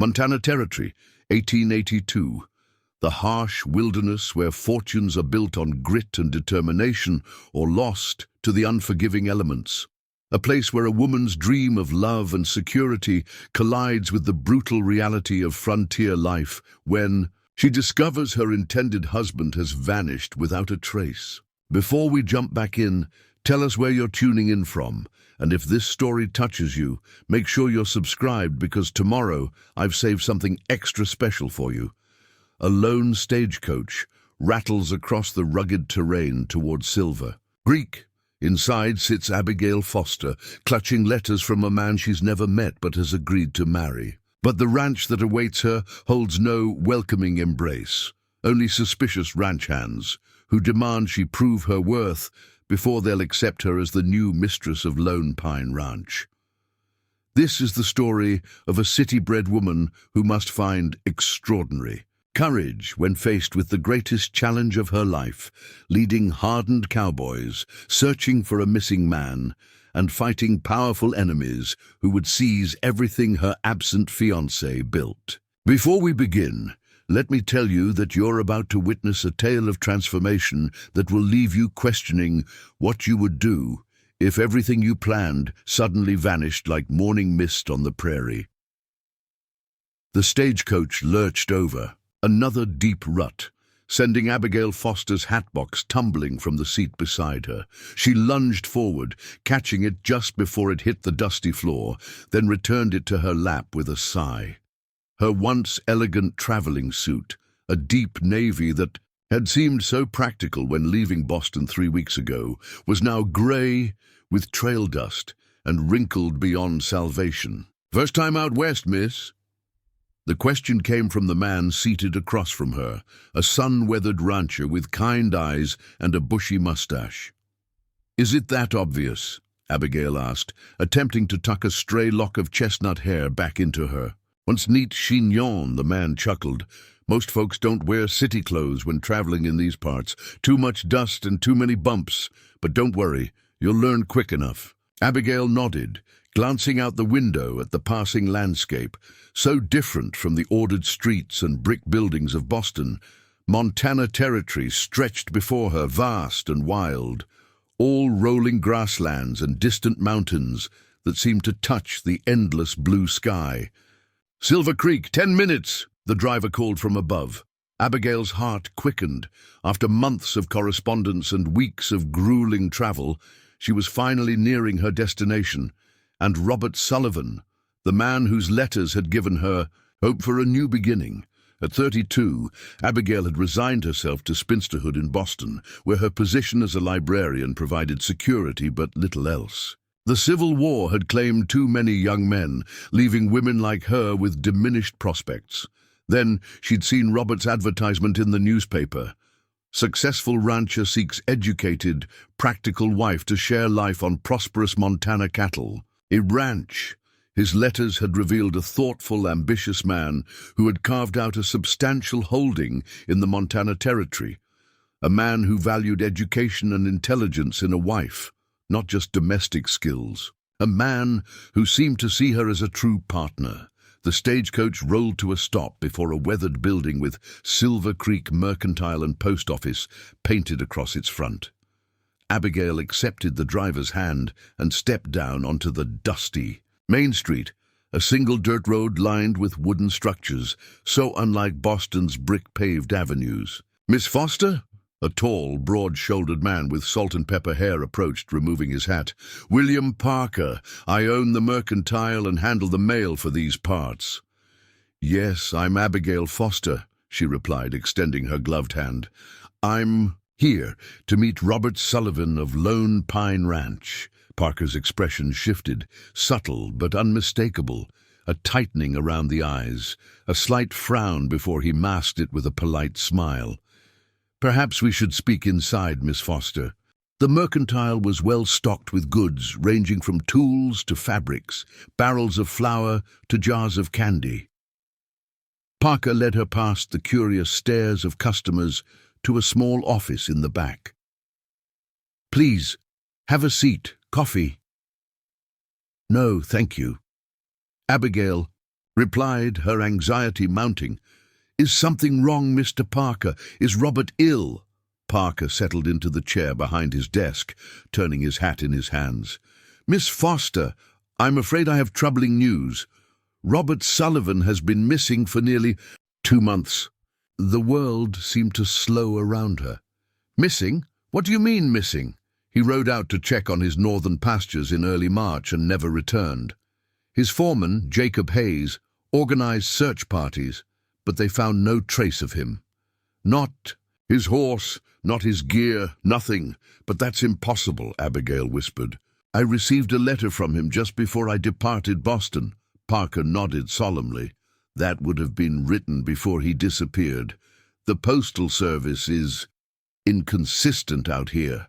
Montana Territory, 1882. The harsh wilderness where fortunes are built on grit and determination or lost to the unforgiving elements. A place where a woman's dream of love and security collides with the brutal reality of frontier life when she discovers her intended husband has vanished without a trace. Before we jump back in, tell us where you're tuning in from, and if this story touches you, make sure you're subscribed because tomorrow I've saved something extra special for you. A lone stagecoach rattles across the rugged terrain toward Silver Creek. Inside sits Abigail Foster, clutching letters from a man she's never met but has agreed to marry. But the ranch that awaits her holds no welcoming embrace, only suspicious ranch hands who demand she prove her worth before they'll accept her as the new mistress of Lone Pine Ranch. This is the story of a city-bred woman who must find extraordinary courage when faced with the greatest challenge of her life, leading hardened cowboys, searching for a missing man, and fighting powerful enemies who would seize everything her absent fiancé built. Before we begin, let me tell you that you're about to witness a tale of transformation that will leave you questioning what you would do if everything you planned suddenly vanished like morning mist on the prairie. The stagecoach lurched over another deep rut, sending Abigail Foster's hatbox tumbling from the seat beside her. She lunged forward, catching it just before it hit the dusty floor, then returned it to her lap with a sigh. Her once elegant traveling suit, a deep navy that had seemed so practical when leaving Boston 3 weeks ago, was now gray with trail dust and wrinkled beyond salvation. "First time out west, miss?" The question came from the man seated across from her, a sun-weathered rancher with kind eyes and a bushy mustache. "Is it that obvious?" Abigail asked, attempting to tuck a stray lock of chestnut hair back into her. "Once neat chignon," the man chuckled. "Most folks don't wear city clothes when traveling in these parts. Too much dust and too many bumps. But don't worry, you'll learn quick enough." Abigail nodded, glancing out the window at the passing landscape, so different from the ordered streets and brick buildings of Boston. Montana Territory stretched before her, vast and wild, all rolling grasslands and distant mountains that seemed to touch the endless blue sky. "Silver Creek, 10 minutes!" the driver called from above. Abigail's heart quickened. After months of correspondence and weeks of grueling travel, she was finally nearing her destination, and Robert Sullivan, the man whose letters had given her hope for a new beginning. At 32, Abigail had resigned herself to spinsterhood in Boston, where her position as a librarian provided security but little else. The Civil War had claimed too many young men, leaving women like her with diminished prospects. Then she'd seen Robert's advertisement in the newspaper. "Successful rancher seeks educated, practical wife to share life on prosperous Montana cattle." A ranch. His letters had revealed a thoughtful, ambitious man who had carved out a substantial holding in the Montana Territory. A man who valued education and intelligence in a wife, not just domestic skills. A man who seemed to see her as a true partner. The stagecoach rolled to a stop before a weathered building with Silver Creek Mercantile and Post Office painted across its front. Abigail accepted the driver's hand and stepped down onto the dusty Main Street, a single dirt road lined with wooden structures, so unlike Boston's brick-paved avenues. "Miss Foster?" A tall, broad-shouldered man with salt-and-pepper hair approached, removing his hat. "William Parker. I own the Mercantile and handle the mail for these parts." "Yes, I'm Abigail Foster," she replied, extending her gloved hand. "I'm here to meet Robert Sullivan of Lone Pine Ranch." Parker's expression shifted, subtle but unmistakable, a tightening around the eyes, a slight frown before he masked it with a polite smile. "Perhaps we should speak inside, Miss Foster." The Mercantile was well stocked with goods ranging from tools to fabrics, barrels of flour to jars of candy. Parker led her past the curious stares of customers to a small office in the back. "Please, have a seat. Coffee?" "No, thank you." Abigail replied, her anxiety mounting. "Is something wrong, Mr. Parker? Is Robert ill?" Parker settled into the chair behind his desk, turning his hat in his hands. "Miss Foster, I'm afraid I have troubling news. Robert Sullivan has been missing for nearly 2 months." The world seemed to slow around her. "Missing? What do you mean, missing?" He rode out to check on his northern pastures in early March and never returned. His foreman, Jacob Hayes, organized search parties, but they found no trace of him. "Not his horse, not his gear, nothing. But that's impossible," Abigail whispered. "I received a letter from him just before I departed Boston." Parker nodded solemnly. "That would have been written before he disappeared. The postal service is inconsistent out here."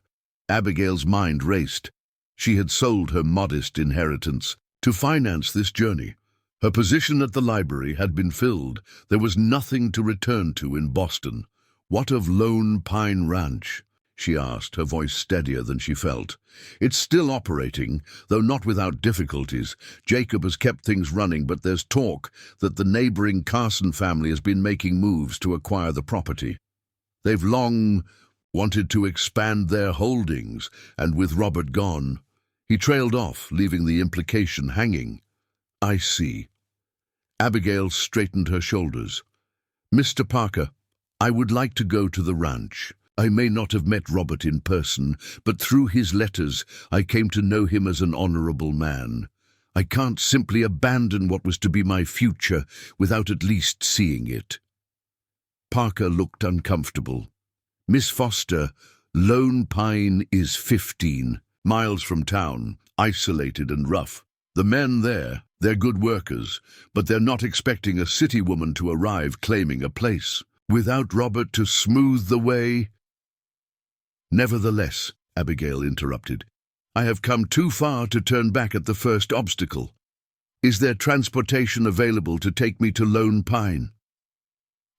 Abigail's mind raced. She had sold her modest inheritance to finance this journey. Her position at the library had been filled. There was nothing to return to in Boston. "What of Lone Pine Ranch?" she asked, her voice steadier than she felt. "It's still operating, though not without difficulties. Jacob has kept things running, but there's talk that the neighboring Carson family has been making moves to acquire the property. They've long wanted to expand their holdings, and with Robert gone..." He trailed off, leaving the implication hanging. "I see." Abigail straightened her shoulders. "Mr. Parker, I would like to go to the ranch. I may not have met Robert in person, but through his letters I came to know him as an honorable man. I can't simply abandon what was to be my future without at least seeing it." Parker looked uncomfortable. "Miss Foster, Lone Pine is 15 miles from town, isolated and rough. The men there, they're good workers, but they're not expecting a city woman to arrive claiming a place. Without Robert to smooth the way..." "Nevertheless," Abigail interrupted, "I have come too far to turn back at the first obstacle. Is there transportation available to take me to Lone Pine?"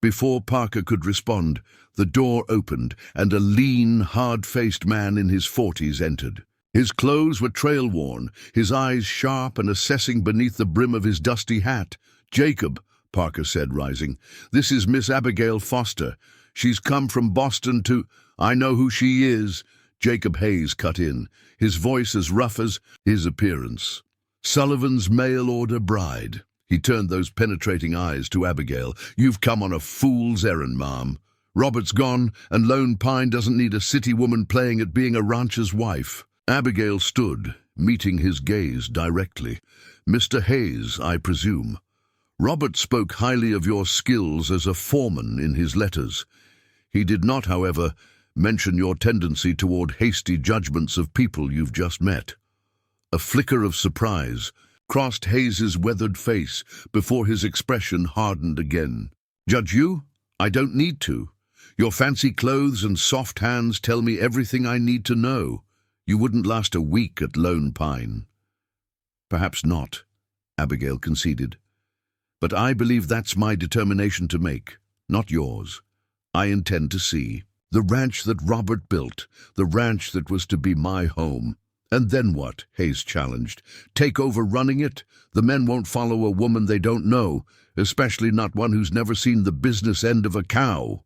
Before Parker could respond, the door opened and a lean, hard-faced man in his 40s entered. His clothes were trail-worn, his eyes sharp and assessing beneath the brim of his dusty hat. "Jacob," Parker said, rising, "this is Miss Abigail Foster. She's come from Boston to..." "I know who she is," Jacob Hayes cut in, his voice as rough as his appearance. "Sullivan's mail-order bride." He turned those penetrating eyes to Abigail. "You've come on a fool's errand, ma'am. Robert's gone, and Lone Pine doesn't need a city woman playing at being a rancher's wife." Abigail stood, meeting his gaze directly. "Mr. Hayes, I presume. Robert spoke highly of your skills as a foreman in his letters. He did not, however, mention your tendency toward hasty judgments of people you've just met." A flicker of surprise crossed Hayes's weathered face before his expression hardened again. "Judge you? I don't need to. Your fancy clothes and soft hands tell me everything I need to know. You wouldn't last a week at Lone Pine." "Perhaps not," Abigail conceded. "But I believe that's my determination to make, not yours. I intend to see the ranch that Robert built, the ranch that was to be my home." "And then what?" Hayes challenged. "Take over running it? The men won't follow a woman they don't know, especially not one who's never seen the business end of a cow."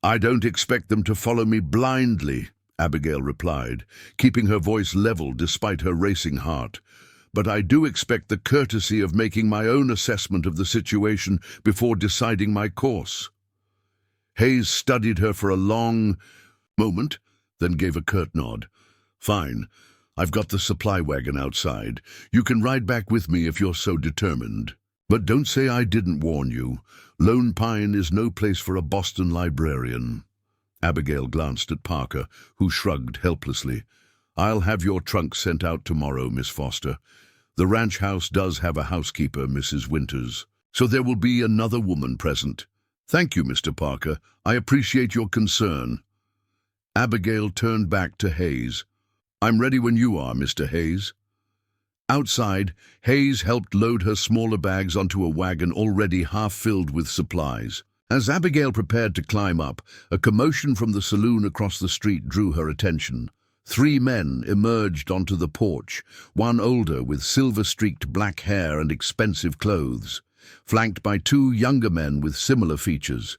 "I don't expect them to follow me blindly," Abigail replied, keeping her voice level despite her racing heart. "But I do expect the courtesy of making my own assessment of the situation before deciding my course." Hayes studied her for a long moment, then gave a curt nod. "Fine. I've got the supply wagon outside. You can ride back with me if you're so determined. But don't say I didn't warn you. Lone Pine is no place for a Boston librarian." Abigail glanced at Parker, who shrugged helplessly. "I'll have your trunk sent out tomorrow, Miss Foster. The ranch house does have a housekeeper, Mrs. Winters, so there will be another woman present. Thank you, Mr. Parker. I appreciate your concern." Abigail turned back to Hayes. "I'm ready when you are, Mr. Hayes." Outside, Hayes helped load her smaller bags onto a wagon already half filled with supplies. As Abigail prepared to climb up, a commotion from the saloon across the street drew her attention. 3 men emerged onto the porch, one older with silver-streaked black hair and expensive clothes. flanked by two younger men with similar features.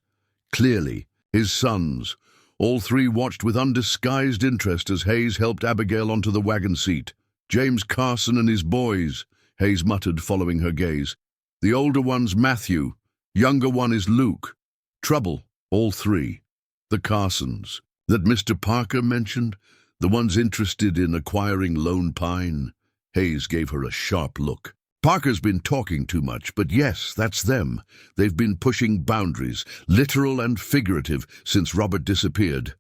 Clearly, his sons. All three watched with undisguised interest as Hayes helped Abigail onto the wagon seat. "James Carson and his boys," Hayes muttered, following her gaze. "The older one's Matthew. Younger one is Luke. Trouble, all three. The Carsons. That Mr. Parker mentioned? The ones interested in acquiring Lone Pine?" Hayes gave her a sharp look. "Parker's been talking too much, but yes, that's them. They've been pushing boundaries, literal and figurative, since Robert disappeared."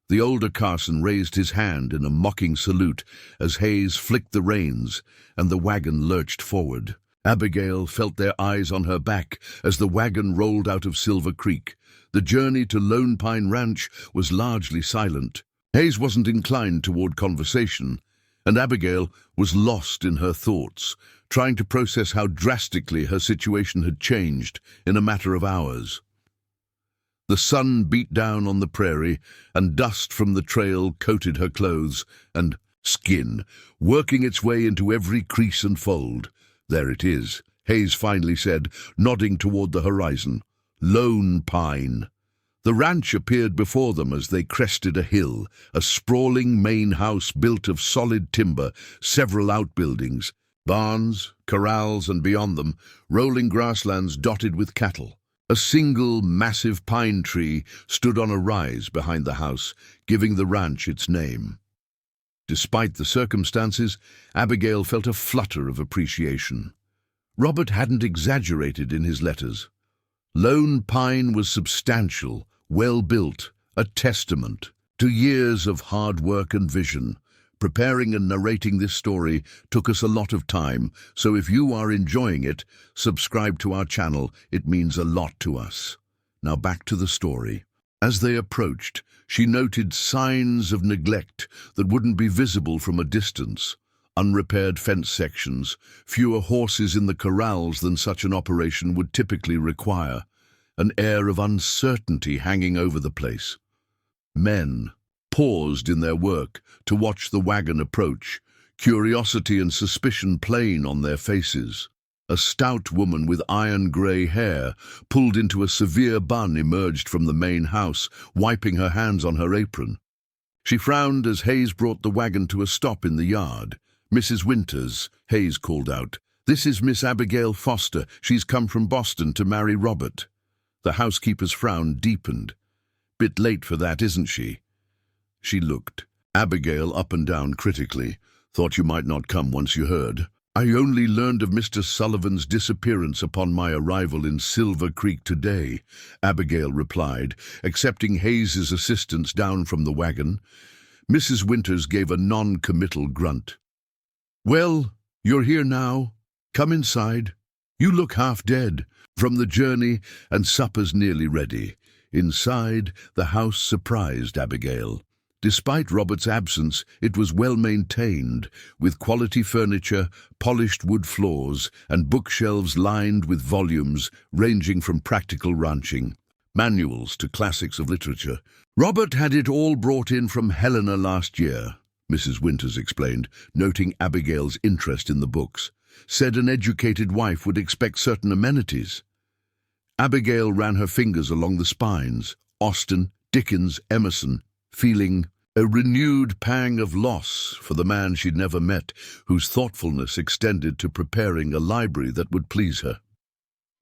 The older Carson raised his hand in a mocking salute as Hayes flicked the reins and the wagon lurched forward. Abigail felt their eyes on her back as the wagon rolled out of Silver Creek. The journey to Lone Pine Ranch was largely silent. Hayes wasn't inclined toward conversation, and Abigail was lost in her thoughts, trying to process how drastically her situation had changed in a matter of hours. The sun beat down on the prairie, and dust from the trail coated her clothes and skin, working its way into every crease and fold. "There it is," Hayes finally said, nodding toward the horizon. "Lone Pine." The ranch appeared before them as they crested a hill, a sprawling main house built of solid timber, several outbuildings, barns, corrals, and beyond them, rolling grasslands dotted with cattle. A single massive pine tree stood on a rise behind the house, giving the ranch its name. Despite the circumstances, Abigail felt a flutter of appreciation. Robert hadn't exaggerated in his letters. Lone Pine was substantial, well-built, a testament to years of hard work and vision. Preparing and narrating this story took us a lot of time, so if you are enjoying it, subscribe to our channel. It means a lot to us. Now back to the story. As they approached, she noted signs of neglect that wouldn't be visible from a distance. Unrepaired fence sections, fewer horses in the corrals than such an operation would typically require, an air of uncertainty hanging over the place. Men paused in their work to watch the wagon approach, curiosity and suspicion plain on their faces. A stout woman with iron-grey hair, pulled into a severe bun, emerged from the main house, wiping her hands on her apron. She frowned as Hayes brought the wagon to a stop in the yard. "Mrs. Winters," Hayes called out. "This is Miss Abigail Foster. She's come from Boston to marry Robert." The housekeeper's frown deepened. "Bit late for that, isn't she?" She looked Abigail up and down critically. "Thought you might not come once you heard." "I only learned of Mr. Sullivan's disappearance upon my arrival in Silver Creek today," Abigail replied, accepting Hayes's assistance down from the wagon. Mrs. Winters gave a non-committal grunt. "Well, you're here now. Come inside. You look half dead from the journey, and supper's nearly ready." Inside, the house surprised Abigail. Despite Robert's absence, it was well maintained, with quality furniture, polished wood floors, and bookshelves lined with volumes ranging from practical ranching manuals to classics of literature. "Robert had it all brought in from Helena last year," Mrs. Winters explained, noting Abigail's interest in the books. "Said an educated wife would expect certain amenities." Abigail ran her fingers along the spines. Austen, Dickens, Emerson, feeling a renewed pang of loss for the man she'd never met, whose thoughtfulness extended to preparing a library that would please her.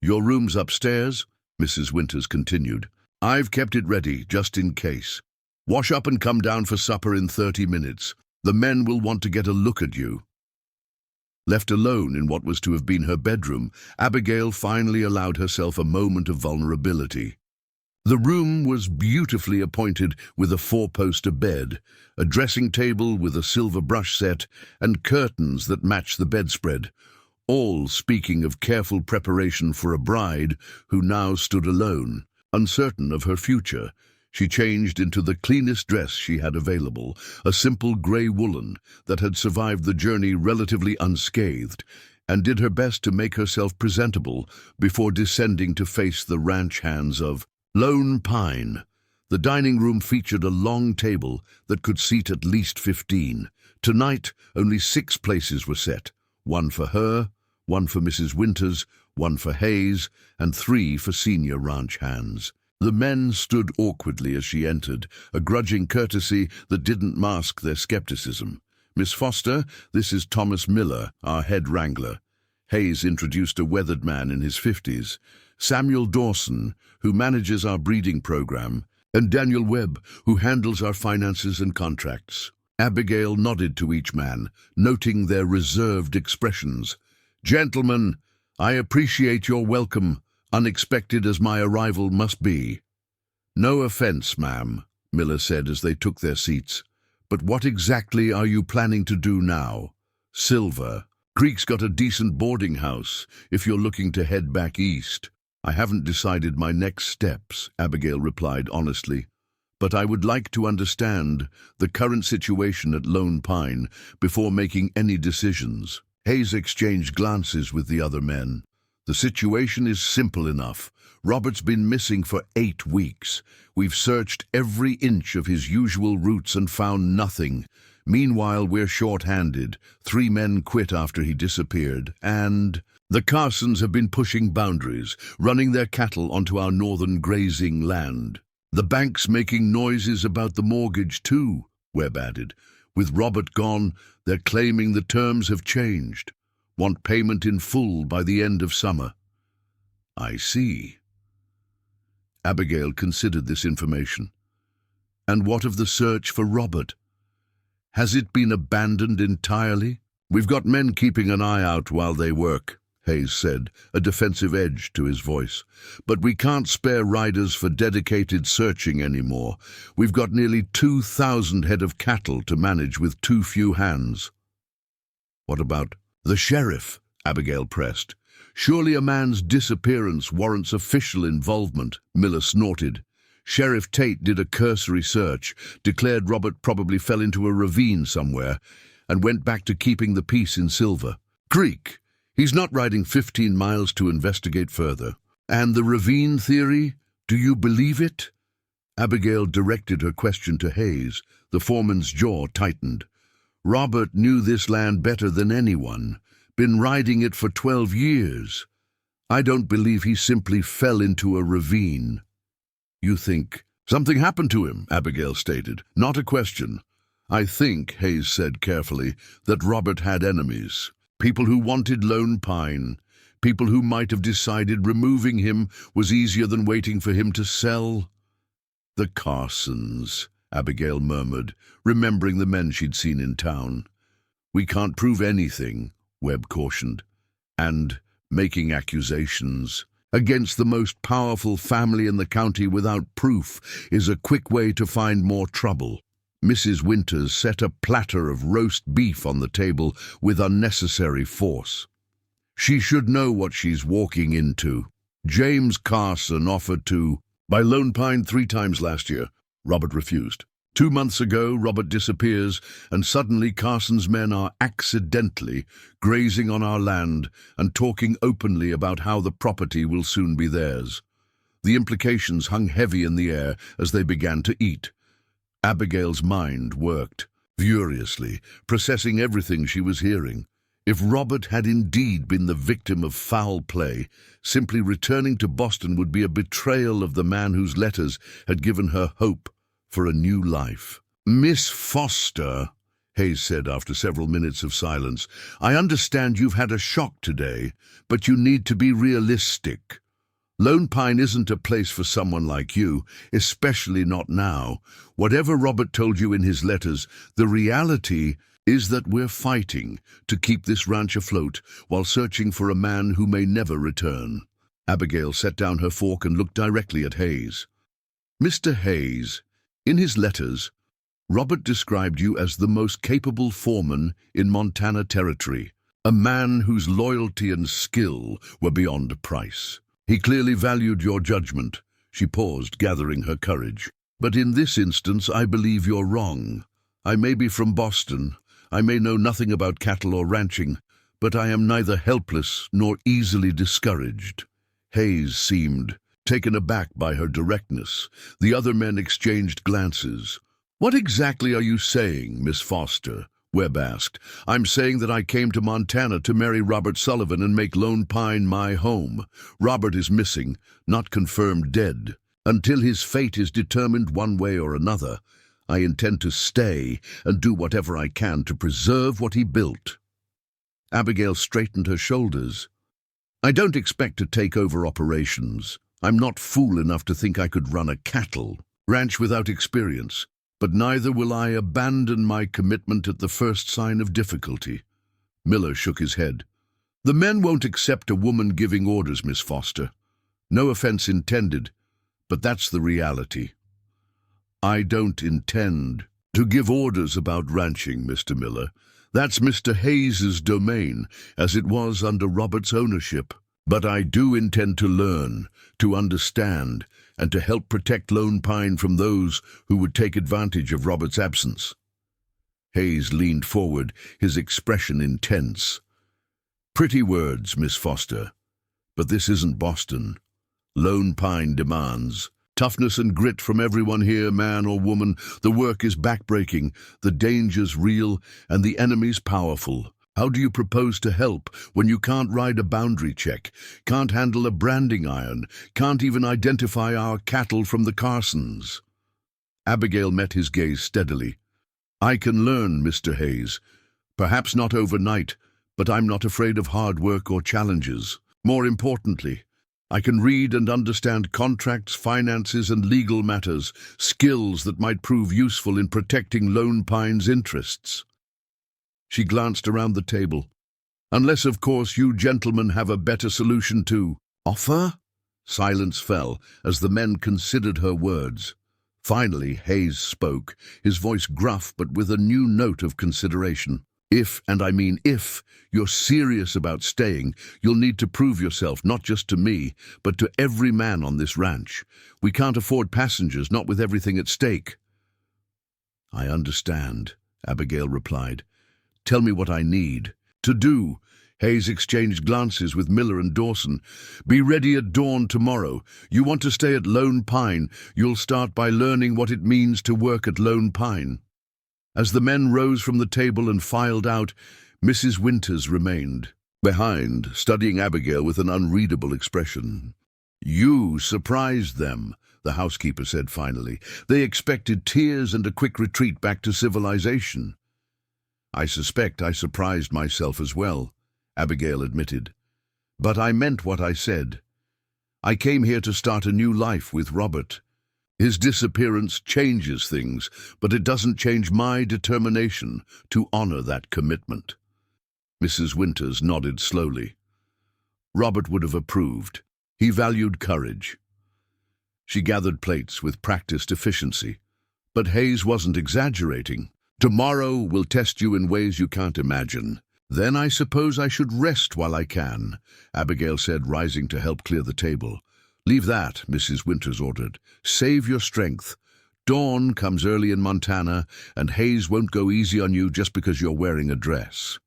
"Your room's upstairs," Mrs. Winters continued. "I've kept it ready, just in case. Wash up and come down for supper in 30 minutes. The men will want to get a look at you." Left alone in what was to have been her bedroom, Abigail finally allowed herself a moment of vulnerability. The room was beautifully appointed with a 4-poster bed, a dressing table with a silver brush set, and curtains that matched the bedspread, all speaking of careful preparation for a bride who now stood alone, uncertain of her future. She changed into the cleanest dress she had available, a simple grey woolen that had survived the journey relatively unscathed, and did her best to make herself presentable before descending to face the ranch hands of Lone Pine. The dining room featured a long table that could seat at least 15. Tonight, only 6 places were set, one for her, one for Mrs. Winters, one for Hayes and 3 for senior ranch hands. The men stood awkwardly as she entered, a grudging courtesy that didn't mask their skepticism. "Miss Foster, this is Thomas Miller, our head wrangler." Hayes introduced a weathered man in his 50s, Samuel Dawson, who manages our breeding program, and Daniel Webb, who handles our finances and contracts. Abigail nodded to each man, noting their reserved expressions. "Gentlemen, I appreciate your welcome, unexpected as my arrival must be." "No offense, ma'am," Miller said as they took their seats. "But what exactly are you planning to do now?" "Silver. Creek's got a decent boarding house, if you're looking to head back east." "I haven't decided my next steps," Abigail replied honestly. "But I would like to understand the current situation at Lone Pine before making any decisions." Hayes exchanged glances with the other men. "The situation is simple enough. Robert's been missing for 8 weeks. We've searched every inch of his usual routes and found nothing. Meanwhile, we're short-handed. 3 men quit after he disappeared, and the Carsons have been pushing boundaries, running their cattle onto our northern grazing land. The bank's making noises about the mortgage too," Webb added. "With Robert gone, they're claiming the terms have changed. Want payment in full by the end of summer." "I see." Abigail considered this information. "And what of the search for Robert? Has it been abandoned entirely?" "We've got men keeping an eye out while they work," Hayes said, a defensive edge to his voice. "But we can't spare riders for dedicated searching anymore. We've got nearly 2,000 head of cattle to manage with too few hands." "What about the sheriff?" Abigail pressed. "Surely a man's disappearance warrants official involvement," Miller snorted. "Sheriff Tate did a cursory search, declared Robert probably fell into a ravine somewhere, and went back to keeping the peace in Silver. Creek, he's not riding 15 miles to investigate further. And the ravine theory, do you believe it?" Abigail directed her question to Hayes. The foreman's jaw tightened. "Robert knew this land better than anyone. Been riding it for 12 years. I don't believe he simply fell into a ravine." "You think something happened to him," Abigail stated. "Not a question." "I think," Hayes said carefully, "that Robert had enemies. People who wanted Lone Pine. People who might have decided removing him was easier than waiting for him to sell." "The Carsons," Abigail murmured, remembering the men she'd seen in town. "We can't prove anything," Webb cautioned. "And making accusations against the most powerful family in the county without proof is a quick way to find more trouble." Mrs. Winters set a platter of roast beef on the table with unnecessary force. "She should know what she's walking into. James Carson offered to buy Lone Pine 3 times last year. Robert refused. 2 months ago, Robert disappears, and suddenly Carson's men are accidentally grazing on our land and talking openly about how the property will soon be theirs. The implications hung heavy in the air as they began to eat. Abigail's mind worked furiously, processing everything she was hearing. If Robert had indeed been the victim of foul play, simply returning to Boston would be a betrayal of the man whose letters had given her hope for a new life. "Miss Foster," Hayes said after several minutes of silence, "I understand you've had a shock today, but you need to be realistic. Lone Pine isn't a place for someone like you, especially not now. Whatever Robert told you in his letters, the reality is that we're fighting to keep this ranch afloat while searching for a man who may never return." Abigail set down her fork and looked directly at Hayes. "Mr. Hayes, in his letters, Robert described you as the most capable foreman in Montana Territory, a man whose loyalty and skill were beyond price. He clearly valued your judgment." She paused, gathering her courage. "But in this instance, I believe you're wrong. I may be from Boston. I may know nothing about cattle or ranching, but I am neither helpless nor easily discouraged." Hayes seemed taken aback by her directness. The other men exchanged glances. "What exactly are you saying, Miss Foster?" Webb asked. "I'm saying that I came to Montana to marry Robert Sullivan and make Lone Pine my home. Robert is missing, not confirmed dead. Until his fate is determined one way or another, I intend to stay and do whatever I can to preserve what he built." Abigail straightened her shoulders. "I don't expect to take over operations. I'm not fool enough to think I could run a cattle ranch without experience. But neither will I abandon my commitment at the first sign of difficulty." Miller shook his head. "The men won't accept a woman giving orders, Miss Foster. No offense intended, but that's the reality." "I don't intend to give orders about ranching, Mr. Miller. That's Mr. Hayes's domain, as it was under Robert's ownership. But I do intend to learn, to understand, and to help protect Lone Pine from those who would take advantage of Robert's absence." Hayes leaned forward, his expression intense. "Pretty words, Miss Foster, but this isn't Boston. Lone Pine demands toughness and grit from everyone here, man or woman. The work is backbreaking, the danger's real, and the enemy's powerful. How do you propose to help when you can't ride a boundary check, can't handle a branding iron, can't even identify our cattle from the Carsons?" Abigail met his gaze steadily. "I can learn, Mr. Hayes. Perhaps not overnight, but I'm not afraid of hard work or challenges. More importantly, I can read and understand contracts, finances, and legal matters, skills that might prove useful in protecting Lone Pine's interests." She glanced around the table. "Unless, of course, you gentlemen have a better solution to offer?" Silence fell as the men considered her words. Finally, Hayes spoke, his voice gruff but with a new note of consideration. "If, and I mean if, you're serious about staying, you'll need to prove yourself not just to me, but to every man on this ranch. We can't afford passengers, not with everything at stake." "I understand," Abigail replied. "Tell me what I need to do." Hayes exchanged glances with Miller and Dawson. "Be ready at dawn tomorrow. You want to stay at Lone Pine. You'll start by learning what it means to work at Lone Pine." As the men rose from the table and filed out, Mrs. Winters remained behind, studying Abigail with an unreadable expression. "You surprised them," the housekeeper said finally. "They expected tears and a quick retreat back to civilization." "I suspect I surprised myself as well," Abigail admitted. "But I meant what I said. I came here to start a new life with Robert. His disappearance changes things, but it doesn't change my determination to honor that commitment." Mrs. Winters nodded slowly. Robert would have approved. He valued courage. She gathered plates with practiced efficiency. But Hayes wasn't exaggerating. "Tomorrow will test you in ways you can't imagine. Then I suppose I should rest while I can," Abigail said, rising to help clear the table. "Leave that," Mrs. Winters ordered. "Save your strength. Dawn comes early in Montana, and Hayes won't go easy on you just because you're wearing a dress."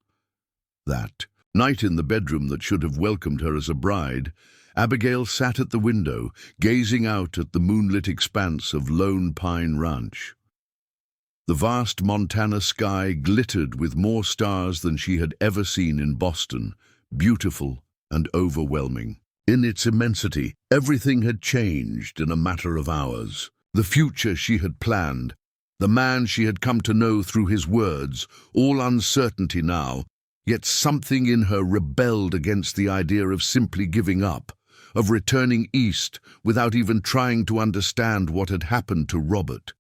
That night in the bedroom that should have welcomed her as a bride, Abigail sat at the window, gazing out at the moonlit expanse of Lone Pine Ranch. The vast Montana sky glittered with more stars than she had ever seen in Boston, beautiful and overwhelming. In its immensity, everything had changed in a matter of hours. The future she had planned, the man she had come to know through his words, all uncertainty now, yet something in her rebelled against the idea of simply giving up, of returning east without even trying to understand what had happened to Robert.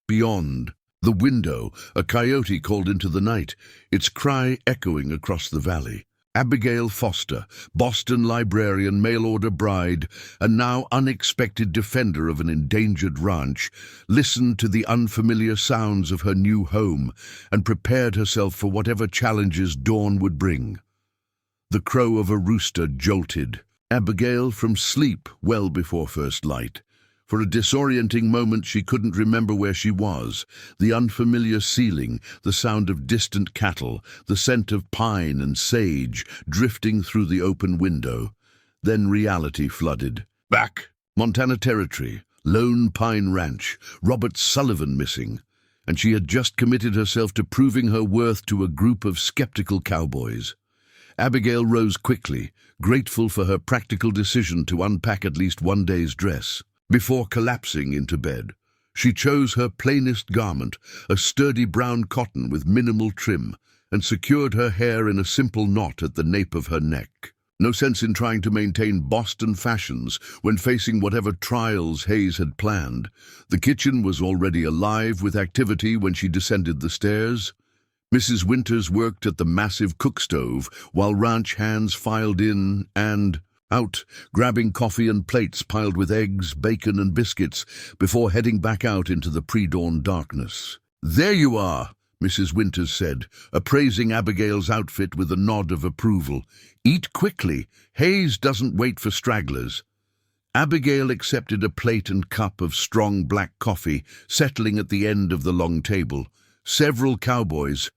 Beyond the window, a coyote called into the night, its cry echoing across the valley. Abigail Foster, Boston librarian, mail-order bride, and now unexpected defender of an endangered ranch, listened to the unfamiliar sounds of her new home and prepared herself for whatever challenges dawn would bring. The crow of a rooster jolted Abigail from sleep well before first light. For a disorienting moment she couldn't remember where she was. The unfamiliar ceiling, the sound of distant cattle, the scent of pine and sage drifting through the open window. Then reality flooded. Back! Montana Territory, Lone Pine Ranch, Robert Sullivan missing. and she had just committed herself to proving her worth to a group of skeptical cowboys. Abigail rose quickly, grateful for her practical decision to unpack at least one day's dress. Before collapsing into bed, she chose her plainest garment, a sturdy brown cotton with minimal trim, and secured her hair in a simple knot at the nape of her neck. No sense in trying to maintain Boston fashions when facing whatever trials Hayes had planned. The kitchen was already alive with activity when she descended the stairs. Mrs. Winters worked at the massive cook stove while ranch hands filed in and out, grabbing coffee and plates piled with eggs, bacon and biscuits before heading back out into the pre-dawn darkness. "There you are," Mrs. Winters said, appraising Abigail's outfit with a nod of approval. "Eat quickly. Hayes doesn't wait for stragglers." Abigail accepted a plate and cup of strong black coffee, settling at the end of the long table. Several cowboys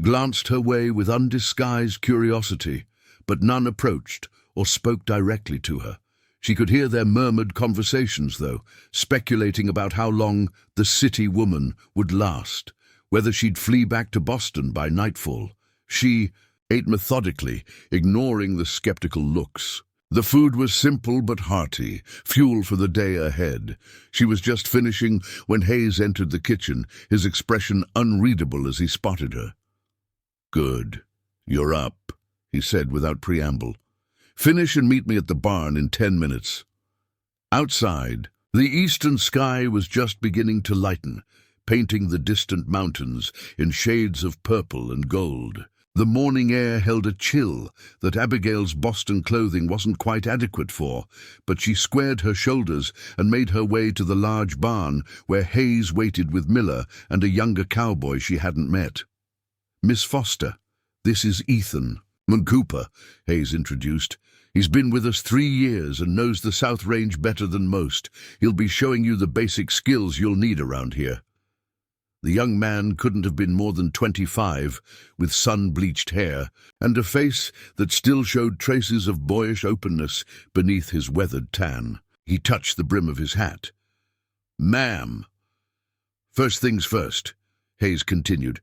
glanced her way with undisguised curiosity, but none approached or spoke directly to her. She could hear their murmured conversations, though, speculating about how long the city woman would last, whether she'd flee back to Boston by nightfall. She ate methodically, ignoring the skeptical looks. The food was simple but hearty, fuel for the day ahead. She was just finishing when Hayes entered the kitchen, his expression unreadable as he spotted her. "Good. You're up," he said without preamble. "Finish and meet me at the barn in 10 minutes. Outside, the eastern sky was just beginning to lighten, painting the distant mountains in shades of purple and gold. The morning air held a chill that Abigail's Boston clothing wasn't quite adequate for, but she squared her shoulders and made her way to the large barn where Hayes waited with Miller and a younger cowboy she hadn't met. "Miss Foster, this is Ethan Cooper," Hayes introduced. "He's been with us 3 years and knows the South Range better than most. He'll be showing you the basic skills you'll need around here." The young man couldn't have been more than 25, with sun-bleached hair and a face that still showed traces of boyish openness beneath his weathered tan. He touched the brim of his hat. "Ma'am." "First things first," Hayes continued.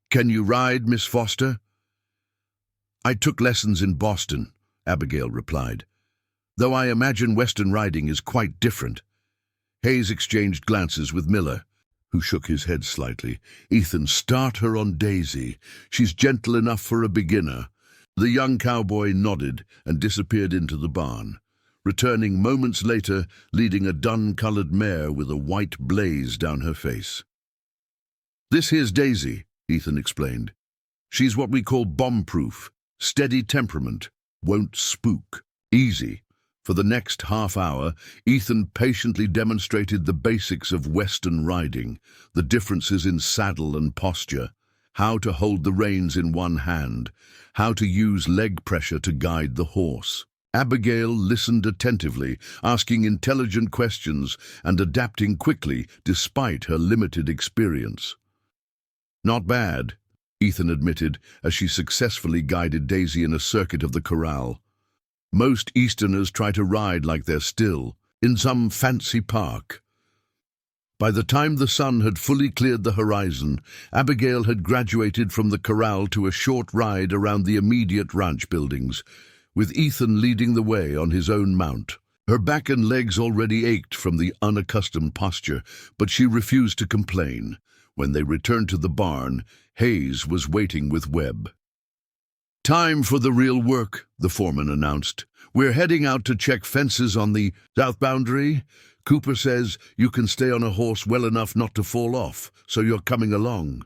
"Can you ride, Miss Foster?" "I took lessons in Boston," Abigail replied, "though I imagine Western riding is quite different." Hayes exchanged glances with Miller, who shook his head slightly. "Ethan, start her on Daisy. She's gentle enough for a beginner." The young cowboy nodded and disappeared into the barn, returning moments later leading a dun-colored mare with a white blaze down her face. "This here's Daisy," Ethan explained. "She's what we call bomb-proof, steady temperament, won't spook, easy." For the next half hour, Ethan patiently demonstrated the basics of Western riding, the differences in saddle and posture, how to hold the reins in one hand, how to use leg pressure to guide the horse. Abigail listened attentively, asking intelligent questions and adapting quickly despite her limited experience. "Not bad," Ethan admitted as she successfully guided Daisy in a circuit of the corral. "Most Easterners try to ride like they're still in some fancy park." By the time the sun had fully cleared the horizon, Abigail had graduated from the corral to a short ride around the immediate ranch buildings, with Ethan leading the way on his own mount. Her back and legs already ached from the unaccustomed posture, but she refused to complain. When they returned to the barn, Hayes was waiting with Webb. "Time for the real work," the foreman announced. "We're heading out to check fences on the south boundary. Cooper says you can stay on a horse well enough not to fall off, so you're coming along.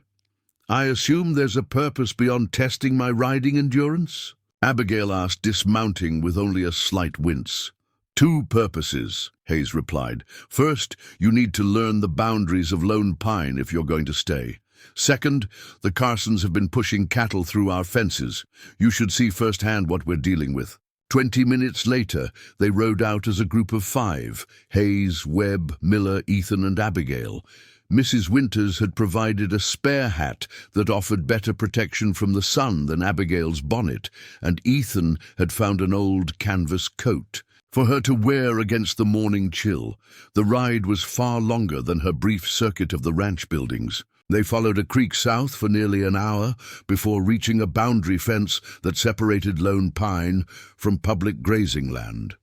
I assume there's a purpose beyond testing my riding endurance?" Abigail asked, dismounting with only a slight wince. "2 purposes," Hayes replied. "First, you need to learn the boundaries of Lone Pine if you're going to stay. Second, the Carsons have been pushing cattle through our fences. You should see firsthand what we're dealing with." 20 minutes later, they rode out as a group of 5, Hayes, Webb, Miller, Ethan, and Abigail. Mrs. Winters had provided a spare hat that offered better protection from the sun than Abigail's bonnet, and Ethan had found an old canvas coat for her to wear against the morning chill. The ride was far longer than her brief circuit of the ranch buildings. They followed a creek south for nearly an hour before reaching a boundary fence that separated Lone Pine from public grazing land.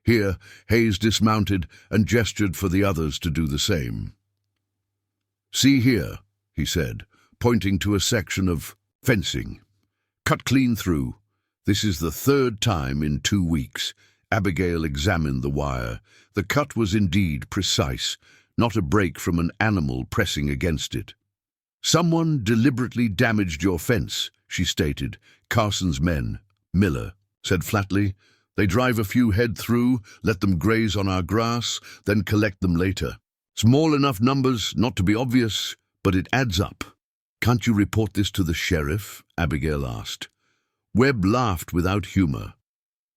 Here, Hayes dismounted and gestured for the others to do the same. "See here," he said, pointing to a section of fencing. "Cut clean through. This is the third time in 2 weeks." Abigail examined the wire. The cut was indeed precise, not a break from an animal pressing against it. "Someone deliberately damaged your fence," she stated. "Carson's men," Miller said flatly. "They drive a few head through, let them graze on our grass, then collect them later. Small enough numbers not to be obvious, but it adds up." "Can't you report this to the sheriff?" Abigail asked. Webb laughed without humor.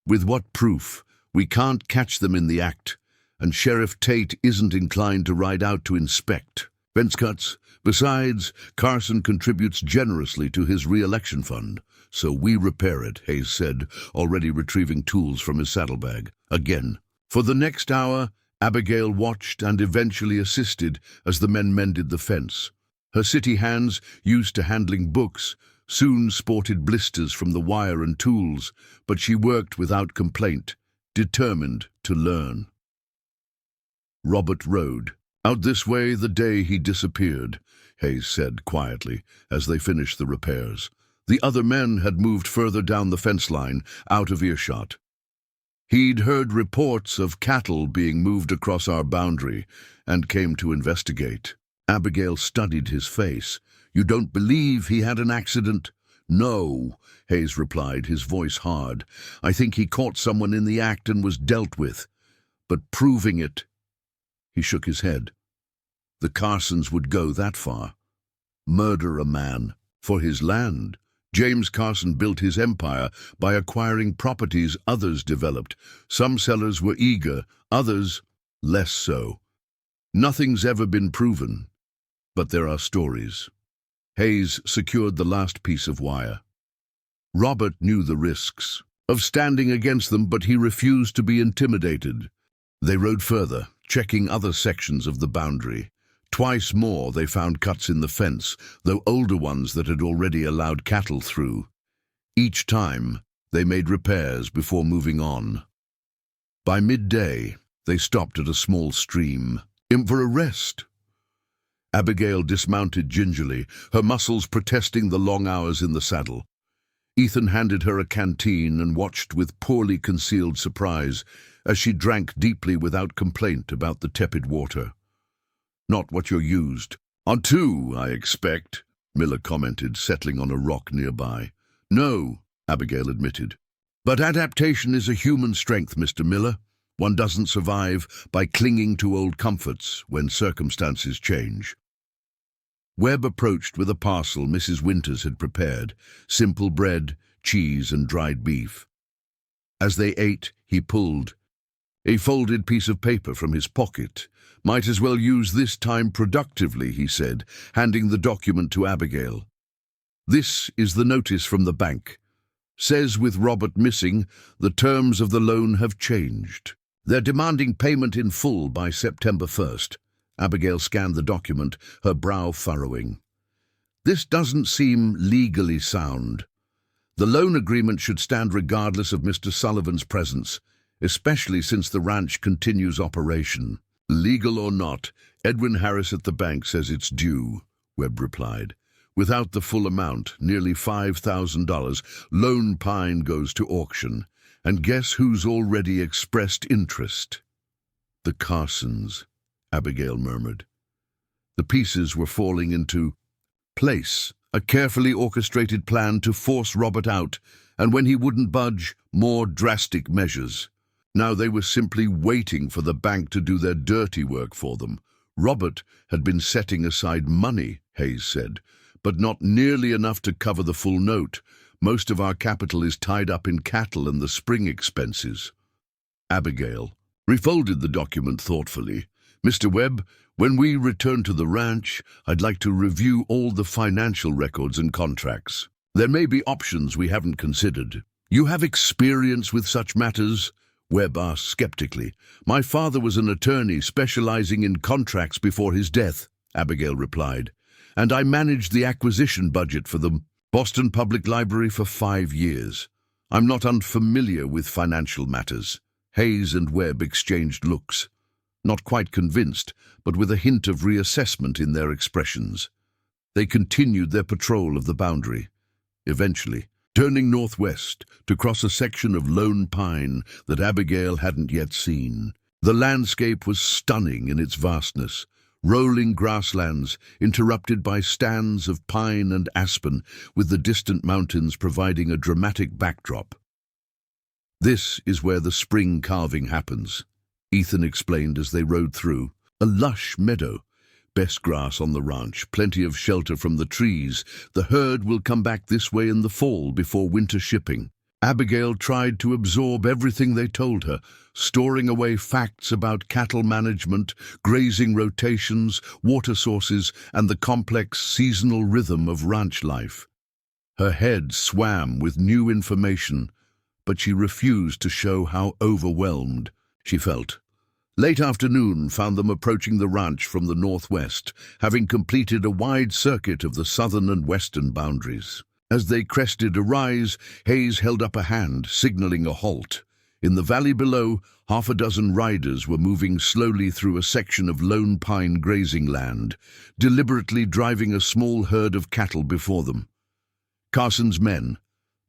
"With what proof? We can't catch them in the act, and Sheriff Tate isn't inclined to ride out to inspect fence cuts. Besides, Carson contributes generously to his re-election fund, so we repair it," Hayes said, already retrieving tools from his saddlebag. Again. For the next hour, Abigail watched and eventually assisted as the men mended the fence. Her city hands, used to handling books, soon sported blisters from the wire and tools, but she worked without complaint, determined to learn. Robert rode. "Out this way the day he disappeared," Hayes said quietly as they finished the repairs. The other men had moved further down the fence line, out of earshot. "He'd heard reports of cattle being moved across our boundary and came to investigate." Abigail studied his face. "You don't believe he had an accident?" "No," Hayes replied, his voice hard. "I think he caught someone in the act and was dealt with. But proving it—" He shook his head. "The Carsons would go that far. Murder a man for his land." James Carson built his empire by acquiring properties others developed. Some sellers were eager, others less so. Nothing's ever been proven, but there are stories. Hayes secured the last piece of wire. Robert knew the risks of standing against them, but he refused to be intimidated. They rode further, checking other sections of the boundary. Twice more they found cuts in the fence, though older ones that had already allowed cattle through. Each time, they made repairs before moving on. By midday, they stopped at a small stream, in for a rest. Abigail dismounted gingerly, her muscles protesting the long hours in the saddle. Ethan handed her a canteen and watched with poorly concealed surprise as she drank deeply without complaint about the tepid water. "Not what you're used on to, I expect," Miller commented, settling on a rock nearby. "No," Abigail admitted. "But adaptation is a human strength, Mr. Miller. One doesn't survive by clinging to old comforts when circumstances change." Webb approached with a parcel Mrs. Winters had prepared, simple bread, cheese, and dried beef. As they ate, he pulled a folded piece of paper from his pocket. "Might as well use this time productively," he said, handing the document to Abigail. "This is the notice from the bank. Says with Robert missing, the terms of the loan have changed. They're demanding payment in full by September 1st. Abigail scanned the document, her brow furrowing. "This doesn't seem legally sound. The loan agreement should stand regardless of Mr. Sullivan's presence, especially since the ranch continues operation." "Legal or not, Edwin Harris at the bank says it's due," Webb replied. "Without the full amount, nearly $5,000, Lone Pine goes to auction. And guess who's already expressed interest?" "The Carsons," Abigail murmured. The pieces were falling into place, a carefully orchestrated plan to force Robert out, and when he wouldn't budge, more drastic measures. Now they were simply waiting for the bank to do their dirty work for them. Robert had been setting aside money, Hayes said, but not nearly enough to cover the full note. Most of our capital is tied up in cattle and the spring expenses. Abigail refolded the document thoughtfully. "Mr. Webb, when we return to the ranch, I'd like to review all the financial records and contracts. There may be options we haven't considered." "You have experience with such matters?" Webb asked skeptically. "My father was an attorney specializing in contracts before his death," Abigail replied. and I managed the acquisition budget for the Boston Public Library for 5 years. I'm not unfamiliar with financial matters. Hayes and Webb exchanged looks, not quite convinced, but with a hint of reassessment in their expressions. They continued their patrol of the boundary, eventually turning northwest to cross a section of lone pine that Abigail hadn't yet seen. The landscape was stunning in its vastness, rolling grasslands interrupted by stands of pine and aspen, with the distant mountains providing a dramatic backdrop. "This is where the spring calving happens," Ethan explained as they rode through. "A lush meadow, best grass on the ranch, plenty of shelter from the trees. The herd will come back this way in the fall before winter shipping." Abigail tried to absorb everything they told her, storing away facts about cattle management, grazing rotations, water sources, and the complex seasonal rhythm of ranch life. Her head swam with new information, but she refused to show how overwhelmed she felt. Late afternoon found them approaching the ranch from the northwest, having completed a wide circuit of the southern and western boundaries. As they crested a rise, Hayes held up a hand, signaling a halt. In the valley below, half a dozen riders were moving slowly through a section of lone pine grazing land, deliberately driving a small herd of cattle before them. "Carson's men,"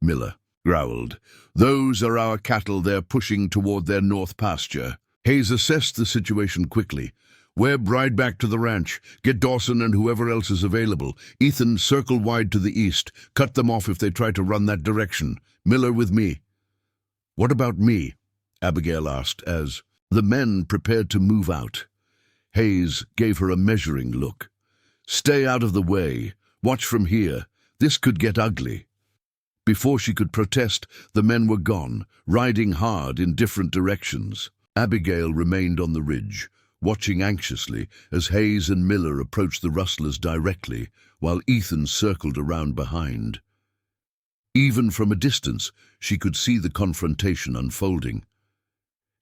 Miller growled. "Those are our cattle they're pushing toward their north pasture." Hayes assessed the situation quickly. "Webb, ride back to the ranch. Get Dawson and whoever else is available. Ethan, circle wide to the east. Cut them off if they try to run that direction. Miller with me." "What about me?" Abigail asked as the men prepared to move out. Hayes gave her a measuring look. "Stay out of the way. Watch from here. This could get ugly." Before she could protest, the men were gone, riding hard in different directions. Abigail remained on the ridge, watching anxiously as Hayes and Miller approached the rustlers directly, while Ethan circled around behind. Even from a distance, she could see the confrontation unfolding.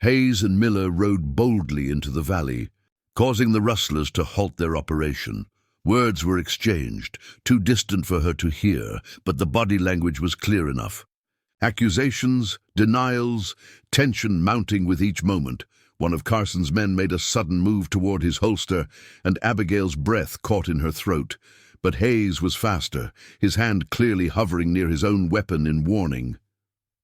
Hayes and Miller rode boldly into the valley, causing the rustlers to halt their operation. Words were exchanged, too distant for her to hear, but the body language was clear enough. Accusations, denials, tension mounting with each moment. One of Carson's men made a sudden move toward his holster, and Abigail's breath caught in her throat. But Hayes was faster, his hand clearly hovering near his own weapon in warning.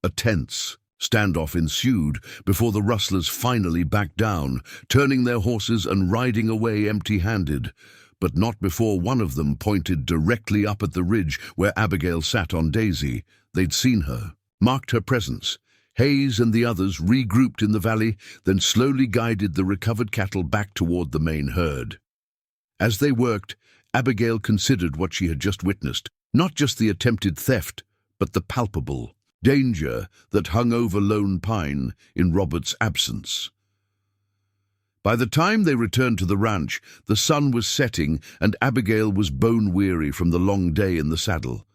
A tense standoff ensued before the rustlers finally backed down, turning their horses and riding away empty-handed. But not before one of them pointed directly up at the ridge where Abigail sat on Daisy. They'd seen her, marked her presence. Hayes and the others regrouped in the valley, then slowly guided the recovered cattle back toward the main herd. As they worked, Abigail considered what she had just witnessed, not just the attempted theft, but the palpable danger that hung over Lone Pine in Robert's absence. By the time they returned to the ranch, the sun was setting and Abigail was bone-weary from the long day in the saddle.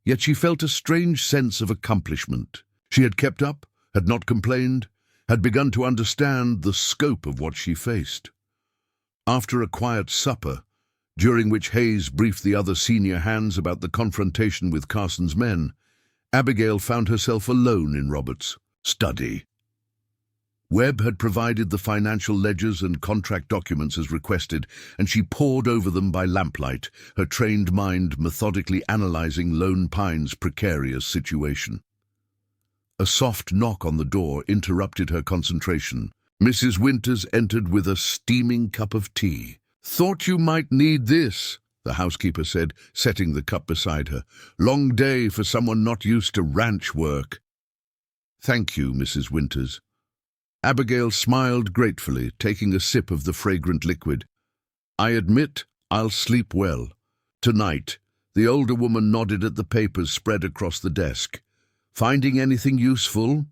Yet she felt a strange sense of accomplishment. She had kept up, had not complained, had begun to understand the scope of what she faced. After a quiet supper, during which Hayes briefed the other senior hands about the confrontation with Carson's men, Abigail found herself alone in Robert's study. Webb had provided the financial ledgers and contract documents as requested, and she pored over them by lamplight, her trained mind methodically analyzing Lone Pine's precarious situation. A soft knock on the door interrupted her concentration. Mrs. Winters entered with a steaming cup of tea. "Thought you might need this," the housekeeper said, setting the cup beside her. "Long day for someone not used to ranch work." "Thank you, Mrs. Winters." Abigail smiled gratefully, taking a sip of the fragrant liquid. "I admit I'll sleep well. Tonight." The older woman nodded at the papers spread across the desk. "Finding anything useful?"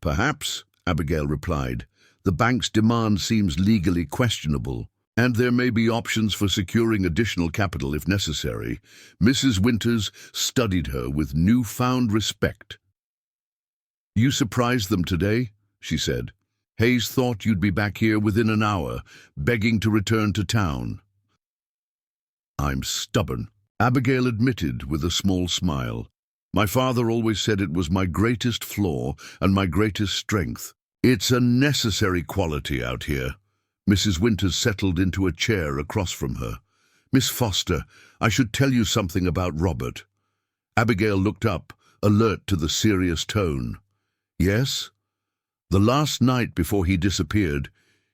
"Perhaps," Abigail replied. "The bank's demand seems legally questionable, and there may be options for securing additional capital if necessary." Mrs. Winters studied her with newfound respect. "You surprised them today," she said. "Hayes thought you'd be back here within an hour, begging to return to town." I'm stubborn, Abigail admitted with a small smile. My father always said it was my greatest flaw and my greatest strength. It's a necessary quality out here. Mrs. Winters settled into a chair across from her. Miss Foster, I should tell you something about Robert. Abigail looked up, alert to the serious tone. Yes? The last night before he disappeared,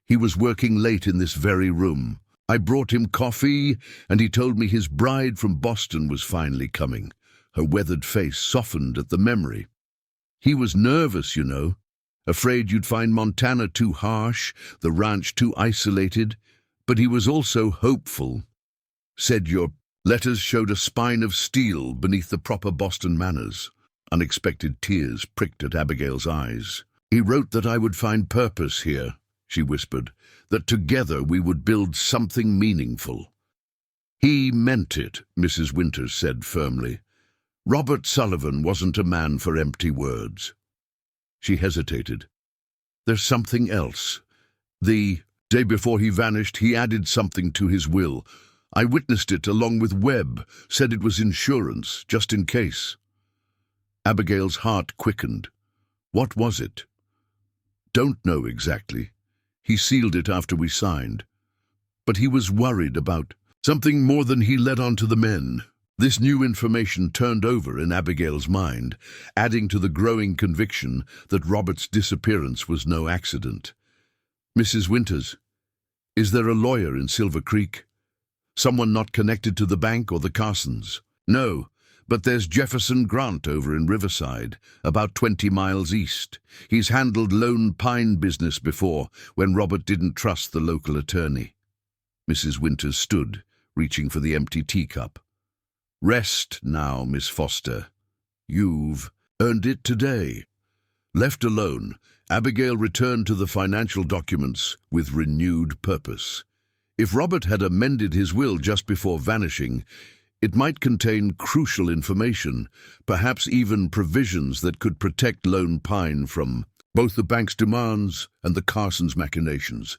he was working late in this very room. I brought him coffee, and he told me his bride from Boston was finally coming. Her weathered face softened at the memory. He was nervous, you know, afraid you'd find Montana too harsh, the ranch too isolated, but he was also hopeful. Said your letters showed a spine of steel beneath the proper Boston manners. Unexpected tears pricked at Abigail's eyes. He wrote that I would find purpose here, she whispered, that together we would build something meaningful. He meant it, Mrs. Winters said firmly. Robert Sullivan wasn't a man for empty words. She hesitated. There's something else. The day before he vanished, he added something to his will. I witnessed it along with Webb, said it was insurance, just in case. Abigail's heart quickened. What was it? Don't know exactly. He sealed it after we signed. But he was worried about something more than he let on to the men. This new information turned over in Abigail's mind, adding to the growing conviction that Robert's disappearance was no accident. Mrs. Winters, is there a lawyer in Silver Creek? Someone not connected to the bank or the Carsons? No, but there's Jefferson Grant over in Riverside, about 20 miles east. He's handled Lone Pine business before, when Robert didn't trust the local attorney. Mrs. Winters stood, reaching for the empty teacup. Rest now, Miss Foster. You've earned it today. Left alone, Abigail returned to the financial documents with renewed purpose. If Robert had amended his will just before vanishing, it might contain crucial information, perhaps even provisions that could protect Lone Pine from both the bank's demands and the Carsons' machinations.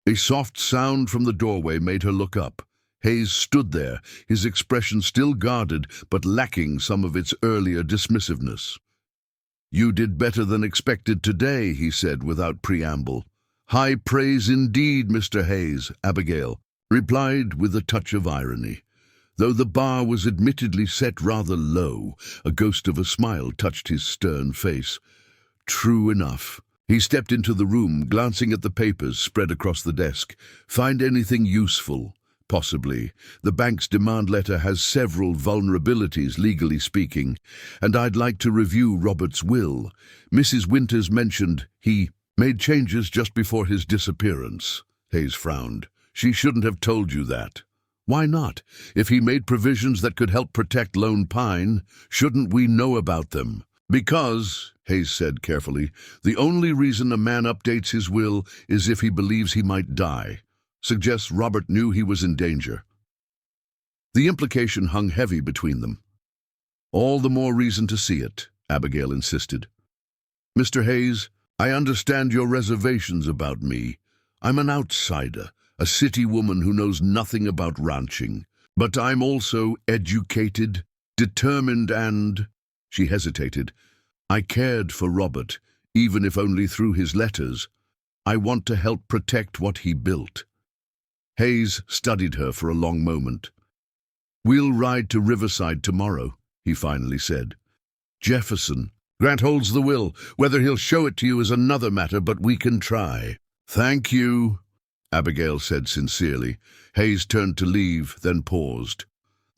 A soft sound from the doorway made her look up. Hayes stood there, his expression still guarded, but lacking some of its earlier dismissiveness. You did better than expected today, he said without preamble. High praise indeed, Mr. Hayes, Abigail replied with a touch of irony. Though the bar was admittedly set rather low, a ghost of a smile touched his stern face. True enough. He stepped into the room, glancing at the papers spread across the desk. Find anything useful? Possibly. The bank's demand letter has several vulnerabilities, legally speaking, and I'd like to review Robert's will. Mrs. Winters mentioned he made changes just before his disappearance. Hayes frowned. She shouldn't have told you that. Why not? If he made provisions that could help protect Lone Pine, shouldn't we know about them? Because, Hayes said carefully, the only reason a man updates his will is if he believes he might die. Suggests Robert knew he was in danger. The implication hung heavy between them. All the more reason to see it, Abigail insisted. Mr. Hayes, I understand your reservations about me. I'm an outsider, a city woman who knows nothing about ranching. But I'm also educated, determined, and... She hesitated. I cared for Robert, even if only through his letters. I want to help protect what he built. Hayes studied her for a long moment. We'll ride to Riverside tomorrow, he finally said. Jefferson, Grant holds the will. Whether he'll show it to you is another matter, but we can try. Thank you, Abigail said sincerely. Hayes turned to leave, then paused.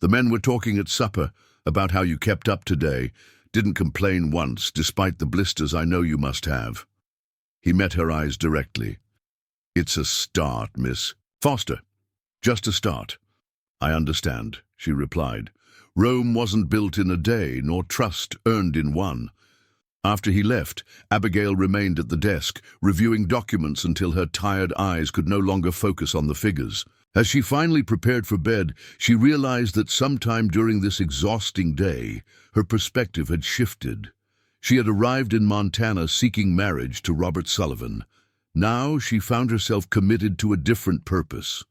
The men were talking at supper about how you kept up today. Didn't complain once, despite the blisters I know you must have. He met her eyes directly. It's a start, Miss Foster. Just a start. I understand, she replied. Rome wasn't built in a day, nor trust earned in one. After he left, Abigail remained at the desk, reviewing documents until her tired eyes could no longer focus on the figures. As she finally prepared for bed, she realized that sometime during this exhausting day, her perspective had shifted. She had arrived in Montana seeking marriage to Robert Sullivan. Now she found herself committed to a different purpose,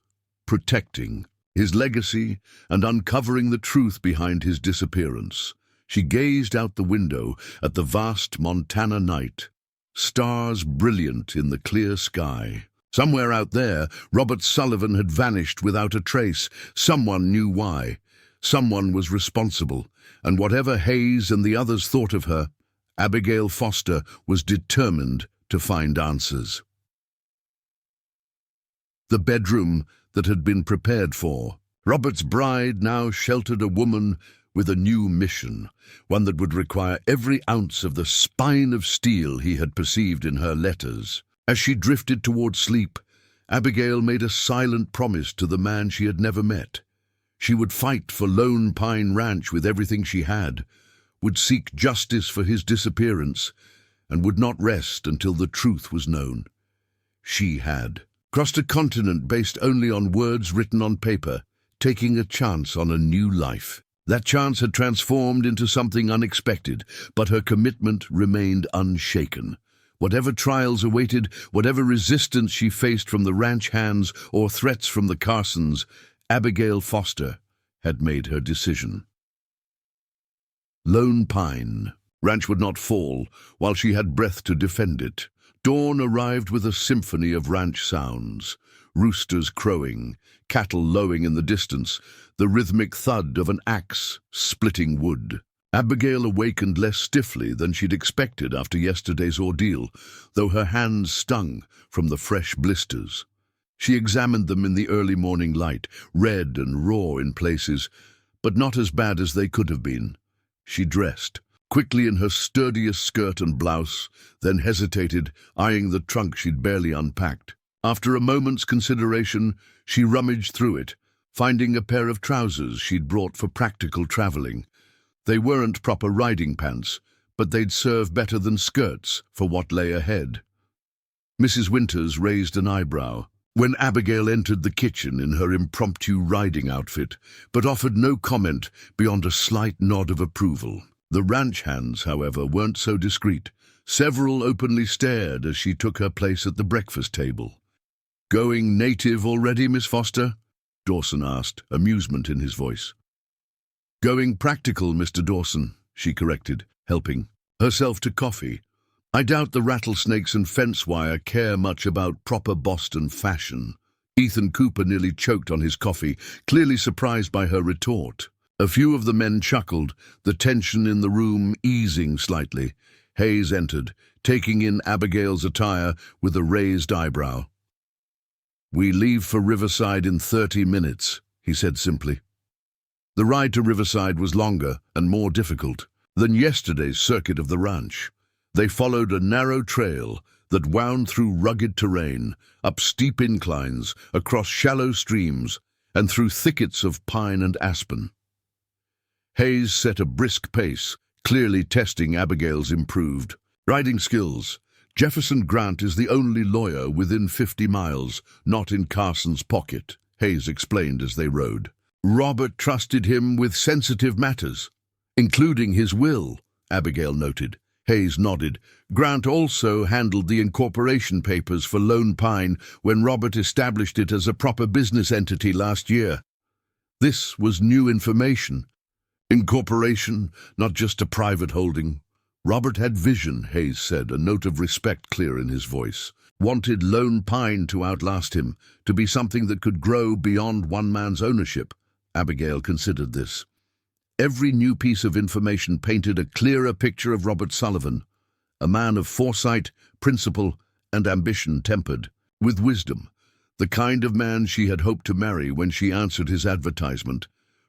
protecting his legacy, and uncovering the truth behind his disappearance. She gazed out the window at the vast Montana night, stars brilliant in the clear sky. Somewhere out there, Robert Sullivan had vanished without a trace. Someone knew why. Someone was responsible, and whatever Hayes and the others thought of her, Abigail Foster was determined to find answers. The bedroom that had been prepared for. Robert's bride now sheltered a woman with a new mission, one that would require every ounce of the spine of steel he had perceived in her letters. As she drifted toward sleep, Abigail made a silent promise to the man she had never met. She would fight for Lone Pine Ranch with everything she had, would seek justice for his disappearance, and would not rest until the truth was known. She had crossed a continent based only on words written on paper, taking a chance on a new life. That chance had transformed into something unexpected, but her commitment remained unshaken. Whatever trials awaited, whatever resistance she faced from the ranch hands or threats from the Carsons, Abigail Foster had made her decision. Lone Pine Ranch would not fall while she had breath to defend it. Dawn arrived with a symphony of ranch sounds, roosters crowing, cattle lowing in the distance, the rhythmic thud of an axe splitting wood. Abigail awakened less stiffly than she'd expected after yesterday's ordeal, though her hands stung from the fresh blisters. She examined them in the early morning light, red and raw in places, but not as bad as they could have been. She dressed, quickly in her sturdiest skirt and blouse, then hesitated, eyeing the trunk she'd barely unpacked. After a moment's consideration, she rummaged through it, finding a pair of trousers she'd brought for practical traveling. They weren't proper riding pants, but they'd serve better than skirts for what lay ahead. Mrs. Winters raised an eyebrow when Abigail entered the kitchen in her impromptu riding outfit, but offered no comment beyond a slight nod of approval. The ranch hands, however, weren't so discreet. Several openly stared as she took her place at the breakfast table. "Going native already, Miss Foster?" Dawson asked, amusement in his voice. "Going practical, Mr. Dawson," she corrected, helping herself to coffee. "I doubt the rattlesnakes and fence wire care much about proper Boston fashion." Ethan Cooper nearly choked on his coffee, clearly surprised by her retort. A few of the men chuckled, the tension in the room easing slightly. Hayes entered, taking in Abigail's attire with a raised eyebrow. "We leave for Riverside in 30 minutes, he said simply. The ride to Riverside was longer and more difficult than yesterday's circuit of the ranch. They followed a narrow trail that wound through rugged terrain, up steep inclines, across shallow streams, and through thickets of pine and aspen. Hayes set a brisk pace, clearly testing Abigail's improved riding skills. "Jefferson Grant is the only lawyer within 50 miles, not in Carson's pocket," Hayes explained as they rode. "Robert trusted him with sensitive matters, including his will," Abigail noted. Hayes nodded. "Grant also handled the incorporation papers for Lone Pine when Robert established it as a proper business entity last year." This was new information. Incorporation, not just a private holding. Robert had vision, Hayes said, a note of respect clear in his voice. Wanted Lone Pine to outlast him, to be something that could grow beyond one man's ownership. Abigail considered this. Every new piece of information painted a clearer picture of Robert Sullivan, a man of foresight, principle, and ambition tempered with wisdom, the kind of man she had hoped to marry when she answered his advertisement.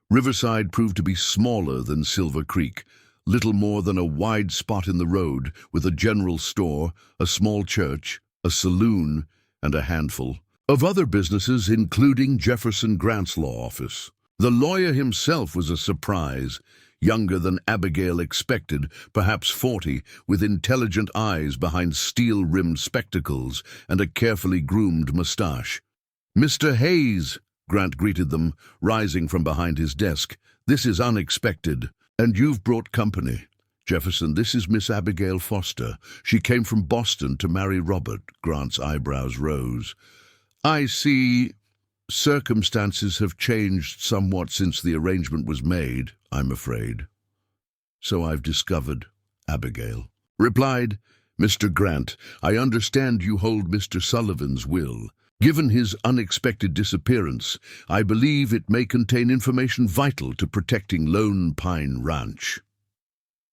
Riverside proved to be smaller than Silver Creek, little more than a wide spot in the road with a general store, a small church, a saloon, and a handful of other businesses, including Jefferson Grant's law office. The lawyer himself was a surprise, younger than Abigail expected, perhaps 40, with intelligent eyes behind steel-rimmed spectacles and a carefully groomed mustache. "Mr. Hayes," Grant greeted them, rising from behind his desk. "This is unexpected, and you've brought company. Jefferson, this is Miss Abigail Foster. She came from Boston to marry Robert." Grant's eyebrows rose. "I see," Circumstances have changed somewhat since the arrangement was made, I'm afraid. So I've discovered, Abigail replied. Mr. Grant, I understand you hold Mr. Sullivan's will. Given his unexpected disappearance, I believe it may contain information vital to protecting Lone Pine Ranch.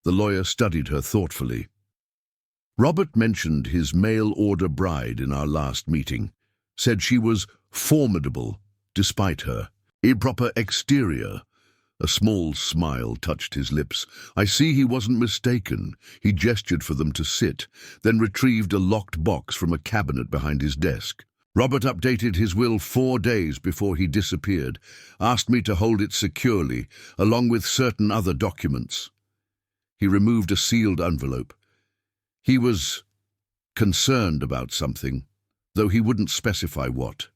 The lawyer studied her thoughtfully. Robert mentioned his mail-order bride in our last meeting, said she was formidable despite her improper exterior. A small smile touched his lips. I see he wasn't mistaken. He gestured for them to sit, then retrieved a locked box from a cabinet behind his desk. Robert updated his will 4 days before he disappeared, asked me to hold it securely, along with certain other documents. He removed a sealed envelope. He was concerned about something, though he wouldn't specify what.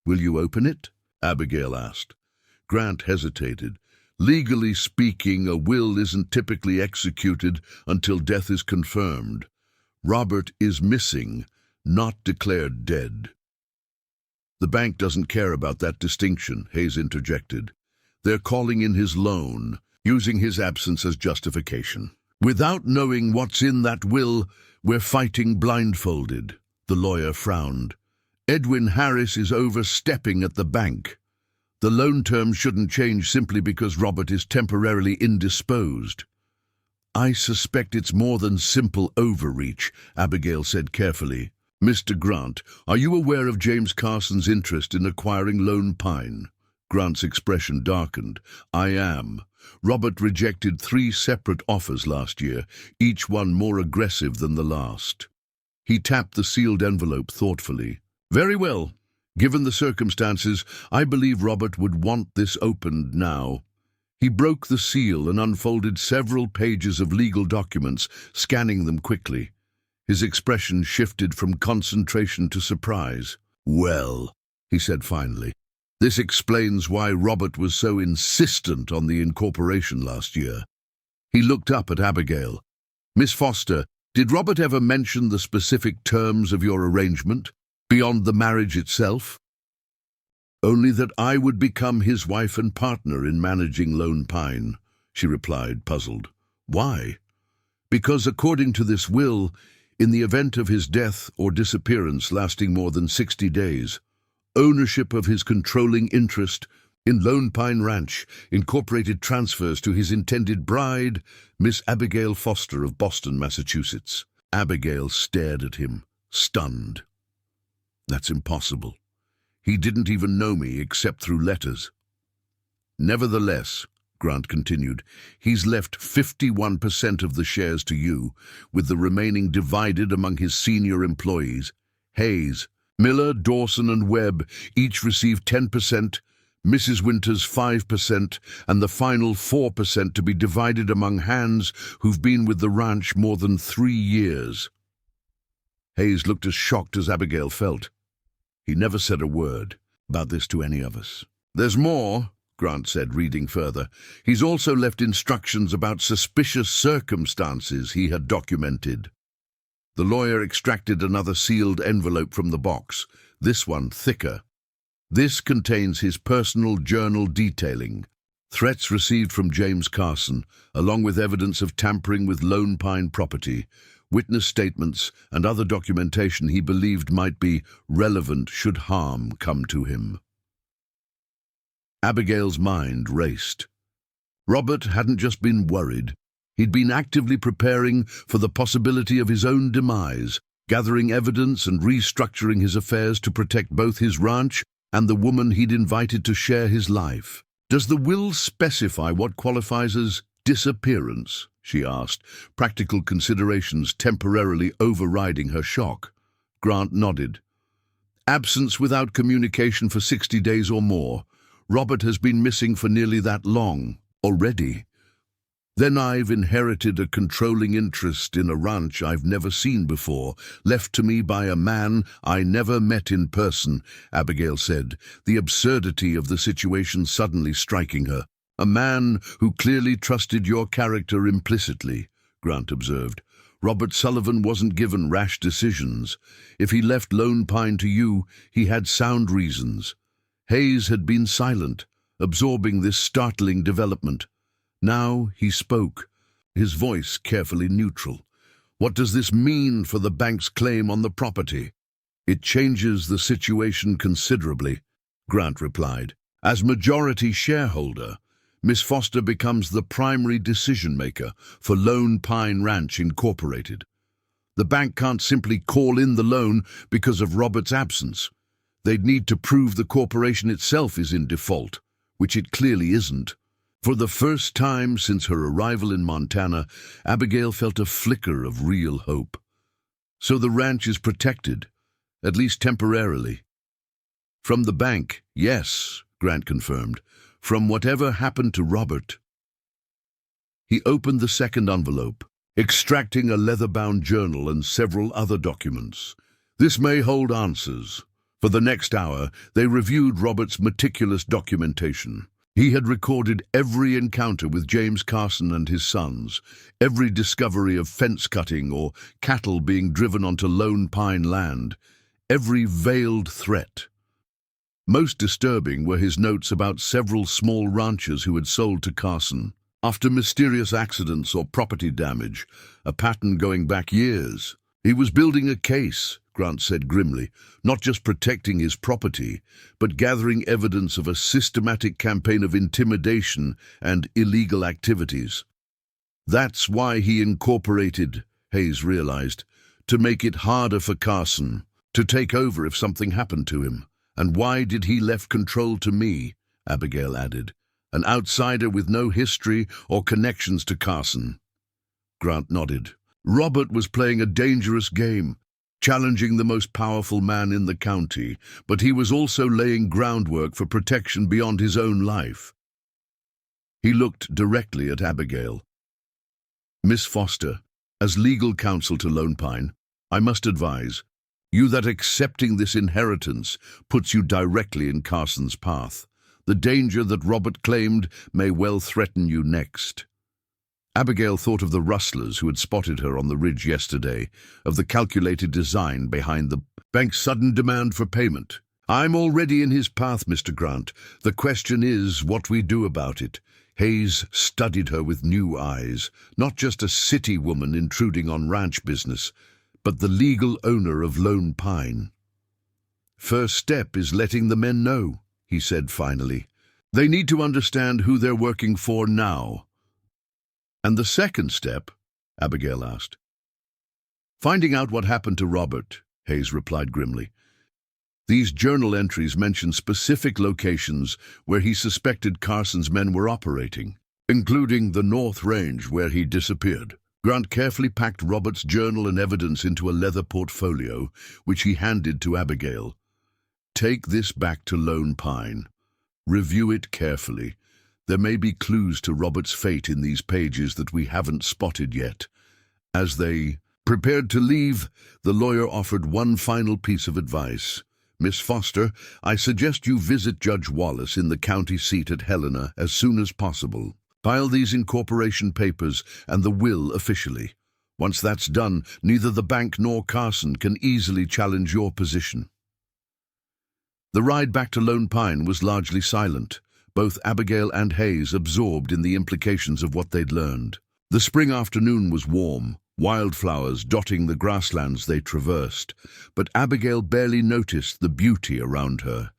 Will you open it? Abigail asked. Grant hesitated. Legally speaking, a will isn't typically executed until death is confirmed. Robert is missing, not declared dead. The bank doesn't care about that distinction, Hayes interjected. They're calling in his loan, using his absence as justification. Without knowing what's in that will, we're fighting blindfolded. The lawyer frowned. Edwin Harris is overstepping at the bank. The loan terms shouldn't change simply because Robert is temporarily indisposed. I suspect it's more than simple overreach, Abigail said carefully. Mr. Grant, are you aware of James Carson's interest in acquiring Lone Pine? Grant's expression darkened. I am. Robert rejected 3 separate offers last year, each one more aggressive than the last. He tapped the sealed envelope thoughtfully. Very well. Given the circumstances, I believe Robert would want this opened now. He broke the seal and unfolded several pages of legal documents, scanning them quickly. His expression shifted from concentration to surprise. Well, he said finally, this explains why Robert was so insistent on the incorporation last year. He looked up at Abigail. Miss Foster, did Robert ever mention the specific terms of your arrangement, beyond the marriage itself? Only that I would become his wife and partner in managing Lone Pine, she replied, puzzled. Why? Because according to this will, in the event of his death or disappearance lasting more than 60 days, ownership of his controlling interest in Lone Pine Ranch incorporated transfers to his intended bride, Miss Abigail Foster of Boston, Massachusetts. Abigail stared at him, stunned. That's impossible. He didn't even know me except through letters. Nevertheless, Grant continued, he's left 51% of the shares to you, with the remaining divided among his senior employees. Hayes, Miller, Dawson, and Webb each received 10%, Mrs. Winters 5%, and the final 4% to be divided among hands who've been with the ranch more than 3 years. Hayes looked as shocked as Abigail felt. He never said a word about this to any of us. There's more, Grant said, reading further. He's also left instructions about suspicious circumstances he had documented. The lawyer extracted another sealed envelope from the box, this one thicker. This contains his personal journal detailing threats received from James Carson, along with evidence of tampering with Lone Pine property, witness statements, and other documentation he believed might be relevant should harm come to him. Abigail's mind raced. Robert hadn't just been worried. He'd been actively preparing for the possibility of his own demise, gathering evidence and restructuring his affairs to protect both his ranch and the woman he'd invited to share his life. Does the will specify what qualifies as disappearance? She asked, practical considerations temporarily overriding her shock. Grant nodded. Absence without communication for 60 days or more. Robert has been missing for nearly that long already. Then I've inherited a controlling interest in a ranch I've never seen before, left to me by a man I never met in person, Abigail said, the absurdity of the situation suddenly striking her. A man who clearly trusted your character implicitly, Grant observed. Robert Sullivan wasn't given rash decisions. If he left Lone Pine to you, he had sound reasons. Hayes had been silent, absorbing this startling development. Now he spoke, his voice carefully neutral. "What does this mean for the bank's claim on the property?" "It changes the situation considerably," Grant replied. "As majority shareholder, Miss Foster becomes the primary decision-maker for Lone Pine Ranch Incorporated. The bank can't simply call in the loan because of Robert's absence. They'd need to prove the corporation itself is in default, which it clearly isn't." For the first time since her arrival in Montana, Abigail felt a flicker of real hope. So the ranch is protected, at least temporarily. "From the bank, yes," Grant confirmed. "From whatever happened to Robert." He opened the second envelope, extracting a leather-bound journal and several other documents. This may hold answers. For the next hour, they reviewed Robert's meticulous documentation. He had recorded every encounter with James Carson and his sons, every discovery of fence cutting or cattle being driven onto Lone Pine land, every veiled threat. Most disturbing were his notes about several small ranchers who had sold to Carson after mysterious accidents or property damage, a pattern going back years. He was building a case, Grant said grimly, not just protecting his property, but gathering evidence of a systematic campaign of intimidation and illegal activities. That's why he incorporated, Hayes realized, to make it harder for Carson to take over if something happened to him. "And why did he left control to me?" Abigail added. "An outsider with no history or connections to Carson." Grant nodded. "Robert was playing a dangerous game, challenging the most powerful man in the county, but he was also laying groundwork for protection beyond his own life." He looked directly at Abigail. "Miss Foster, as legal counsel to Lone Pine, I must advise you that accepting this inheritance puts you directly in Carson's path. The danger that Robert claimed may well threaten you next." Abigail thought of the rustlers who had spotted her on the ridge yesterday, of the calculated design behind the bank's sudden demand for payment. "I'm already in his path, Mr. Grant. The question is what we do about it." Hayes studied her with new eyes, not just a city woman intruding on ranch business, but the legal owner of Lone Pine. "First step is letting the men know," he said finally. "They need to understand who they're working for now." "And the second step?" Abigail asked. "Finding out what happened to Robert," Hayes replied grimly. "These journal entries mention specific locations where he suspected Carson's men were operating, including the North Range where he disappeared." Grant carefully packed Robert's journal and evidence into a leather portfolio, which he handed to Abigail. "Take this back to Lone Pine. Review it carefully. There may be clues to Robert's fate in these pages that we haven't spotted yet." As they prepared to leave, the lawyer offered one final piece of advice. "Miss Foster, I suggest you visit Judge Wallace in the county seat at Helena as soon as possible. File these incorporation papers and the will officially. Once that's done, neither the bank nor Carson can easily challenge your position." The ride back to Lone Pine was largely silent, both Abigail and Hayes absorbed in the implications of what they'd learned. The spring afternoon was warm, wildflowers dotting the grasslands they traversed, but Abigail barely noticed the beauty around her.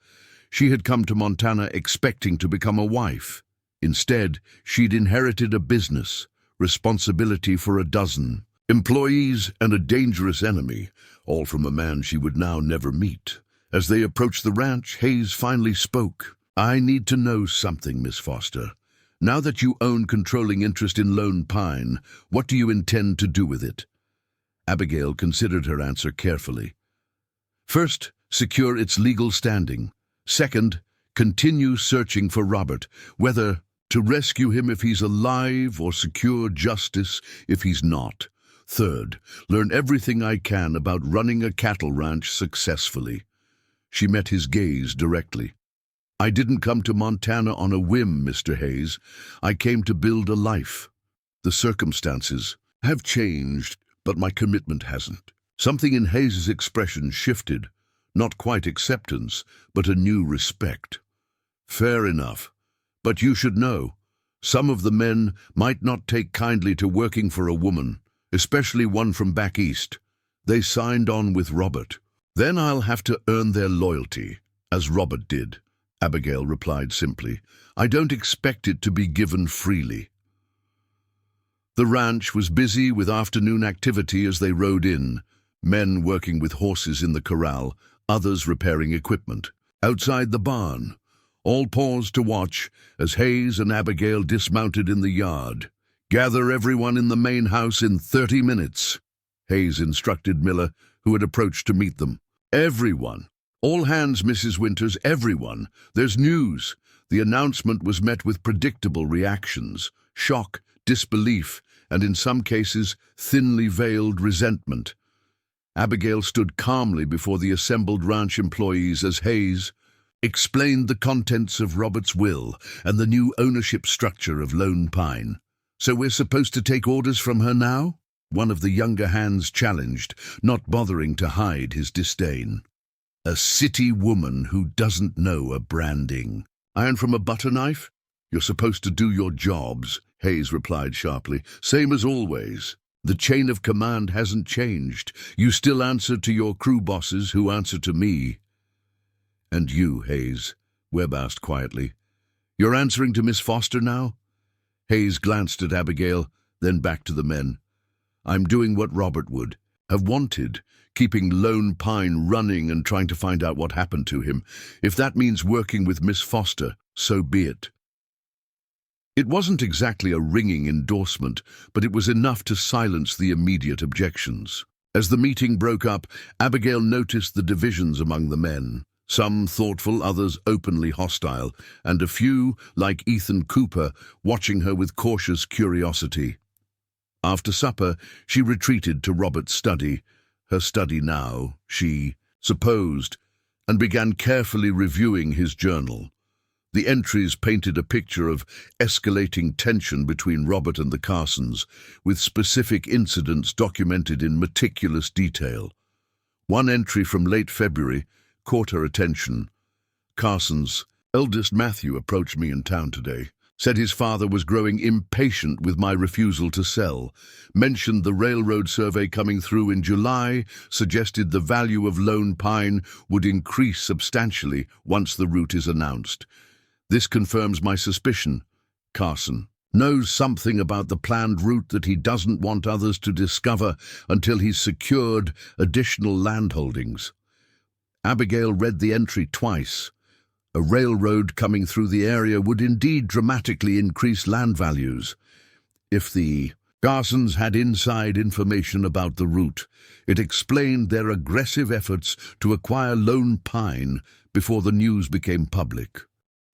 She had come to Montana expecting to become a wife. Instead, she'd inherited a business, responsibility for a dozen employees, and a dangerous enemy, all from a man she would now never meet. As they approached the ranch, Hayes finally spoke. "I need to know something, Miss Foster. Now that you own controlling interest in Lone Pine, what do you intend to do with it?" Abigail considered her answer carefully. "First, secure its legal standing. Second, continue searching for Robert, whether to rescue him if he's alive or secure justice if he's not. Third, learn everything I can about running a cattle ranch successfully." She met his gaze directly. "I didn't come to Montana on a whim, Mr. Hayes. I came to build a life. The circumstances have changed, but my commitment hasn't." Something in Hayes's expression shifted, not quite acceptance, but a new respect. Fair enough. But you should know, some of the men might not take kindly to working for a woman, especially one from back east. They signed on with Robert. Then I'll have to earn their loyalty, as Robert did, Abigail replied simply. I don't expect it to be given freely. The ranch was busy with afternoon activity as they rode in, men working with horses in the corral, others repairing equipment. Outside the barn, all paused to watch as Hayes and Abigail dismounted in the yard. Gather everyone in the main house in 30 minutes, Hayes instructed Miller, who had approached to meet them. Everyone. All hands, Mrs. Winters, everyone. There's news. The announcement was met with predictable reactions, shock, disbelief, and in some cases, thinly veiled resentment. Abigail stood calmly before the assembled ranch employees as Hayes explained the contents of Robert's will and the new ownership structure of Lone Pine. So we're supposed to take orders from her now? One of the younger hands challenged, not bothering to hide his disdain. A city woman who doesn't know a branding. Iron from a butter knife? You're supposed to do your jobs, Hayes replied sharply. Same as always. The chain of command hasn't changed. You still answer to your crew bosses who answer to me. And you, Hayes, Webb asked quietly. You're answering to Miss Foster now? Hayes glanced at Abigail, then back to the men. I'm doing what Robert would have wanted, keeping Lone Pine running and trying to find out what happened to him. If that means working with Miss Foster, so be it. It wasn't exactly a ringing endorsement, but it was enough to silence the immediate objections. As the meeting broke up, Abigail noticed the divisions among the men. Some thoughtful, others openly hostile, and a few, like Ethan Cooper, watching her with cautious curiosity. After supper, she retreated to Robert's study, her study now, she supposed, and began carefully reviewing his journal. The entries painted a picture of escalating tension between Robert and the Carsons, with specific incidents documented in meticulous detail. One entry from late February caught her attention. Carson's eldest Matthew approached me in town today, said his father was growing impatient with my refusal to sell, mentioned the railroad survey coming through in July, suggested the value of Lone Pine would increase substantially once the route is announced. This confirms my suspicion. Carson knows something about the planned route that he doesn't want others to discover until he's secured additional land holdings. Abigail read the entry twice. A railroad coming through the area would indeed dramatically increase land values. If the Carsons had inside information about the route, it explained their aggressive efforts to acquire Lone Pine before the news became public.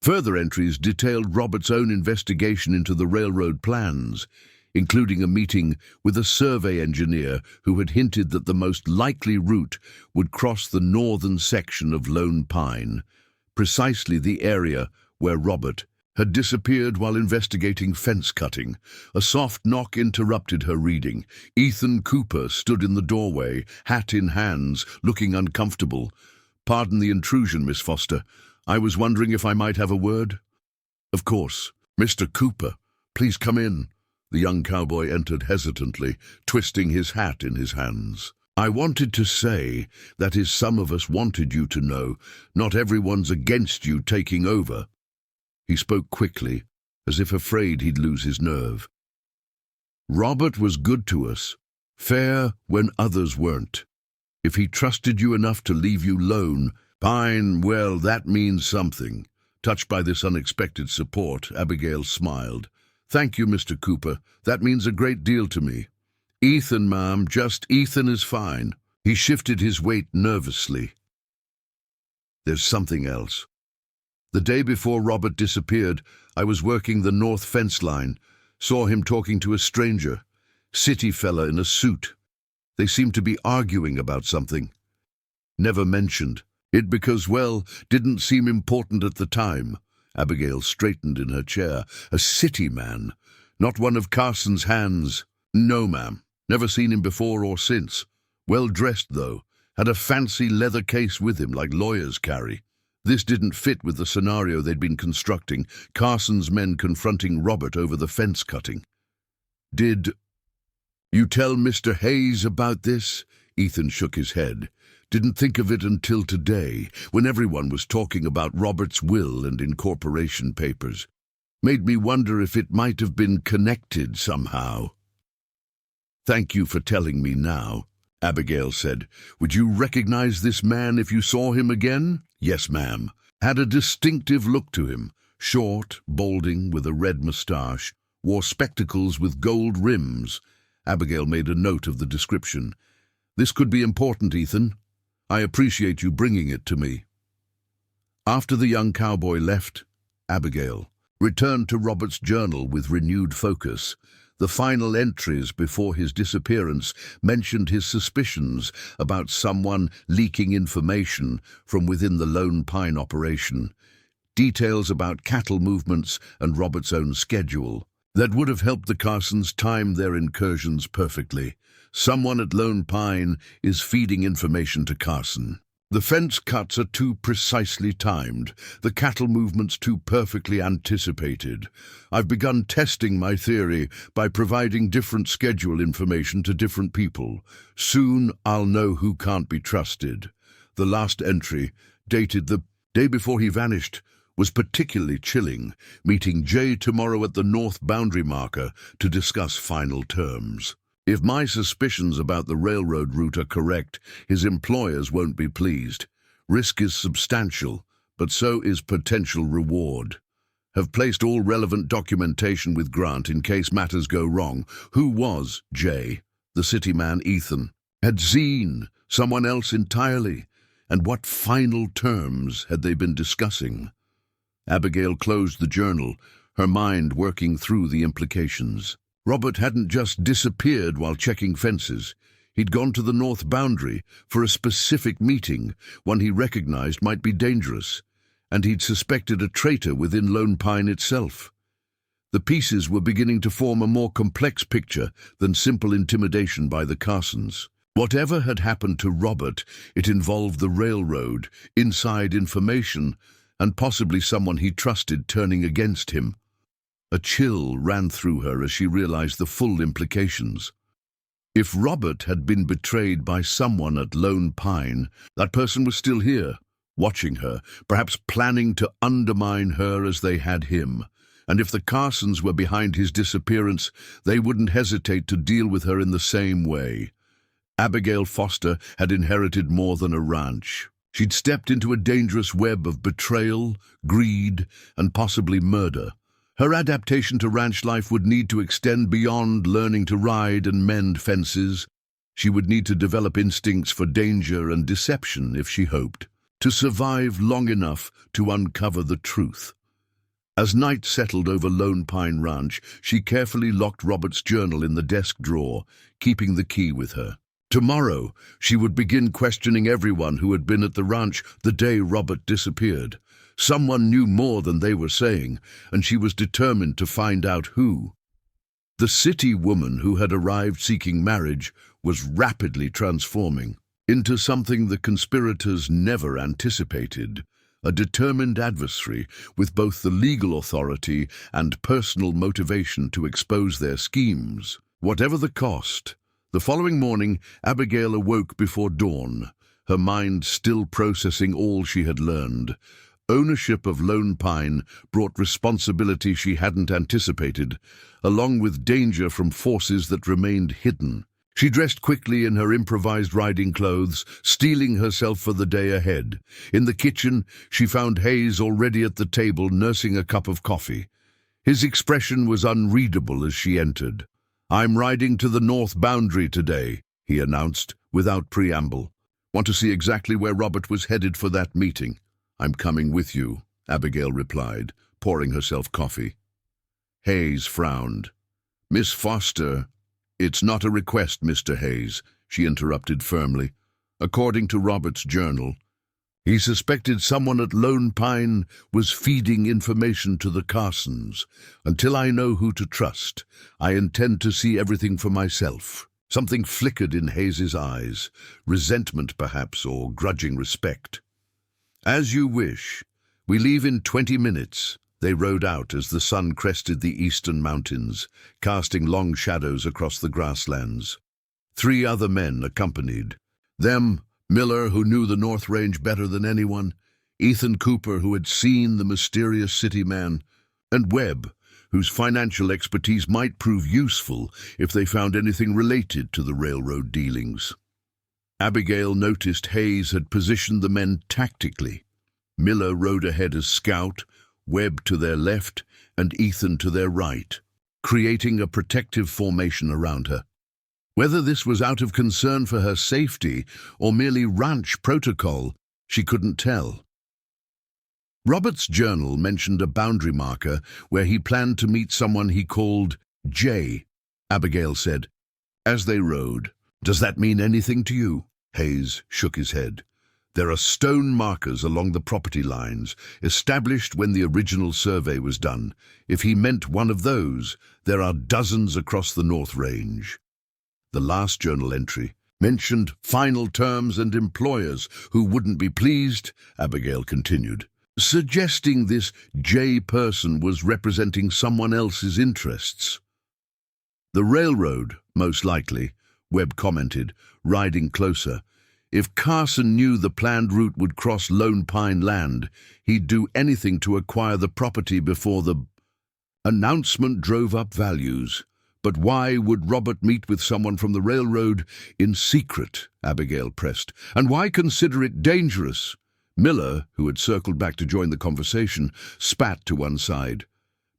Further entries detailed Robert's own investigation into the railroad plans, including a meeting with a survey engineer who had hinted that the most likely route would cross the northern section of Lone Pine, precisely the area where Robert had disappeared while investigating fence cutting. A soft knock interrupted her reading. Ethan Cooper stood in the doorway, hat in hands, looking uncomfortable. Pardon the intrusion, Miss Foster. I was wondering if I might have a word. Of course. Mr. Cooper, please come in. The young cowboy entered hesitantly, twisting his hat in his hands. I wanted to say that as some of us wanted you to know, not everyone's against you taking over. He spoke quickly, as if afraid he'd lose his nerve. Robert was good to us, fair when others weren't. If he trusted you enough to leave you lone, Pine, well, that means something. Touched by this unexpected support, Abigail smiled. Thank you, Mr. Cooper. That means a great deal to me. Ethan, ma'am, just Ethan is fine. He shifted his weight nervously. There's something else. The day before Robert disappeared, I was working the north fence line. Saw him talking to a stranger. City fella in a suit. They seemed to be arguing about something. Never mentioned. It because, well, didn't seem important at the time. Abigail straightened in her chair. A city man. Not one of Carson's hands. No, ma'am. Never seen him before or since. Well dressed, though. Had a fancy leather case with him like lawyers carry. This didn't fit with the scenario they'd been constructing, Carson's men confronting Robert over the fence cutting. "Did you tell Mr. Hayes about this?" Ethan shook his head. "Didn't think of it until today, when everyone was talking about Robert's will and incorporation papers. Made me wonder if it might have been connected somehow." "Thank you for telling me now," Abigail said. "Would you recognize this man if you saw him again?" "Yes, ma'am." "Had a distinctive look to him. Short, balding, with a red moustache. Wore spectacles with gold rims." Abigail made a note of the description. "This could be important, Ethan. I appreciate you bringing it to me." After the young cowboy left, Abigail returned to Robert's journal with renewed focus. The final entries before his disappearance mentioned his suspicions about someone leaking information from within the Lone Pine operation, details about cattle movements and Robert's own schedule that would have helped the Carsons time their incursions perfectly. Someone at Lone Pine is feeding information to Carson. The fence cuts are too precisely timed, the cattle movements too perfectly anticipated. I've begun testing my theory by providing different schedule information to different people. Soon I'll know who can't be trusted. The last entry, dated the day before he vanished, was particularly chilling. Meeting Jay tomorrow at the north boundary marker to discuss final terms. If my suspicions about the railroad route are correct, his employers won't be pleased. Risk is substantial, but so is potential reward. Have placed all relevant documentation with Grant in case matters go wrong. Who was Jay? The city man Ethan. Had Zine someone else entirely? And what final terms had they been discussing? Abigail closed the journal, her mind working through the implications. Robert hadn't just disappeared while checking fences. He'd gone to the north boundary for a specific meeting, one he recognized might be dangerous, and he'd suspected a traitor within Lone Pine itself. The pieces were beginning to form a more complex picture than simple intimidation by the Carsons. Whatever had happened to Robert, it involved the railroad, inside information, and possibly someone he trusted turning against him. A chill ran through her as she realized the full implications. If Robert had been betrayed by someone at Lone Pine, that person was still here, watching her, perhaps planning to undermine her as they had him. And if the Carsons were behind his disappearance, they wouldn't hesitate to deal with her in the same way. Abigail Foster had inherited more than a ranch. She'd stepped into a dangerous web of betrayal, greed, and possibly murder. Her adaptation to ranch life would need to extend beyond learning to ride and mend fences. She would need to develop instincts for danger and deception if she hoped to survive long enough to uncover the truth. As night settled over Lone Pine Ranch, she carefully locked Robert's journal in the desk drawer, keeping the key with her. Tomorrow, she would begin questioning everyone who had been at the ranch the day Robert disappeared. Someone knew more than they were saying, and she was determined to find out who. The city woman who had arrived seeking marriage was rapidly transforming into something the conspirators never anticipated, a determined adversary with both the legal authority and personal motivation to expose their schemes, whatever the cost. The following morning, Abigail awoke before dawn, her mind still processing all she had learned. Ownership of Lone Pine brought responsibility she hadn't anticipated, along with danger from forces that remained hidden. She dressed quickly in her improvised riding clothes, steeling herself for the day ahead. In the kitchen, she found Hayes already at the table nursing a cup of coffee. His expression was unreadable as she entered. "I'm riding to the north boundary today," he announced, without preamble. "Want to see exactly where Robert was headed for that meeting?" "I'm coming with you," Abigail replied, pouring herself coffee. Hayes frowned. "Miss Foster—" "It's not a request, Mr. Hayes," she interrupted firmly. According to Robert's journal, he suspected someone at Lone Pine was feeding information to the Carsons. "Until I know who to trust, I intend to see everything for myself." Something flickered in Hayes's eyes, resentment perhaps, or grudging respect. As you wish. We leave in 20 minutes. They rode out as the sun crested the eastern mountains, casting long shadows across the grasslands. 3 other men accompanied them: Miller, who knew the North Range better than anyone, Ethan Cooper, who had seen the mysterious city man, and Webb, whose financial expertise might prove useful if they found anything related to the railroad dealings. Abigail noticed Hayes had positioned the men tactically. Miller rode ahead as scout, Webb to their left, and Ethan to their right, creating a protective formation around her. Whether this was out of concern for her safety or merely ranch protocol, she couldn't tell. Robert's journal mentioned a boundary marker where he planned to meet someone he called Jay, Abigail said. As they rode, "Does that mean anything to you?" Hayes shook his head. "There are stone markers along the property lines, established when the original survey was done. If he meant one of those, there are dozens across the North Range." The last journal entry mentioned final terms and employers who wouldn't be pleased, Abigail continued, suggesting this J person was representing someone else's interests. "The railroad, most likely," Webb commented, riding closer. "If Carson knew the planned route would cross Lone Pine land, he'd do anything to acquire the property before the announcement drove up values. But why would Robert meet with someone from the railroad in secret?" Abigail pressed. "And why consider it dangerous?" Miller, who had circled back to join the conversation, spat to one side.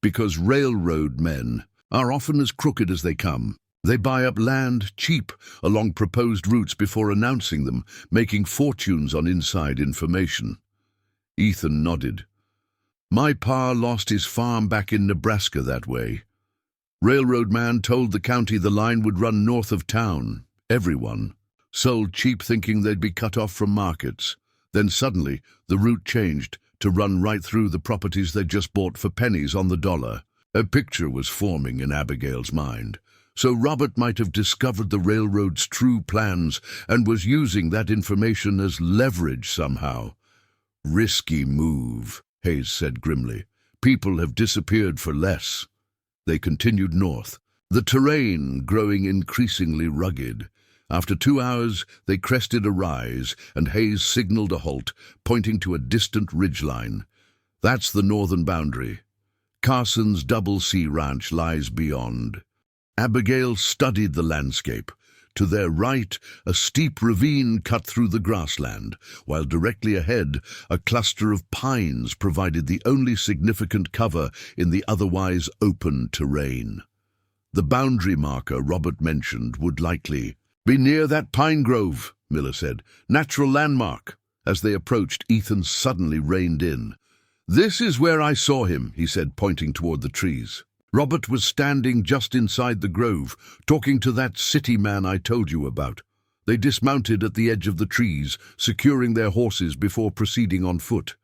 "Because railroad men are often as crooked as they come. They buy up land cheap along proposed routes before announcing them, making fortunes on inside information." Ethan nodded. "My pa lost his farm back in Nebraska that way. Railroad man told the county the line would run north of town. Everyone sold cheap thinking they'd be cut off from markets. Then suddenly the route changed to run right through the properties they'd just bought for pennies on the dollar." A picture was forming in Abigail's mind. So Robert might have discovered the railroad's true plans and was using that information as leverage somehow. "Risky move," Hayes said grimly. "People have disappeared for less." They continued north, the terrain growing increasingly rugged. After 2 hours, they crested a rise, and Hayes signaled a halt, pointing to a distant ridgeline. "That's the northern boundary. Carson's Double C Ranch lies beyond." Abigail studied the landscape. To their right, a steep ravine cut through the grassland, while directly ahead, a cluster of pines provided the only significant cover in the otherwise open terrain. The boundary marker Robert mentioned would likely be near that pine grove, Miller said. "Natural landmark." As they approached, Ethan suddenly reined in. "This is where I saw him," he said, pointing toward the trees. "Robert was standing just inside the grove, talking to that city man I told you about. They dismounted at the edge of the trees, securing their horses before proceeding on foot.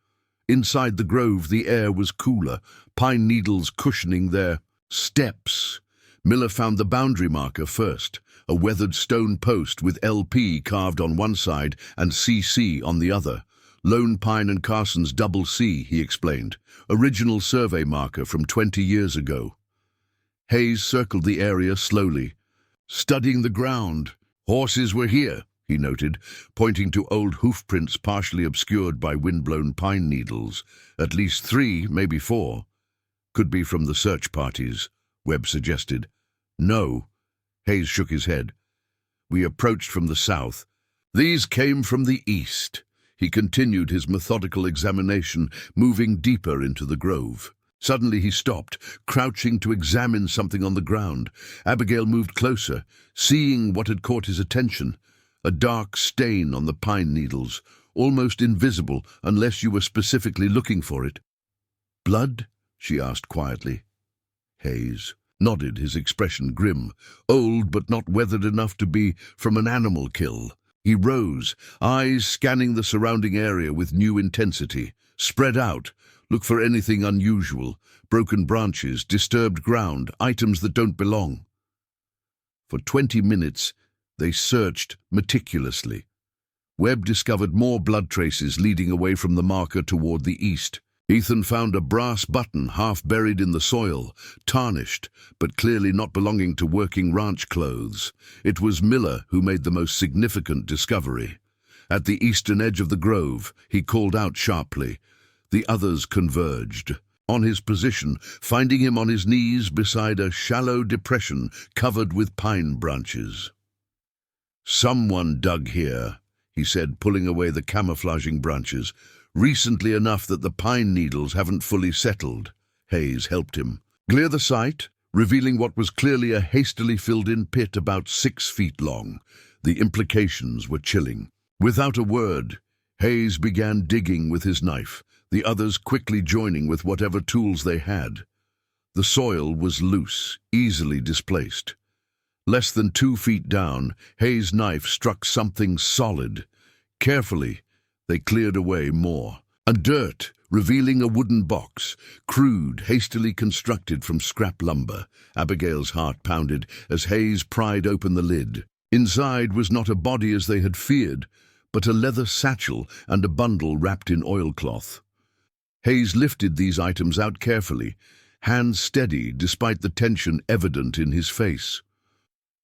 Inside the grove, the air was cooler, pine needles cushioning their steps." Miller found the boundary marker first, a weathered stone post with LP carved on one side and CC on the other. "Lone Pine and Carson's Double C," he explained. "Original survey marker from 20 years ago." Hayes circled the area slowly, studying the ground. "Horses were here," he noted, pointing to old hoofprints partially obscured by wind-blown pine needles. "At least 3, maybe 4. Could be from the search parties," Webb suggested. "No." Hayes shook his head. "We approached from the south. These came from the east." He continued his methodical examination, moving deeper into the grove. Suddenly he stopped, crouching to examine something on the ground. Abigail moved closer, seeing what had caught his attention. A dark stain on the pine needles, almost invisible unless you were specifically looking for it. "Blood?" she asked quietly. Hayes nodded, his expression grim. "Old but not weathered enough to be from an animal kill." He rose, eyes scanning the surrounding area with new intensity. "Spread out. Look for anything unusual. Broken branches, disturbed ground, items that don't belong." For 20 minutes, they searched meticulously. Webb discovered more blood traces leading away from the marker toward the east. Ethan found a brass button half buried in the soil, tarnished, but clearly not belonging to working ranch clothes. It was Miller who made the most significant discovery. At the eastern edge of the grove, he called out sharply. The others converged on his position, finding him on his knees beside a shallow depression covered with pine branches. "Someone dug here," he said, pulling away the camouflaging branches. "Recently enough that the pine needles haven't fully settled." Hayes helped him clear the site, revealing what was clearly a hastily filled-in pit about 6 feet long. The implications were chilling. Without a word, Hayes began digging with his knife, the others quickly joining with whatever tools they had. The soil was loose, easily displaced. Less than 2 feet down, Hayes' knife struck something solid. Carefully, they cleared away more. And dirt, revealing a wooden box, crude, hastily constructed from scrap lumber. Abigail's heart pounded as Hayes pried open the lid. Inside was not a body as they had feared, but a leather satchel and a bundle wrapped in oilcloth. Hayes lifted these items out carefully, hands steady despite the tension evident in his face.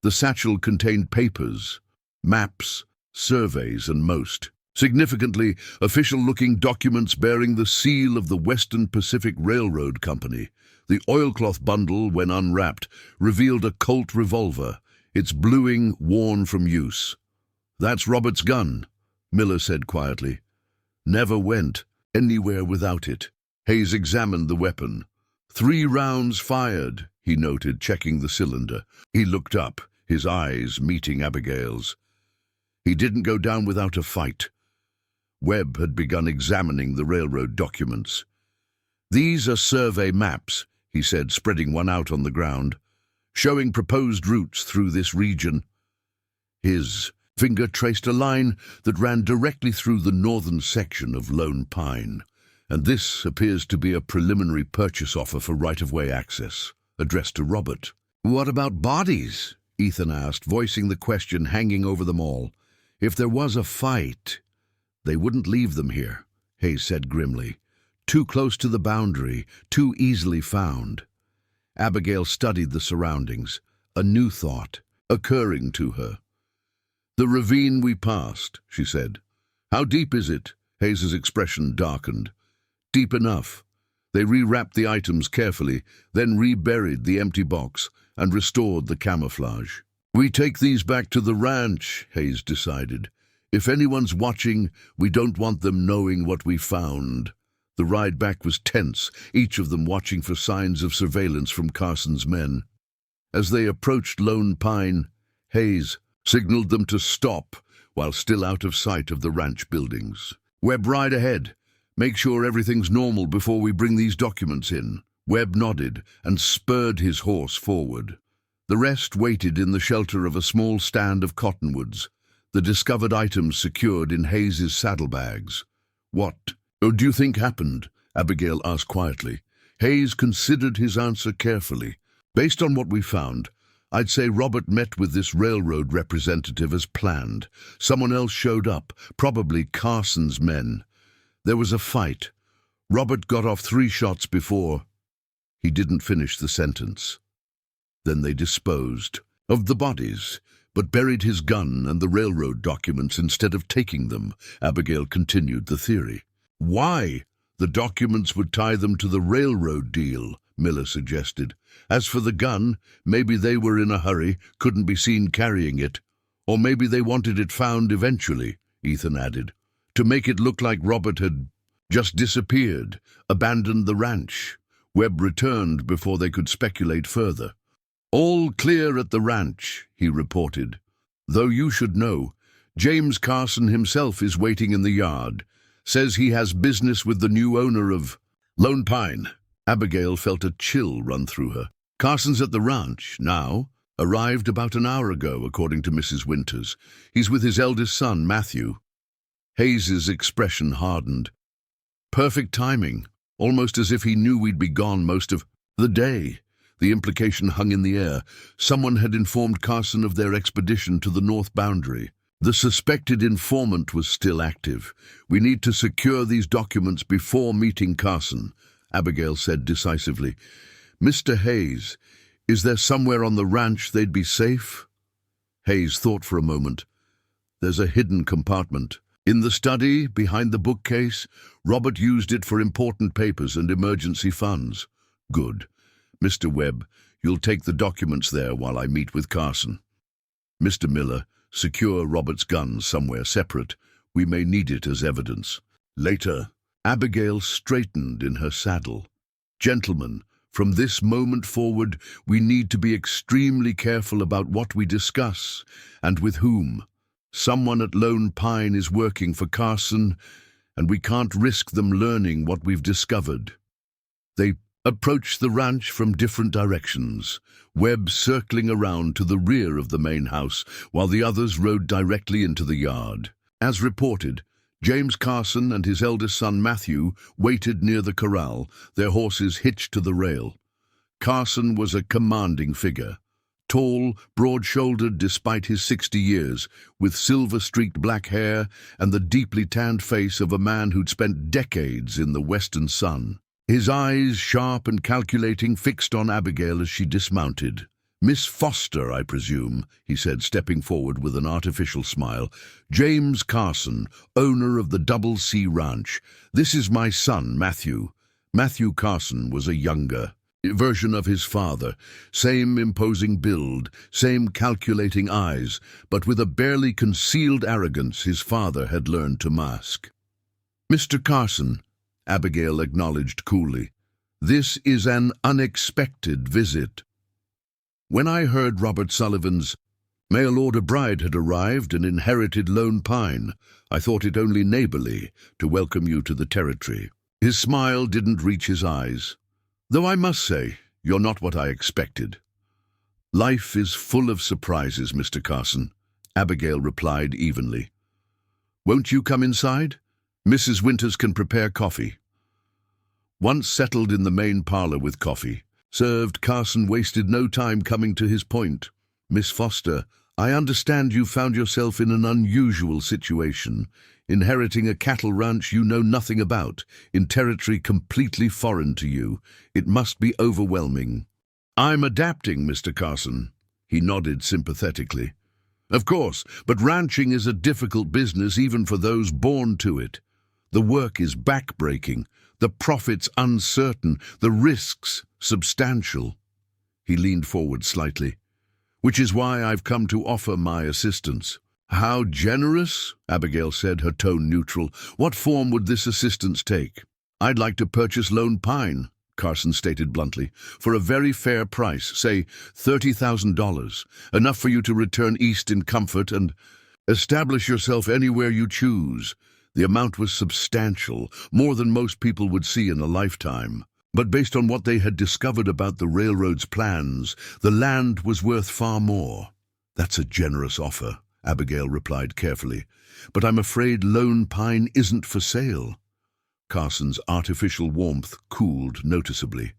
The satchel contained papers, maps, surveys, and most significantly, official-looking documents bearing the seal of the Western Pacific Railroad Company. The oilcloth bundle, when unwrapped, revealed a Colt revolver, its bluing worn from use. "That's Robert's gun," Miller said quietly. "Never went anywhere without it." Hayes examined the weapon. 3 rounds fired, he noted, checking the cylinder. He looked up, his eyes meeting Abigail's. He didn't go down without a fight. Webb had begun examining the railroad documents. "These are survey maps," he said, spreading one out on the ground, "showing proposed routes through this region." His finger traced a line that ran directly through the northern section of Lone Pine. "And this appears to be a preliminary purchase offer for right-of-way access, addressed to Robert." "What about bodies?" Ethan asked, voicing the question hanging over them all. "If there was a fight, they wouldn't leave them here," Hayes said grimly. "Too close to the boundary, too easily found." Abigail studied the surroundings, a new thought occurring to her. "The ravine we passed," she said. "How deep is it?" Hayes's expression darkened. "Deep enough." They rewrapped the items carefully, then reburied the empty box and restored the camouflage. "We take these back to the ranch," Hayes decided. "If anyone's watching, we don't want them knowing what we found." The ride back was tense, each of them watching for signs of surveillance from Carson's men. As they approached Lone Pine, Hayes signaled them to stop while still out of sight of the ranch buildings. "Webb, ride ahead. Make sure everything's normal before we bring these documents in." Webb nodded and spurred his horse forward. The rest waited in the shelter of a small stand of cottonwoods, the discovered items secured in Hayes's saddlebags. "What do you think happened?" Abigail asked quietly. Hayes considered his answer carefully. "Based on what we found, I'd say Robert met with this railroad representative as planned. Someone else showed up, probably Carson's men. There was a fight. Robert got off 3 shots before." He didn't finish the sentence. "Then they disposed of the bodies, but buried his gun and the railroad documents instead of taking them," Abigail continued the theory. "Why?" "The documents would tie them to the railroad deal," Miller suggested. "As for the gun, maybe they were in a hurry, couldn't be seen carrying it. Or maybe they wanted it found eventually," Ethan added, "to make it look like Robert had just disappeared, abandoned the ranch." Webb returned before they could speculate further. "All clear at the ranch," he reported. "Though you should know, James Carson himself is waiting in the yard. Says he has business with the new owner of Lone Pine." Abigail felt a chill run through her. "Carson's at the ranch now. Arrived about an hour ago, according to Mrs. Winters. He's with his eldest son, Matthew." Hayes's expression hardened. "Perfect timing, almost as if he knew we'd be gone most of the day." The implication hung in the air. Someone had informed Carson of their expedition to the north boundary. The suspected informant was still active. We need to secure these documents before meeting Carson, Abigail said decisively. Mr. Hayes, is there somewhere on the ranch they'd be safe? Hayes thought for a moment. There's a hidden compartment. In the study, behind the bookcase, Robert used it for important papers and emergency funds. Good. Mr. Webb, you'll take the documents there while I meet with Carson. Mr. Miller, secure Robert's gun somewhere separate. We may need it as evidence. Later, Abigail straightened in her saddle. Gentlemen, from this moment forward, we need to be extremely careful about what we discuss and with whom. Someone at Lone Pine is working for Carson, and we can't risk them learning what we've discovered. They approached the ranch from different directions, Webb circling around to the rear of the main house, while the others rode directly into the yard. As reported, James Carson and his eldest son Matthew waited near the corral, their horses hitched to the rail. Carson was a commanding figure. Tall, broad-shouldered despite his 60 years, with silver-streaked black hair and the deeply tanned face of a man who'd spent decades in the western sun. His eyes, sharp and calculating, fixed on Abigail as she dismounted. "Miss Foster, I presume," he said, stepping forward with an artificial smile. "James Carson, owner of the Double C Ranch. This is my son, Matthew." Matthew Carson was a younger version of his father, same imposing build, same calculating eyes, but with a barely concealed arrogance his father had learned to mask. "Mr. Carson," Abigail acknowledged coolly, "this is an unexpected visit. When I heard Robert Sullivan's mail-order bride had arrived and inherited Lone Pine, I thought it only neighborly to welcome you to the territory." His smile didn't reach his eyes. "Though I must say, you're not what I expected." "Life is full of surprises, Mr. Carson," Abigail replied evenly. "Won't you come inside? Mrs. Winters can prepare coffee." Once settled in the main parlor with coffee served, Carson wasted no time coming to his point. "Miss Foster, I understand you found yourself in an unusual situation, inheriting a cattle ranch you know nothing about, in territory completely foreign to you. It must be overwhelming." "I'm adapting, Mr. Carson." He nodded sympathetically. "Of course, but ranching is a difficult business even for those born to it. The work is backbreaking, the profits uncertain, the risks substantial." He leaned forward slightly. "Which is why I've come to offer my assistance." "How generous," Abigail said, her tone neutral. "What form would this assistance take?" "I'd like to purchase Lone Pine," Carson stated bluntly, "for a very fair price, say $30,000, enough for you to return east in comfort and establish yourself anywhere you choose." The amount was substantial, more than most people would see in a lifetime. But based on what they had discovered about the railroad's plans, the land was worth far more. "That's a generous offer," Abigail replied carefully. "But I'm afraid Lone Pine isn't for sale." Carson's artificial warmth cooled noticeably.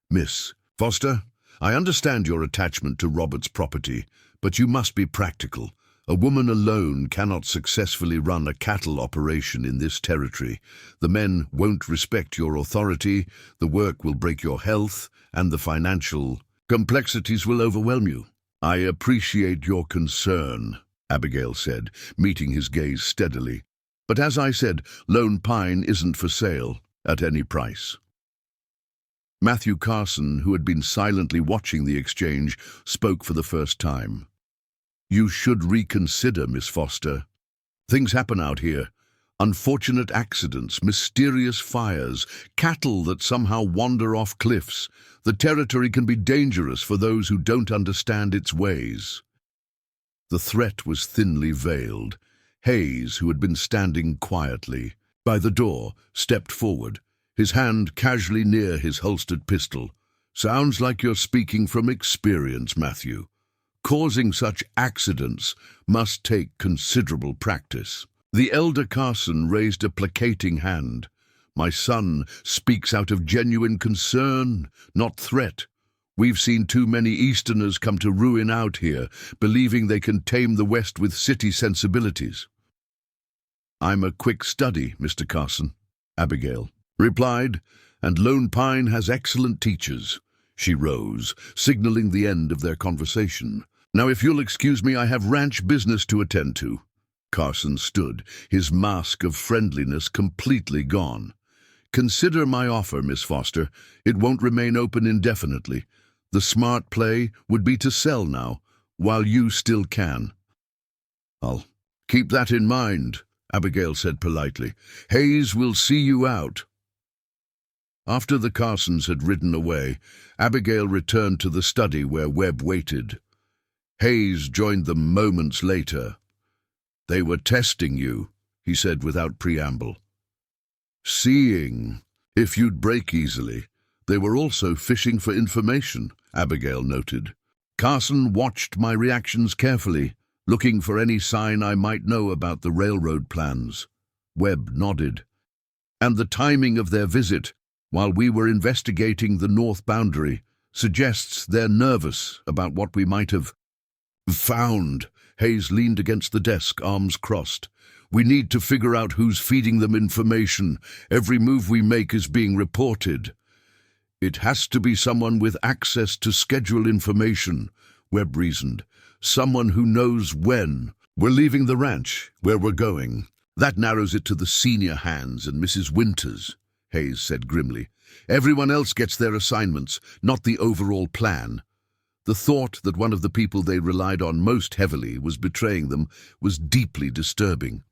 "Miss Foster, I understand your attachment to Robert's property, but you must be practical. A woman alone cannot successfully run a cattle operation in this territory. The men won't respect your authority, the work will break your health, and the financial complexities will overwhelm you." "I appreciate your concern," Abigail said, meeting his gaze steadily. "But as I said, Lone Pine isn't for sale at any price." Matthew Carson, who had been silently watching the exchange, spoke for the first time. "You should reconsider, Miss Foster. Things happen out here. Unfortunate accidents, mysterious fires, cattle that somehow wander off cliffs. The territory can be dangerous for those who don't understand its ways." The threat was thinly veiled. Hayes, who had been standing quietly by the door, stepped forward, his hand casually near his holstered pistol. "Sounds like you're speaking from experience, Matthew. Causing such accidents must take considerable practice." The elder Carson raised a placating hand. "My son speaks out of genuine concern, not threat. We've seen too many Easterners come to ruin out here, believing they can tame the West with city sensibilities. I'm a quick study, Mr. Carson, Abigail replied, and Lone Pine has excellent teachers. She rose, signaling the end of their conversation. Now, if you'll excuse me, I have ranch business to attend to. Carson stood, his mask of friendliness completely gone. Consider my offer, Miss Foster. It won't remain open indefinitely. The smart play would be to sell now, while you still can. I'll keep that in mind, Abigail said politely. Hayes will see you out. After the Carsons had ridden away, Abigail returned to the study where Webb waited. Hayes joined them moments later. They were testing you, he said without preamble. Seeing if you'd break easily. They were also fishing for information, Abigail noted. Carson watched my reactions carefully, looking for any sign I might know about the railroad plans. Webb nodded. And the timing of their visit, while we were investigating the north boundary, suggests they're nervous about what we might have found. Hayes leaned against the desk, arms crossed. We need to figure out who's feeding them information. Every move we make is being reported. It has to be someone with access to schedule information, Webb reasoned. Someone who knows when. We're leaving the ranch, where we're going. That narrows it to the senior hands and Mrs. Winters, Hayes said grimly. Everyone else gets their assignments, not the overall plan. The thought that one of the people they relied on most heavily was betraying them was deeply disturbing.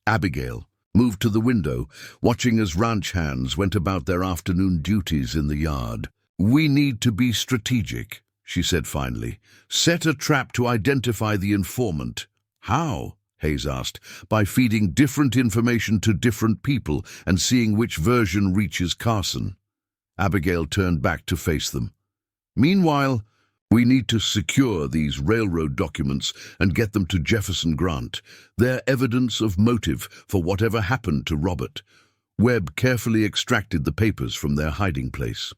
Abigail moved to the window, watching as ranch hands went about their afternoon duties in the yard. We need to be strategic, she said finally. Set a trap to identify the informant. How? Hayes asked. By feeding different information to different people and seeing which version reaches Carson. Abigail turned back to face them. Meanwhile, we need to secure these railroad documents and get them to Jefferson Grant. They're evidence of motive for whatever happened to Robert. Webb carefully extracted the papers from their hiding place.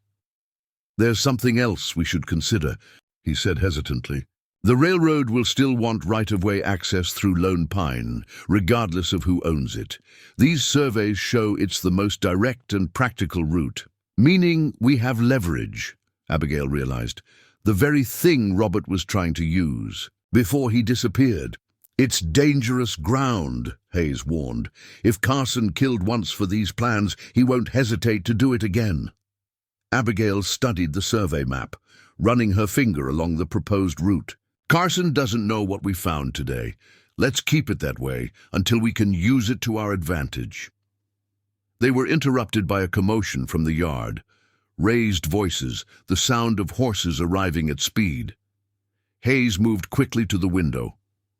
There's something else we should consider, he said hesitantly. The railroad will still want right-of-way access through Lone Pine, regardless of who owns it. These surveys show it's the most direct and practical route, meaning we have leverage, Abigail realized. The very thing Robert was trying to use before he disappeared. It's dangerous ground, Hayes warned. If Carson killed once for these plans, he won't hesitate to do it again. Abigail studied the survey map, running her finger along the proposed route. Carson doesn't know what we found today. Let's keep it that way until we can use it to our advantage. They were interrupted by a commotion from the yard. Raised voices, the sound of horses arriving at speed. Hayes moved quickly to the window.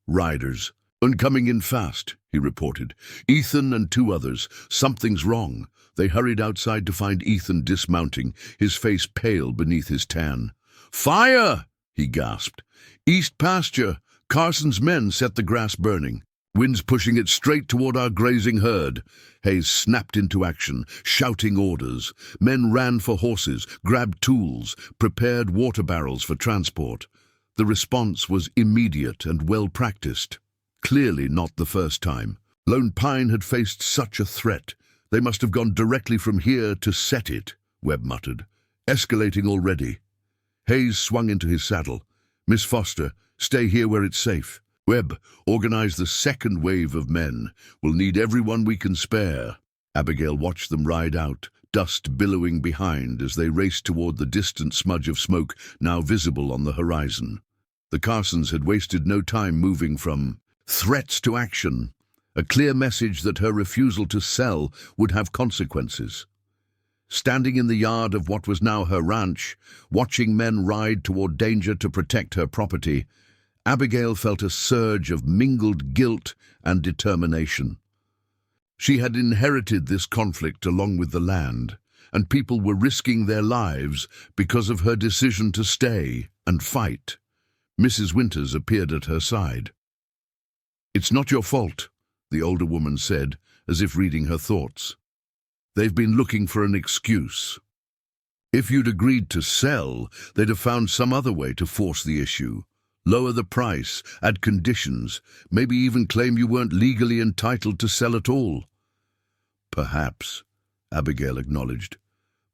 Riders. Coming in fast, he reported. Ethan and two others. Something's wrong. They hurried outside to find Ethan dismounting, his face pale beneath his tan. Fire! He gasped. East pasture. Carson's men set the grass burning. Wind's pushing it straight toward our grazing herd. Hayes snapped into action, shouting orders. Men ran for horses, grabbed tools, prepared water barrels for transport. The response was immediate and well-practiced. Clearly not the first time. Lone Pine had faced such a threat. They must have gone directly from here to set it, Webb muttered. Escalating already. Hayes swung into his saddle. Miss Foster, stay here where it's safe. Webb, organize the second wave of men. We'll need everyone we can spare. Abigail watched them ride out, dust billowing behind as they raced toward the distant smudge of smoke now visible on the horizon. The Carsons had wasted no time moving from threats to action, a clear message that her refusal to sell would have consequences. Standing in the yard of what was now her ranch, watching men ride toward danger to protect her property, Abigail felt a surge of mingled guilt and determination. She had inherited this conflict along with the land, and people were risking their lives because of her decision to stay and fight. Mrs. Winters appeared at her side. It's not your fault, the older woman said, as if reading her thoughts. They've been looking for an excuse. If you'd agreed to sell, they'd have found some other way to force the issue. Lower the price, add conditions, maybe even claim you weren't legally entitled to sell at all. Perhaps, Abigail acknowledged,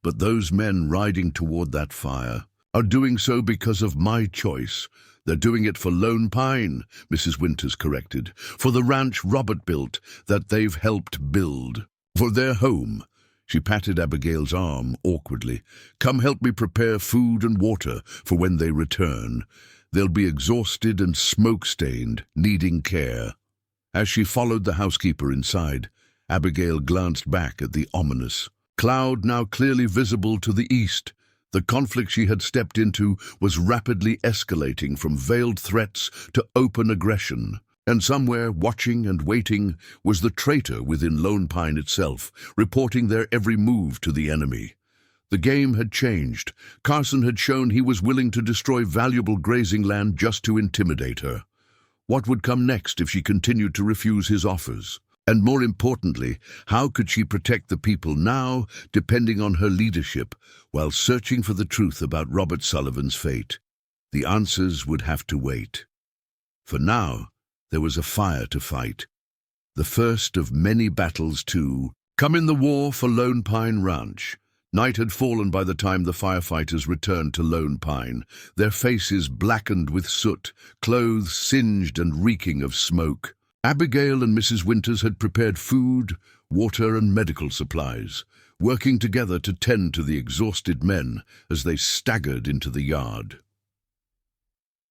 but those men riding toward that fire are doing so because of my choice. They're doing it for Lone Pine, Mrs. Winters corrected, for the ranch Robert built that they've helped build, for their home. She patted Abigail's arm awkwardly. Come help me prepare food and water for when they return. They'll be exhausted and smoke-stained, needing care. As she followed the housekeeper inside, Abigail glanced back at the ominous cloud now clearly visible to the east. The conflict she had stepped into was rapidly escalating from veiled threats to open aggression. And somewhere, watching and waiting, was the traitor within Lone Pine itself, reporting their every move to the enemy. The game had changed. Carson had shown he was willing to destroy valuable grazing land just to intimidate her. What would come next if she continued to refuse his offers? And more importantly, how could she protect the people now, depending on her leadership, while searching for the truth about Robert Sullivan's fate? The answers would have to wait. For now, there was a fire to fight. The first of many battles to come in the war for Lone Pine Ranch. Night had fallen by the time the firefighters returned to Lone Pine, their faces blackened with soot, clothes singed and reeking of smoke. Abigail and Mrs. Winters had prepared food, water, and medical supplies, working together to tend to the exhausted men as they staggered into the yard.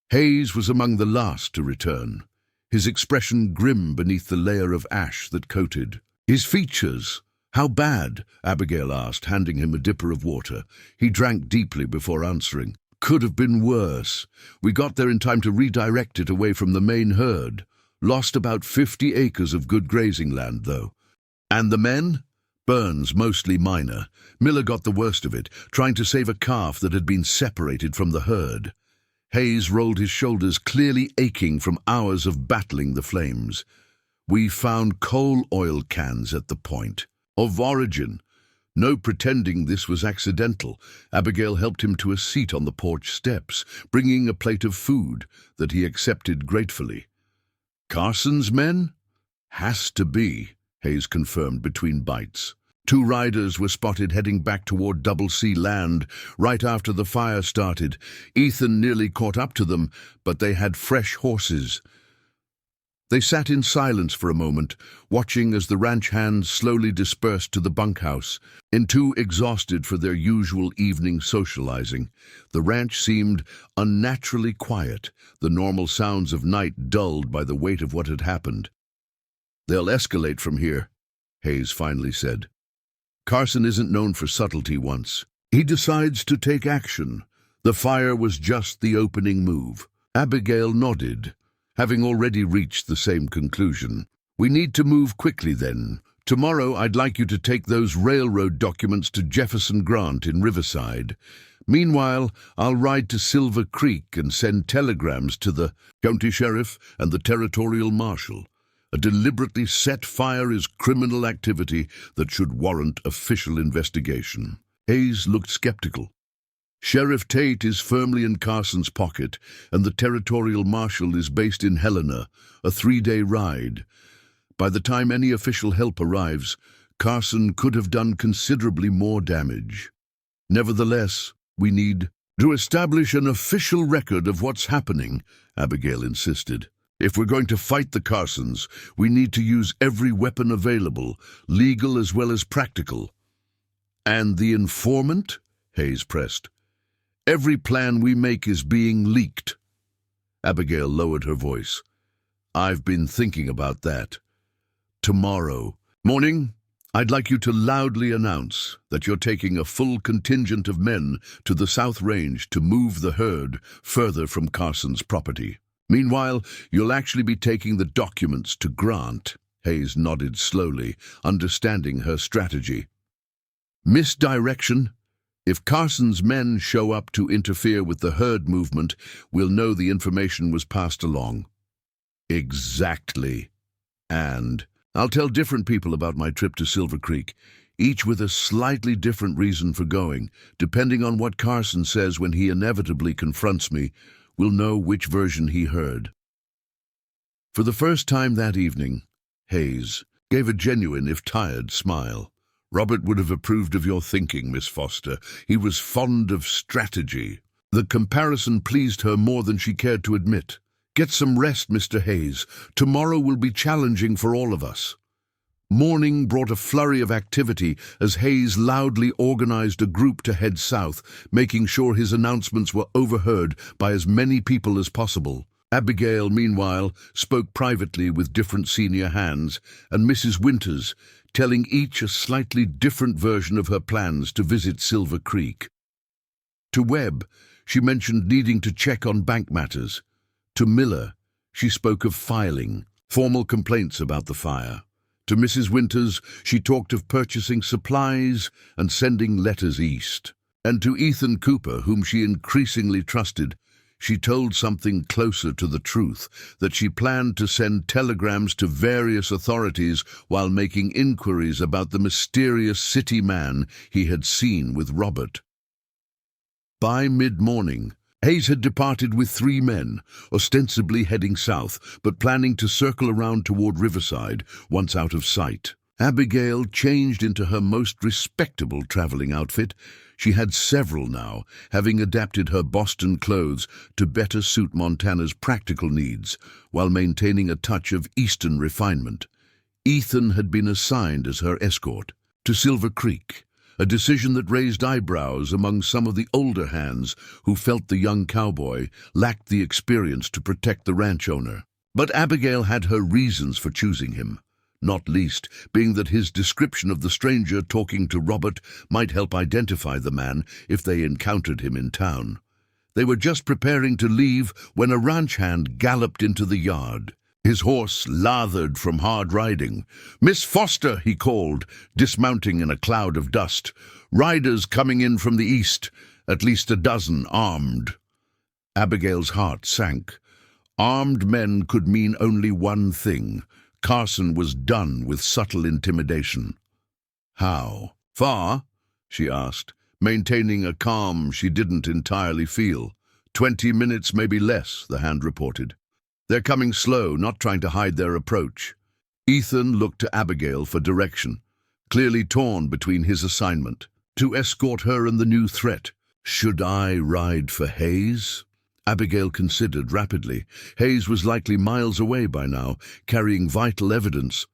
Hayes was among the last to return, his expression grim beneath the layer of ash that coated his features. How bad? Abigail asked, handing him a dipper of water. He drank deeply before answering. Could have been worse. We got there in time to redirect it away from the main herd. Lost about 50 acres of good grazing land, though. And the men? Burns, mostly minor. Miller got the worst of it, trying to save a calf that had been separated from the herd. Hayes rolled his shoulders, clearly aching from hours of battling the flames. We found coal oil cans at the point. Of origin. No pretending this was accidental. Abigail helped him to a seat on the porch steps, bringing a plate of food that he accepted gratefully. Carson's men? Has to be, Hayes confirmed between bites. 2 riders were spotted heading back toward Double C land right after the fire started. Ethan nearly caught up to them, but they had fresh horses. They sat in silence for a moment, watching as the ranch hands slowly dispersed to the bunkhouse. In too exhausted for their usual evening socializing, the ranch seemed unnaturally quiet, the normal sounds of night dulled by the weight of what had happened. They'll escalate from here, Hayes finally said. Carson isn't known for subtlety once. He decides to take action. The fire was just the opening move. Abigail nodded, having already reached the same conclusion. We need to move quickly then. Tomorrow I'd like you to take those railroad documents to Jefferson Grant in Riverside. Meanwhile, I'll ride to Silver Creek and send telegrams to the county sheriff and the territorial marshal. A deliberately set fire is criminal activity that should warrant official investigation. Hayes looked skeptical. Sheriff Tate is firmly in Carson's pocket, and the territorial marshal is based in Helena, a 3-day ride. By the time any official help arrives, Carson could have done considerably more damage. Nevertheless, we need to establish an official record of what's happening, Abigail insisted. If we're going to fight the Carsons, we need to use every weapon available, legal as well as practical. And the informant? Hayes pressed. Every plan we make is being leaked. Abigail lowered her voice. I've been thinking about that. Tomorrow morning, I'd like you to loudly announce that you're taking a full contingent of men to the South Range to move the herd further from Carson's property. Meanwhile, you'll actually be taking the documents to Grant. Hayes nodded slowly, understanding her strategy. Misdirection? If Carson's men show up to interfere with the herd movement, we'll know the information was passed along. Exactly. And I'll tell different people about my trip to Silver Creek. each with a slightly different reason for going. Depending on what Carson says when he inevitably confronts me, we'll know which version he heard. For the first time that evening, Hayes gave a genuine, if tired, smile. Robert would have approved of your thinking, Miss Foster. He was fond of strategy. The comparison pleased her more than she cared to admit. Get some rest, Mr. Hayes. Tomorrow will be challenging for all of us. Morning brought a flurry of activity as Hayes loudly organized a group to head south, making sure his announcements were overheard by as many people as possible. Abigail, meanwhile, spoke privately with different senior hands, and Mrs. Winters, telling each a slightly different version of her plans to visit Silver Creek. To Webb, she mentioned needing to check on bank matters. To Miller, she spoke of filing formal complaints about the fire. To Mrs. Winters, she talked of purchasing supplies and sending letters east. And to Ethan Cooper, whom she increasingly trusted, she told something closer to the truth, that she planned to send telegrams to various authorities while making inquiries about the mysterious city man he had seen with Robert. By mid-morning, Hayes had departed with 3 men, ostensibly heading south, but planning to circle around toward Riverside once out of sight. Abigail changed into her most respectable traveling outfit. She had several now, having adapted her Boston clothes to better suit Montana's practical needs, while maintaining a touch of Eastern refinement. Ethan had been assigned as her escort to Silver Creek, a decision that raised eyebrows among some of the older hands who felt the young cowboy lacked the experience to protect the ranch owner. But Abigail had her reasons for choosing him, not least being that his description of the stranger talking to Robert might help identify the man if they encountered him in town. They were just preparing to leave when a ranch hand galloped into the yard. His horse lathered from hard riding. "Miss Foster," he called, dismounting in a cloud of dust. "Riders coming in from the east, at least a dozen, armed." Abigail's heart sank. Armed men could mean only one thing. Carson was done with subtle intimidation. "How far?" she asked, maintaining a calm she didn't entirely feel. 20 minutes, maybe less, the hand reported. "They're coming slow, not trying to hide their approach." Ethan looked to Abigail for direction, clearly torn between his assignment to escort her and the new threat. Should I ride for Hayes? Abigail considered rapidly. Hayes was likely miles away by now, carrying vital evidence.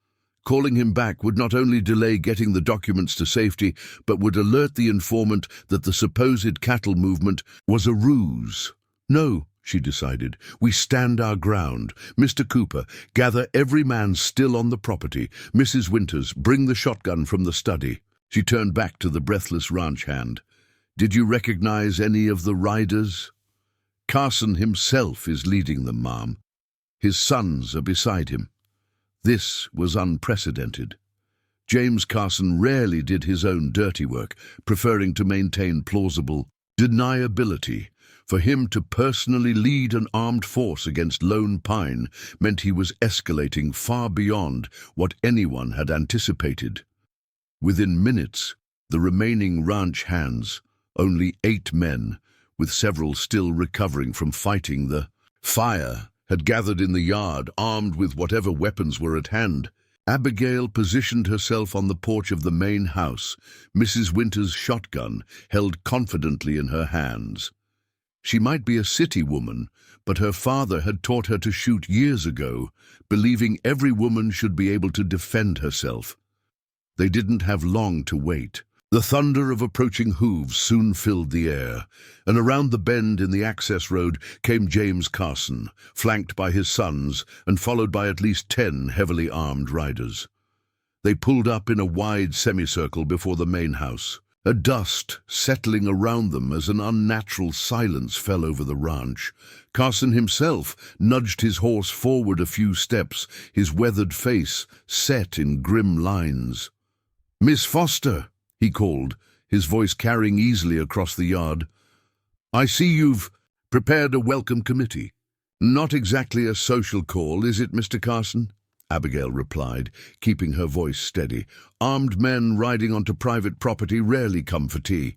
Calling him back would not only delay getting the documents to safety, but would alert the informant that the supposed cattle movement was a ruse. No, she decided. We stand our ground. Mr. Cooper, gather every man still on the property. Mrs. Winters, bring the shotgun from the study. She turned back to the breathless ranch hand. Did you recognize any of the riders? Carson himself is leading them, ma'am. His sons are beside him. This was unprecedented. James Carson rarely did his own dirty work, preferring to maintain plausible deniability. For him to personally lead an armed force against Lone Pine meant he was escalating far beyond what anyone had anticipated. Within minutes, the remaining ranch hands, only 8 men, with several still recovering from fighting the fire, had gathered in the yard, armed with whatever weapons were at hand. Abigail positioned herself on the porch of the main house, Mrs. Winters' shotgun held confidently in her hands. She might be a city woman, but her father had taught her to shoot years ago, believing every woman should be able to defend herself. They didn't have long to wait. The thunder of approaching hooves soon filled the air, and around the bend in the access road came James Carson, flanked by his sons and followed by at least 10 heavily armed riders. They pulled up in a wide semicircle before the main house, a dust settling around them as an unnatural silence fell over the ranch. Carson himself nudged his horse forward a few steps, his weathered face set in grim lines. "Miss Foster," he called, his voice carrying easily across the yard. "I see you've prepared a welcome committee. Not exactly a social call, is it, Mr. Carson?" Abigail replied, keeping her voice steady. Armed men riding onto private property rarely come for tea.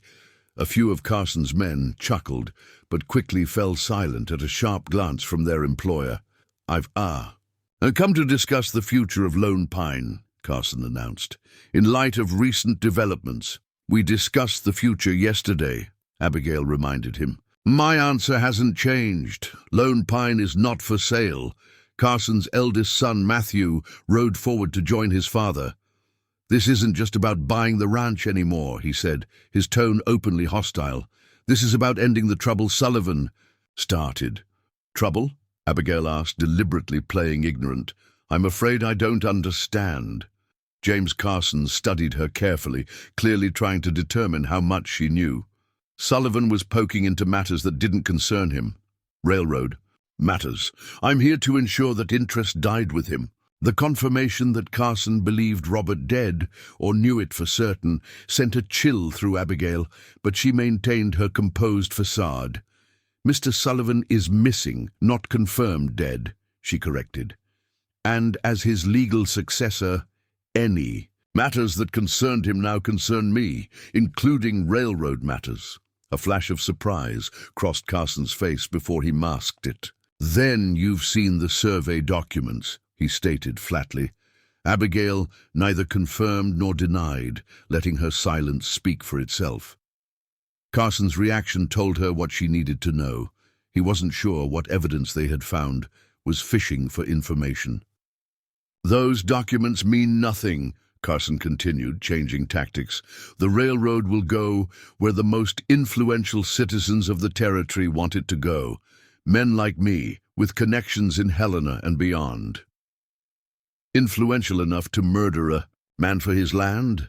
A few of Carson's men chuckled, but quickly fell silent at a sharp glance from their employer. I've come to discuss the future of Lone Pine, Carson announced. In light of recent developments, we discussed the future yesterday, Abigail reminded him. My answer hasn't changed. Lone Pine is not for sale. Carson's eldest son, Matthew, rode forward to join his father. This isn't just about buying the ranch anymore, he said, his tone openly hostile. This is about ending the trouble Sullivan started. Trouble? Abigail asked, deliberately playing ignorant. I'm afraid I don't understand. James Carson studied her carefully, clearly trying to determine how much she knew. Sullivan was poking into matters that didn't concern him. Railroad matters. I'm here to ensure that interest died with him. The confirmation that Carson believed Robert dead, or knew it for certain, sent a chill through Abigail, but she maintained her composed facade. Mr. Sullivan is missing, not confirmed dead, she corrected. And as his legal successor, any matters that concerned him now concern me, including railroad matters. A flash of surprise crossed Carson's face before he masked it. Then you've seen the survey documents, he stated flatly. Abigail neither confirmed nor denied, letting her silence speak for itself. Carson's reaction told her what she needed to know. He wasn't sure what evidence they had found, was fishing for information. Those documents mean nothing, Carson continued, changing tactics. The railroad will go where the most influential citizens of the territory want it to go. Men like me, with connections in Helena and beyond. Influential enough to murder a man for his land?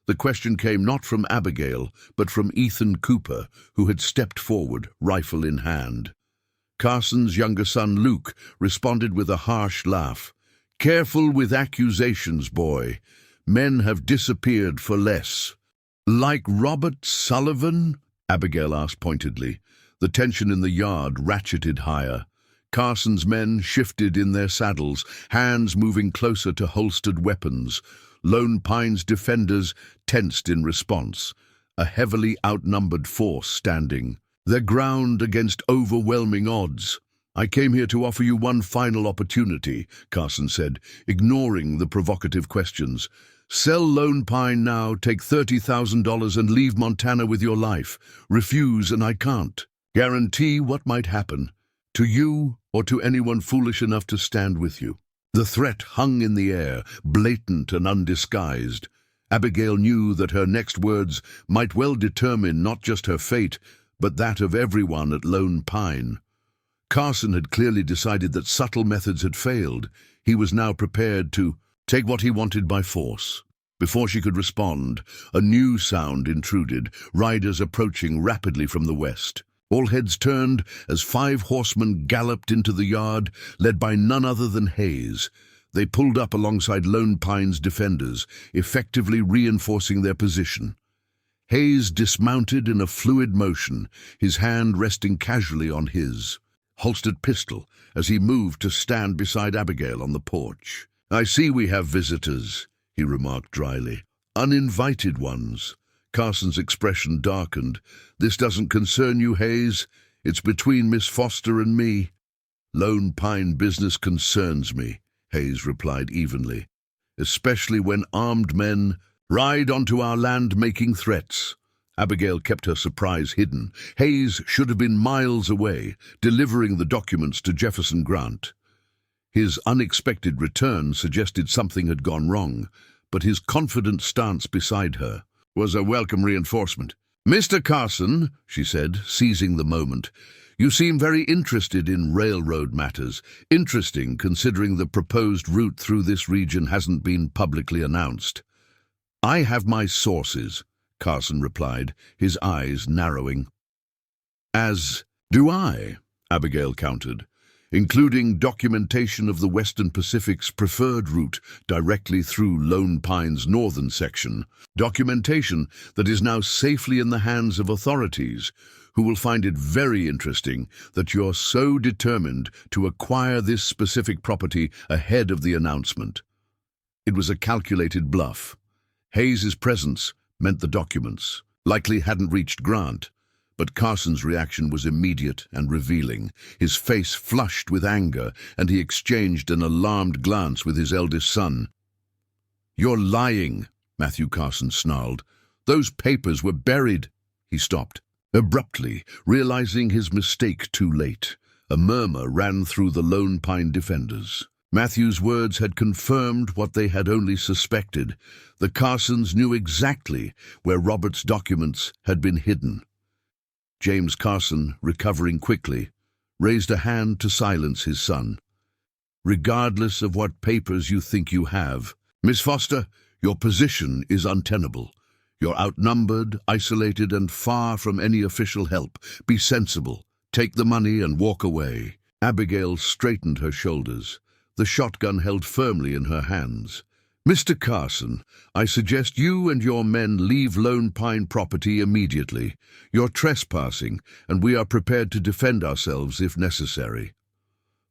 The question came not from Abigail, but from Ethan Cooper, who had stepped forward, rifle in hand. Carson's younger son, Luke, responded with a harsh laugh. Careful with accusations, boy. Men have disappeared for less. Like Robert Sullivan? Abigail asked pointedly. The tension in the yard ratcheted higher. Carson's men shifted in their saddles, hands moving closer to holstered weapons. Lone Pine's defenders tensed in response, a heavily outnumbered force standing. Their ground against overwhelming odds. I came here to offer you one final opportunity, Carson said, ignoring the provocative questions. Sell Lone Pine now, take $30,000 and leave Montana with your life. Refuse and I can't. Guarantee what might happen, to you or to anyone foolish enough to stand with you. The threat hung in the air, blatant and undisguised. Abigail knew that her next words might well determine not just her fate, but that of everyone at Lone Pine. Carson had clearly decided that subtle methods had failed. He was now prepared to take what he wanted by force. Before she could respond, a new sound intruded, riders approaching rapidly from the west. All heads turned as 5 horsemen galloped into the yard, led by none other than Hayes. They pulled up alongside Lone Pine's defenders, effectively reinforcing their position. Hayes dismounted in a fluid motion, his hand resting casually on his holstered pistol as he moved to stand beside Abigail on the porch. I see we have visitors, he remarked dryly. Uninvited ones. Carson's expression darkened. This doesn't concern you, Hayes. It's between Miss Foster and me. Lone Pine business concerns me, Hayes replied evenly, especially when armed men ride onto our land making threats. Abigail kept her surprise hidden. Hayes should have been miles away, delivering the documents to Jefferson Grant. His unexpected return suggested something had gone wrong, but his confident stance beside her was a welcome reinforcement. Mr. Carson, she said, seizing the moment, you seem very interested in railroad matters. Interesting, considering the proposed route through this region hasn't been publicly announced. I have my sources, Carson replied, his eyes narrowing. As do I, Abigail countered, including documentation of the Western Pacific's preferred route directly through Lone Pine's northern section, documentation that is now safely in the hands of authorities, who will find it very interesting that you're so determined to acquire this specific property ahead of the announcement. It was a calculated bluff. Hayes's presence meant the documents likely hadn't reached Grant, but Carson's reaction was immediate and revealing. His face flushed with anger, and he exchanged an alarmed glance with his eldest son. "You're lying," Matthew Carson snarled. "Those papers were buried." He stopped, abruptly, realizing his mistake too late. A murmur ran through the Lone Pine defenders. Matthew's words had confirmed what they had only suspected. The Carsons knew exactly where Robert's documents had been hidden. James Carson, recovering quickly, raised a hand to silence his son. "Regardless of what papers you think you have, Miss Foster, your position is untenable. You're outnumbered, isolated, and far from any official help. Be sensible. Take the money and walk away." Abigail straightened her shoulders, the shotgun held firmly in her hands. "Mr. Carson, I suggest you and your men leave Lone Pine property immediately. You're trespassing, and we are prepared to defend ourselves if necessary."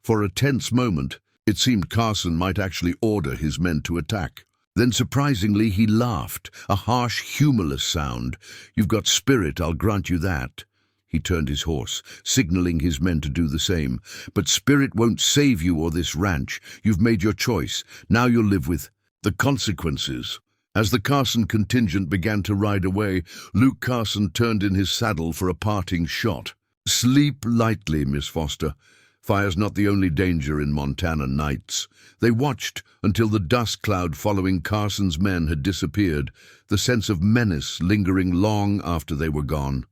For a tense moment, it seemed Carson might actually order his men to attack. Then surprisingly he laughed, a harsh, humorless sound. "You've got spirit, I'll grant you that." He turned his horse, signaling his men to do the same. "But spirit won't save you or this ranch. You've made your choice. Now you'll live with the consequences." As the Carson contingent began to ride away, Luke Carson turned in his saddle for a parting shot. "Sleep lightly, Miss Foster. Fire's not the only danger in Montana nights." They watched until the dust cloud following Carson's men had disappeared, the sense of menace lingering long after they were gone.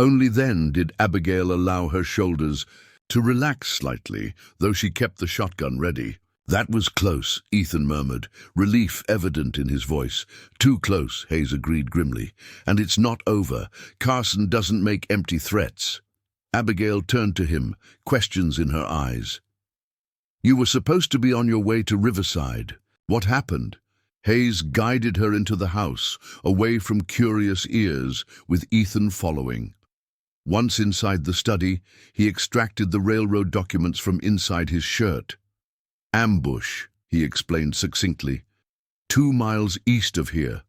Only then did Abigail allow her shoulders to relax slightly, though she kept the shotgun ready. "That was close," Ethan murmured, relief evident in his voice. "Too close," Hayes agreed grimly. "And it's not over. Carson doesn't make empty threats." Abigail turned to him, questions in her eyes. "You were supposed to be on your way to Riverside. What happened?" Hayes guided her into the house, away from curious ears, with Ethan following. Once inside the study, he extracted the railroad documents from inside his shirt. "Ambush," he explained succinctly. 2 miles east of here.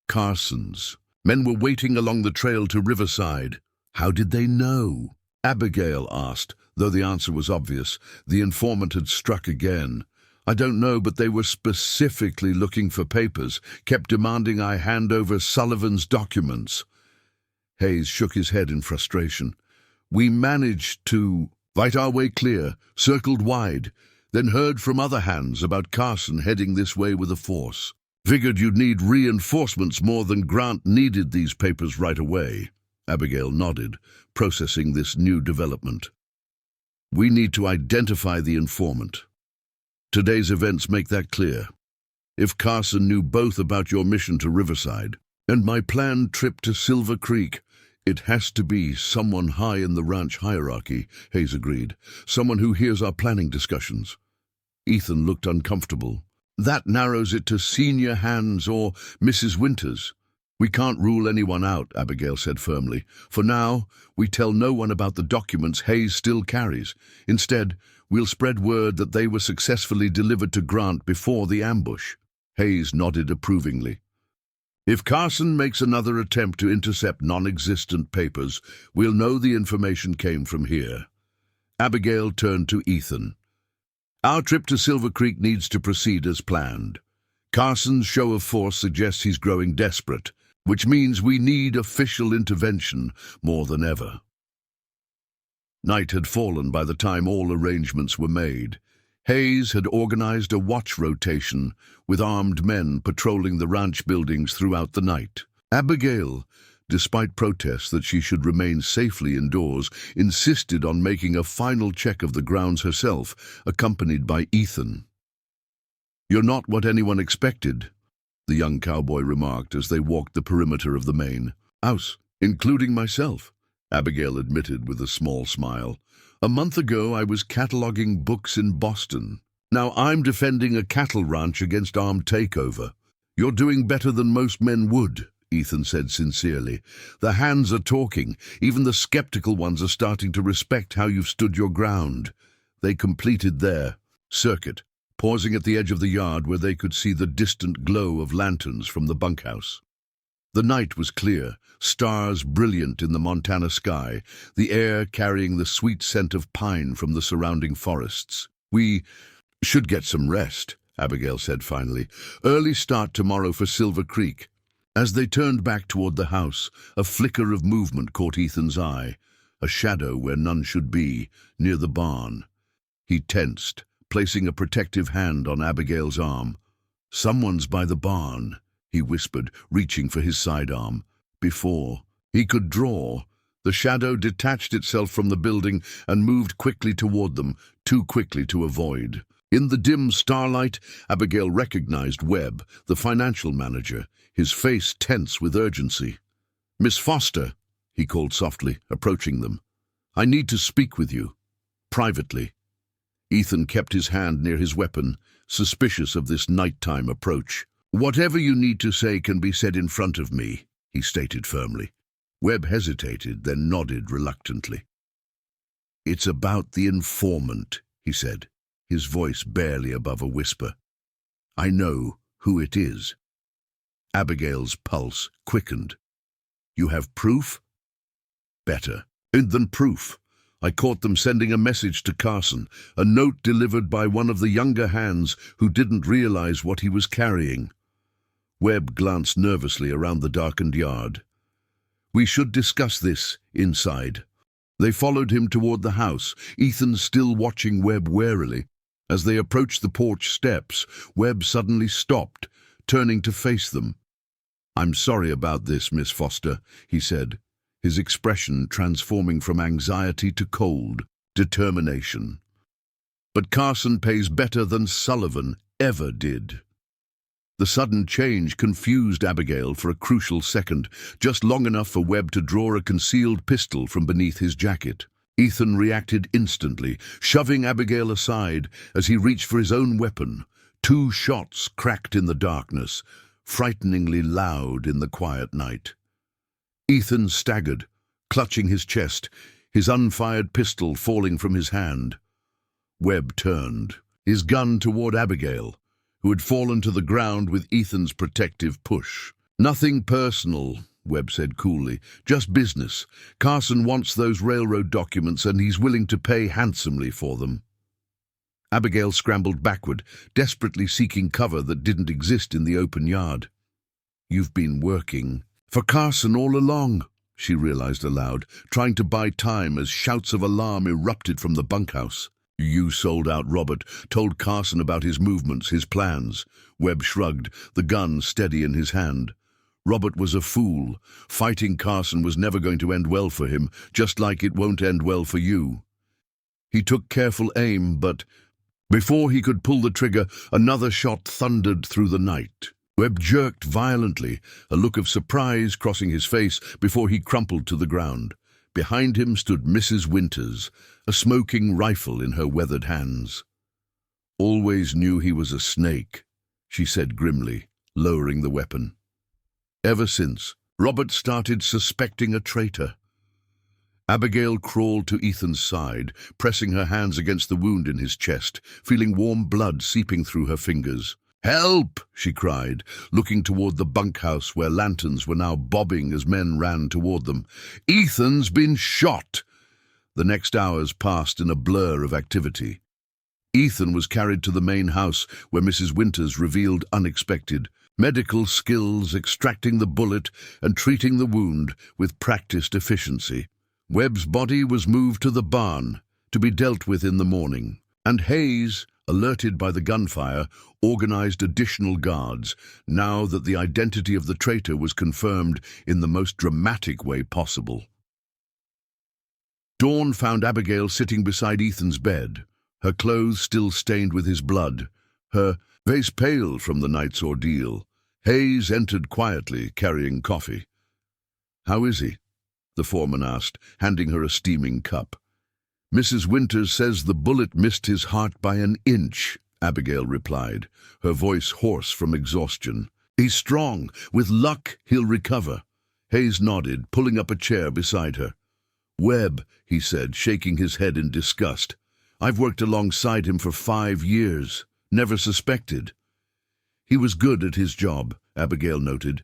Carson's. Men were waiting along the trail to Riverside." "How did they know?" Abigail asked, though the answer was obvious. The informant had struck again. "I don't know, but they were specifically looking for papers, kept demanding I hand over Sullivan's documents." Hayes shook his head in frustration. "We managed to fight our way clear, circled wide, then heard from other hands about Carson heading this way with a force. Figured you'd need reinforcements more than Grant needed these papers right away." Abigail nodded, processing this new development. "We need to identify the informant. Today's events make that clear. If Carson knew both about your mission to Riverside and my planned trip to Silver Creek, it has to be someone high in the ranch hierarchy," Hayes agreed. "Someone who hears our planning discussions." Ethan looked uncomfortable. "That narrows it to senior hands or Mrs. Winters." "We can't rule anyone out," Abigail said firmly. "For now, we tell no one about the documents Hayes still carries. Instead, we'll spread word that they were successfully delivered to Grant before the ambush." Hayes nodded approvingly. "If Carson makes another attempt to intercept non-existent papers, we'll know the information came from here." Abigail turned to Ethan. "Our trip to Silver Creek needs to proceed as planned. Carson's show of force suggests he's growing desperate, which means we need official intervention more than ever." Night had fallen by the time all arrangements were made. Hayes had organized a watch rotation, with armed men patrolling the ranch buildings throughout the night. Abigail, despite protests that she should remain safely indoors, insisted on making a final check of the grounds herself, accompanied by Ethan. "You're not what anyone expected," the young cowboy remarked as they walked the perimeter of the main house, "including myself," Abigail admitted with a small smile. "A month ago I was cataloging books in Boston. Now I'm defending a cattle ranch against armed takeover. You're doing better than most men would," Ethan said sincerely. "The hands are talking. Even the skeptical ones are starting to respect how you've stood your ground." They completed their circuit, pausing at the edge of the yard where they could see the distant glow of lanterns from the bunkhouse. The night was clear, stars brilliant in the Montana sky, the air carrying the sweet scent of pine from the surrounding forests. "We should get some rest," Abigail said finally. "Early start tomorrow for Silver Creek." As they turned back toward the house, a flicker of movement caught Ethan's eye, a shadow where none should be, near the barn. He tensed, placing a protective hand on Abigail's arm. "Someone's by the barn," he whispered, reaching for his sidearm. Before he could draw, the shadow detached itself from the building and moved quickly toward them, too quickly to avoid. In the dim starlight, Abigail recognized Webb, the financial manager, his face tense with urgency. "Miss Foster," he called softly, approaching them. "I need to speak with you. Privately." Ethan kept his hand near his weapon, suspicious of this nighttime approach. "Whatever you need to say can be said in front of me," he stated firmly. Webb hesitated, then nodded reluctantly. "It's about the informant," he said, his voice barely above a whisper. "I know who it is." Abigail's pulse quickened. "You have proof?" "Better than proof. I caught them sending a message to Carson, a note delivered by one of the younger hands who didn't realize what he was carrying." Webb glanced nervously around the darkened yard. "We should discuss this inside." They followed him toward the house, Ethan still watching Webb warily. As they approached the porch steps, Webb suddenly stopped, turning to face them. "I'm sorry about this, Miss Foster," he said, his expression transforming from anxiety to cold determination. "But Carson pays better than Sullivan ever did." The sudden change confused Abigail for a crucial second, just long enough for Webb to draw a concealed pistol from beneath his jacket. Ethan reacted instantly, shoving Abigail aside as he reached for his own weapon. 2 shots cracked in the darkness, frighteningly loud in the quiet night. Ethan staggered, clutching his chest, his unfired pistol falling from his hand. Webb turned, his gun toward Abigail, who had fallen to the ground with Ethan's protective push. "Nothing personal," Webb said coolly, "just business. Carson wants those railroad documents and he's willing to pay handsomely for them." Abigail scrambled backward, desperately seeking cover that didn't exist in the open yard. "You've been working for Carson all along," she realized aloud, trying to buy time as shouts of alarm erupted from the bunkhouse. "You sold out Robert, told Carson about his movements, his plans." Webb shrugged, the gun steady in his hand. "Robert was a fool. Fighting Carson was never going to end well for him, just like it won't end well for you." He took careful aim, but before he could pull the trigger, another shot thundered through the night. Webb jerked violently, a look of surprise crossing his face before he crumpled to the ground. Behind him stood Mrs. Winters, a smoking rifle in her weathered hands. "Always knew he was a snake," she said grimly, lowering the weapon. "Ever since, Robert started suspecting a traitor." Abigail crawled to Ethan's side, pressing her hands against the wound in his chest, feeling warm blood seeping through her fingers. "Help!" she cried, looking toward the bunkhouse where lanterns were now bobbing as men ran toward them. "Ethan's been shot!" The next hours passed in a blur of activity. Ethan was carried to the main house where Mrs. Winters revealed unexpected medical skills, extracting the bullet and treating the wound with practiced efficiency. Webb's body was moved to the barn to be dealt with in the morning, and Hayes, alerted by the gunfire, organized additional guards, now that the identity of the traitor was confirmed in the most dramatic way possible. Dawn found Abigail sitting beside Ethan's bed, her clothes still stained with his blood, her face pale from the night's ordeal. Hayes entered quietly, carrying coffee. "How is he?" the foreman asked, handing her a steaming cup. "Mrs. Winters says the bullet missed his heart by an inch," Abigail replied, her voice hoarse from exhaustion. He's strong. With luck, he'll recover. Hayes nodded, pulling up a chair beside her. Webb, he said, shaking his head in disgust. I've worked alongside him for 5 years. Never suspected. He was good at his job, Abigail noted.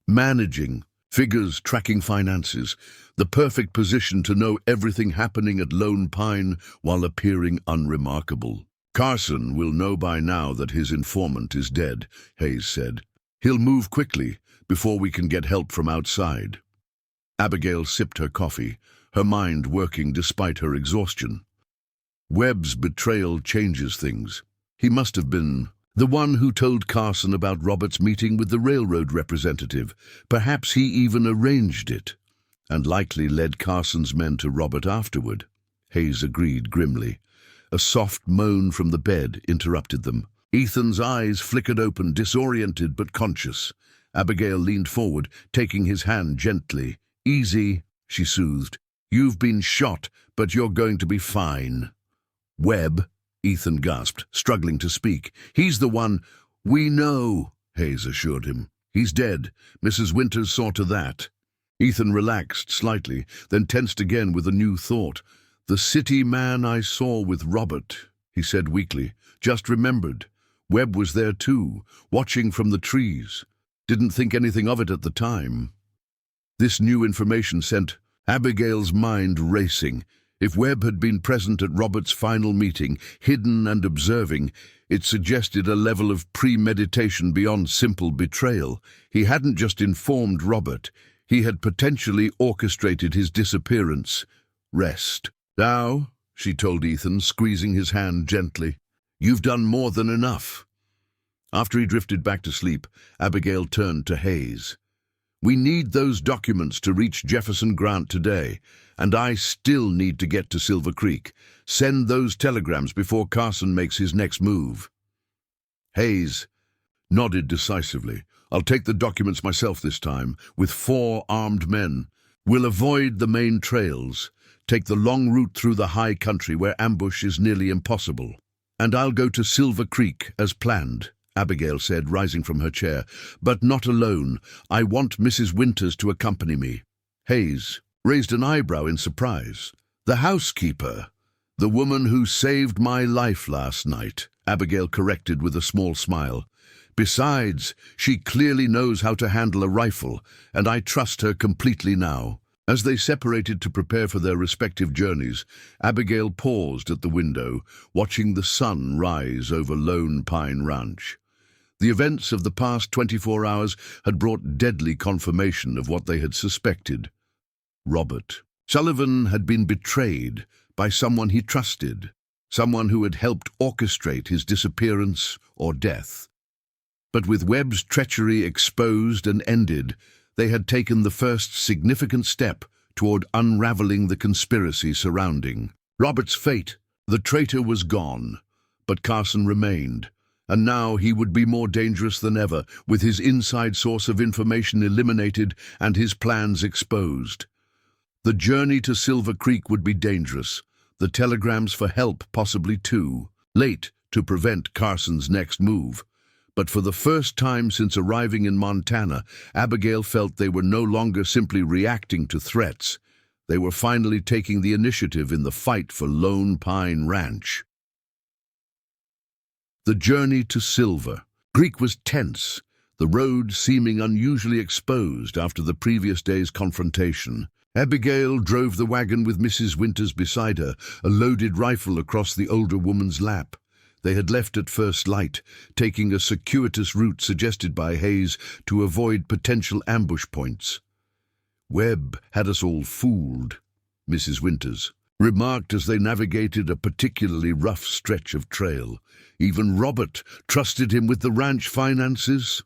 Managing, figures, tracking finances. The perfect position to know everything happening at Lone Pine while appearing unremarkable. Carson will know by now that his informant is dead, Hayes said. He'll move quickly before we can get help from outside. Abigail sipped her coffee, her mind working despite her exhaustion. Webb's betrayal changes things. He must have been the one who told Carson about Robert's meeting with the railroad representative. Perhaps he even arranged it, and likely led Carson's men to Robert afterward. Hayes agreed grimly. A soft moan from the bed interrupted them. Ethan's eyes flickered open, disoriented but conscious. Abigail leaned forward, taking his hand gently. Easy, she soothed. You've been shot, but you're going to be fine. Webb, Ethan gasped, struggling to speak. He's the one. We know, Hayes assured him. He's dead. Mrs. Winters saw to that. Ethan relaxed slightly, then tensed again with a new thought. The city man I saw with Robert, he said weakly. Just remembered. Webb was there too, watching from the trees. Didn't think anything of it at the time. This new information sent Abigail's mind racing. If Webb had been present at Robert's final meeting, hidden and observing, it suggested a level of premeditation beyond simple betrayal. He hadn't just informed Robert, he had potentially orchestrated his disappearance. Rest. Now, she told Ethan, squeezing his hand gently, you've done more than enough. After he drifted back to sleep, Abigail turned to Hayes. We need those documents to reach Jefferson Grant today, and I still need to get to Silver Creek. Send those telegrams before Carson makes his next move. Hayes nodded decisively. I'll take the documents myself this time, with 4 armed men. We'll avoid the main trails, take the long route through the high country where ambush is nearly impossible. And I'll go to Silver Creek as planned, Abigail said, rising from her chair. But not alone. I want Mrs. Winters to accompany me. Hayes raised an eyebrow in surprise. The housekeeper, the woman who saved my life last night, Abigail corrected with a small smile. Besides, she clearly knows how to handle a rifle, and I trust her completely now. As they separated to prepare for their respective journeys, Abigail paused at the window, watching the sun rise over Lone Pine Ranch. The events of the past 24 hours had brought deadly confirmation of what they had suspected. Robert Sullivan had been betrayed by someone he trusted, someone who had helped orchestrate his disappearance or death. But with Webb's treachery exposed and ended, they had taken the first significant step toward unraveling the conspiracy surrounding Robert's fate. The traitor was gone, but Carson remained, and now he would be more dangerous than ever, with his inside source of information eliminated and his plans exposed. The journey to Silver Creek would be dangerous, the telegrams for help possibly too late to prevent Carson's next move. But for the first time since arriving in Montana, Abigail felt they were no longer simply reacting to threats. They were finally taking the initiative in the fight for Lone Pine Ranch. The journey to Silver Creek was tense, the road seeming unusually exposed after the previous day's confrontation. Abigail drove the wagon with Mrs. Winters beside her, a loaded rifle across the older woman's lap. They had left at first light, taking a circuitous route suggested by Hayes to avoid potential ambush points. Webb had us all fooled, Mrs. Winters remarked as they navigated a particularly rough stretch of trail. Even Robert trusted him with the ranch finances.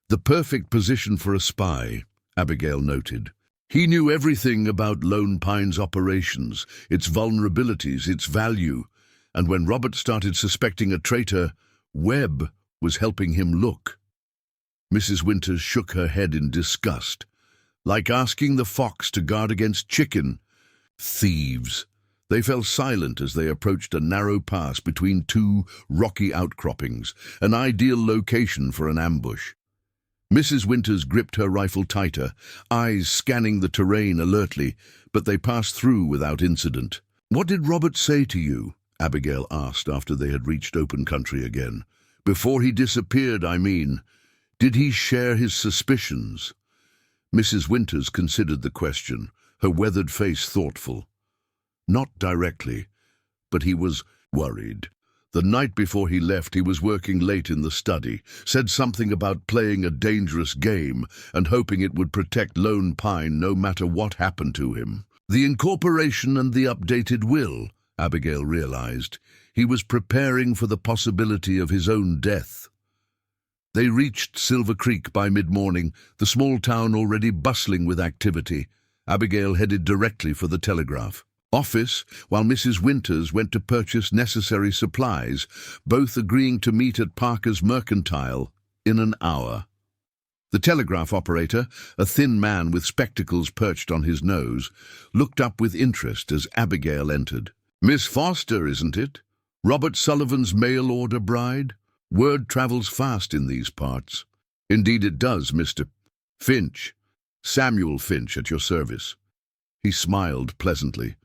The perfect position for a spy, Abigail noted. He knew everything about Lone Pine's operations, its vulnerabilities, its value. And when Robert started suspecting a traitor, Webb was helping him look. Mrs. Winters shook her head in disgust. Like asking the fox to guard against chicken. Thieves. They fell silent as they approached a narrow pass between 2 rocky outcroppings, an ideal location for an ambush. Mrs. Winters gripped her rifle tighter, eyes scanning the terrain alertly, but they passed through without incident. "What did Robert say to you?" Abigail asked after they had reached open country again. "Before he disappeared, I mean. Did he share his suspicions?" Mrs. Winters considered the question, her weathered face thoughtful. "Not directly, but he was worried. The night before he left, he was working late in the study, said something about playing a dangerous game and hoping it would protect Lone Pine no matter what happened to him. The incorporation and the updated will," Abigail realized. He was preparing for the possibility of his own death. They reached Silver Creek by mid-morning, the small town already bustling with activity. Abigail headed directly for the telegraph office, while Mrs. Winters went to purchase necessary supplies, both agreeing to meet at Parker's Mercantile in an hour. The telegraph operator, a thin man with spectacles perched on his nose, looked up with interest as Abigail entered. "Miss Foster, isn't it? Robert Sullivan's mail-order bride? Word travels fast in these parts." "Indeed it does, Mr. Finch. Samuel Finch, at your service." He smiled pleasantly.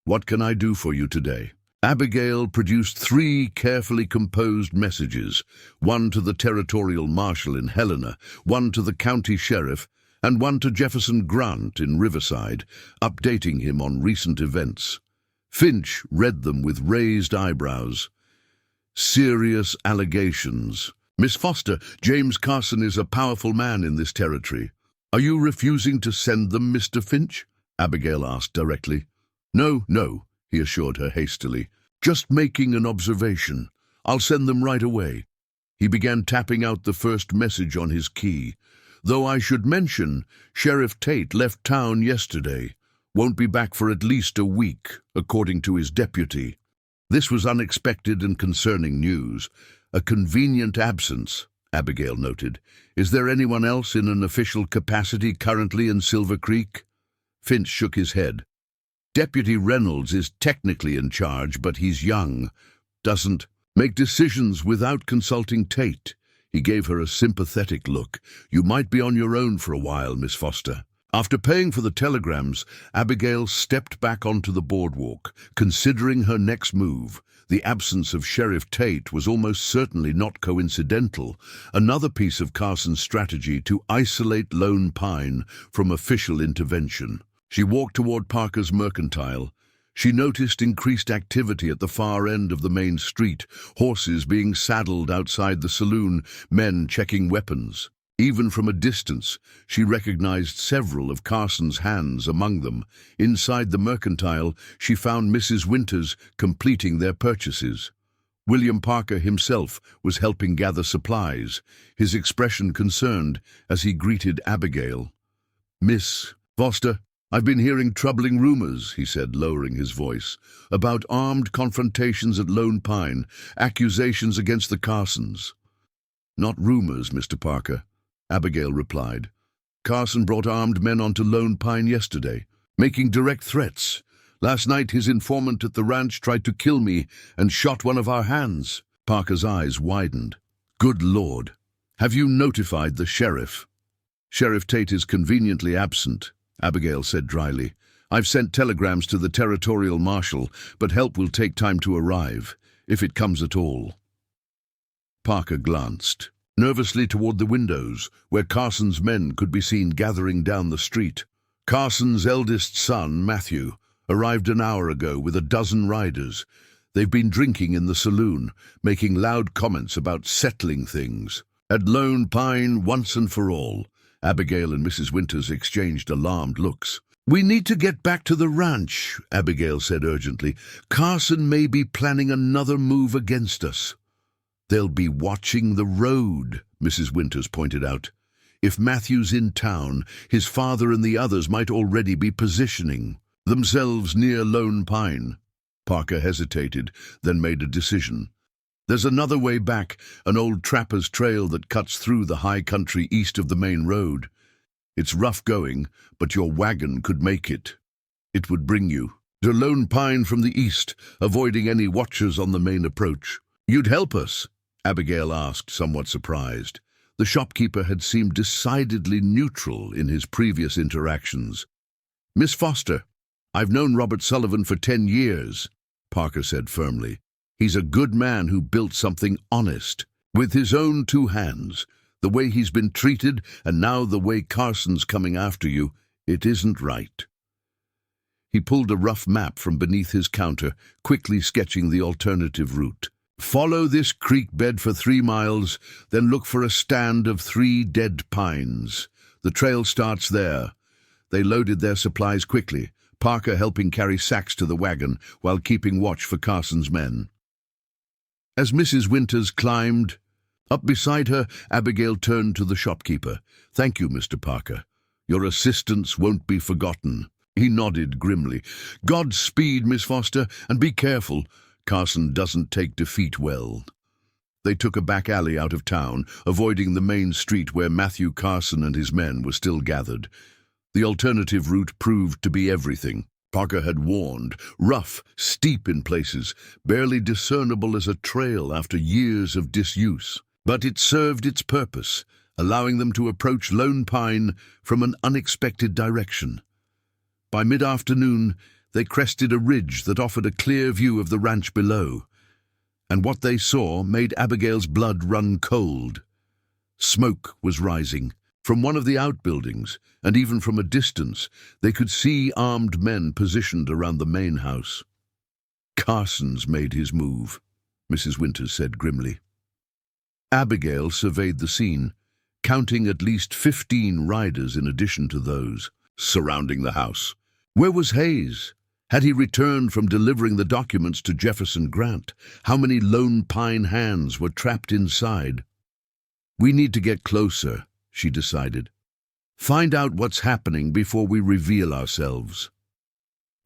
"What can I do for you today?" Abigail produced 3 carefully composed messages, one to the territorial marshal in Helena, one to the county sheriff, and one to Jefferson Grant in Riverside, updating him on recent events. Finch read them with raised eyebrows. "Serious allegations. Miss Foster, James Carson is a powerful man in this territory. Are you refusing to send them, Mr. Finch?" Abigail asked directly. No, he assured her hastily. "Just making an observation. I'll send them right away." He began tapping out the first message on his key. "Though I should mention, Sheriff Tate left town yesterday. Won't be back for at least a week, according to his deputy." This was unexpected and concerning news. "A convenient absence," Abigail noted. "Is there anyone else in an official capacity currently in Silver Creek?" Finch shook his head. "Deputy Reynolds is technically in charge, but he's young. Doesn't make decisions without consulting Tate." He gave her a sympathetic look. "You might be on your own for a while, Miss Foster." After paying for the telegrams, Abigail stepped back onto the boardwalk, considering her next move. The absence of Sheriff Tate was almost certainly not coincidental, another piece of Carson's strategy to isolate Lone Pine from official intervention. She walked toward Parker's Mercantile. She noticed increased activity at the far end of the main street, horses being saddled outside the saloon, men checking weapons. Even from a distance, she recognized several of Carson's hands among them. Inside the Mercantile, she found Mrs. Winters completing their purchases. William Parker himself was helping gather supplies, his expression concerned as he greeted Abigail. "Miss Foster, I've been hearing troubling rumors," he said, lowering his voice, "about armed confrontations at Lone Pine, accusations against the Carsons." "Not rumors, Mr. Parker," Abigail replied. "Carson brought armed men onto Lone Pine yesterday, making direct threats. Last night his informant at the ranch tried to kill me and shot one of our hands." Parker's eyes widened. "Good Lord. Have you notified the sheriff?" "Sheriff Tate is conveniently absent," Abigail said dryly. "I've sent telegrams to the territorial marshal, but help will take time to arrive, if it comes at all." Parker glanced nervously toward the windows, where Carson's men could be seen gathering down the street. Carson's eldest son, Matthew, arrived an hour ago with a dozen riders. They've been drinking in the saloon, making loud comments about settling things. At Lone Pine once and for all. Abigail and Mrs. Winters exchanged alarmed looks. "We need to get back to the ranch," Abigail said urgently. "Carson may be planning another move against us." "They'll be watching the road," Mrs. Winters pointed out. "If Matthew's in town, his father and the others might already be positioning themselves near Lone Pine." Parker hesitated, then made a decision. "There's another way back, an old trapper's trail that cuts through the high country east of the main road. It's rough going, but your wagon could make it. It would bring you to Lone Pine from the east, avoiding any watchers on the main approach." "You'd help us?" Abigail asked, somewhat surprised. The shopkeeper had seemed decidedly neutral in his previous interactions. "Miss Foster, I've known Robert Sullivan for 10 years, Parker said firmly. "He's a good man who built something honest, with his own 2 hands. The way he's been treated, and now the way Carson's coming after you, it isn't right." He pulled a rough map from beneath his counter, quickly sketching the alternative route. "Follow this creek bed for 3 miles, then look for a stand of 3 dead pines. The trail starts there." They loaded their supplies quickly, Parker helping carry sacks to the wagon while keeping watch for Carson's men. As Mrs. Winters climbed up beside her, Abigail turned to the shopkeeper. "Thank you, Mr. Parker. Your assistance won't be forgotten." He nodded grimly. "Godspeed, Miss Foster, and be careful. Carson doesn't take defeat well." They took a back alley out of town, avoiding the main street where Matthew Carson and his men were still gathered. The alternative route proved to be everything Parker had warned: rough, steep in places, barely discernible as a trail after years of disuse. But it served its purpose, allowing them to approach Lone Pine from an unexpected direction. By mid-afternoon, they crested a ridge that offered a clear view of the ranch below, and what they saw made Abigail's blood run cold. Smoke was rising from one of the outbuildings, and even from a distance, they could see armed men positioned around the main house. "Carson's made his move," Mrs. Winters said grimly. Abigail surveyed the scene, counting at least 15 riders in addition to those surrounding the house. Where was Hayes? Had he returned from delivering the documents to Jefferson Grant? How many Lone Pine hands were trapped inside? "We need to get closer," she decided. "Find out what's happening before we reveal ourselves."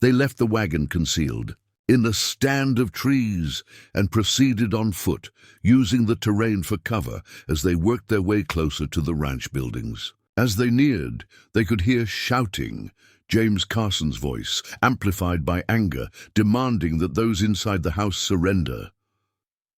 They left the wagon concealed in a stand of trees and proceeded on foot, using the terrain for cover as they worked their way closer to the ranch buildings. As they neared, they could hear shouting, James Carson's voice, amplified by anger, demanding that those inside the house surrender.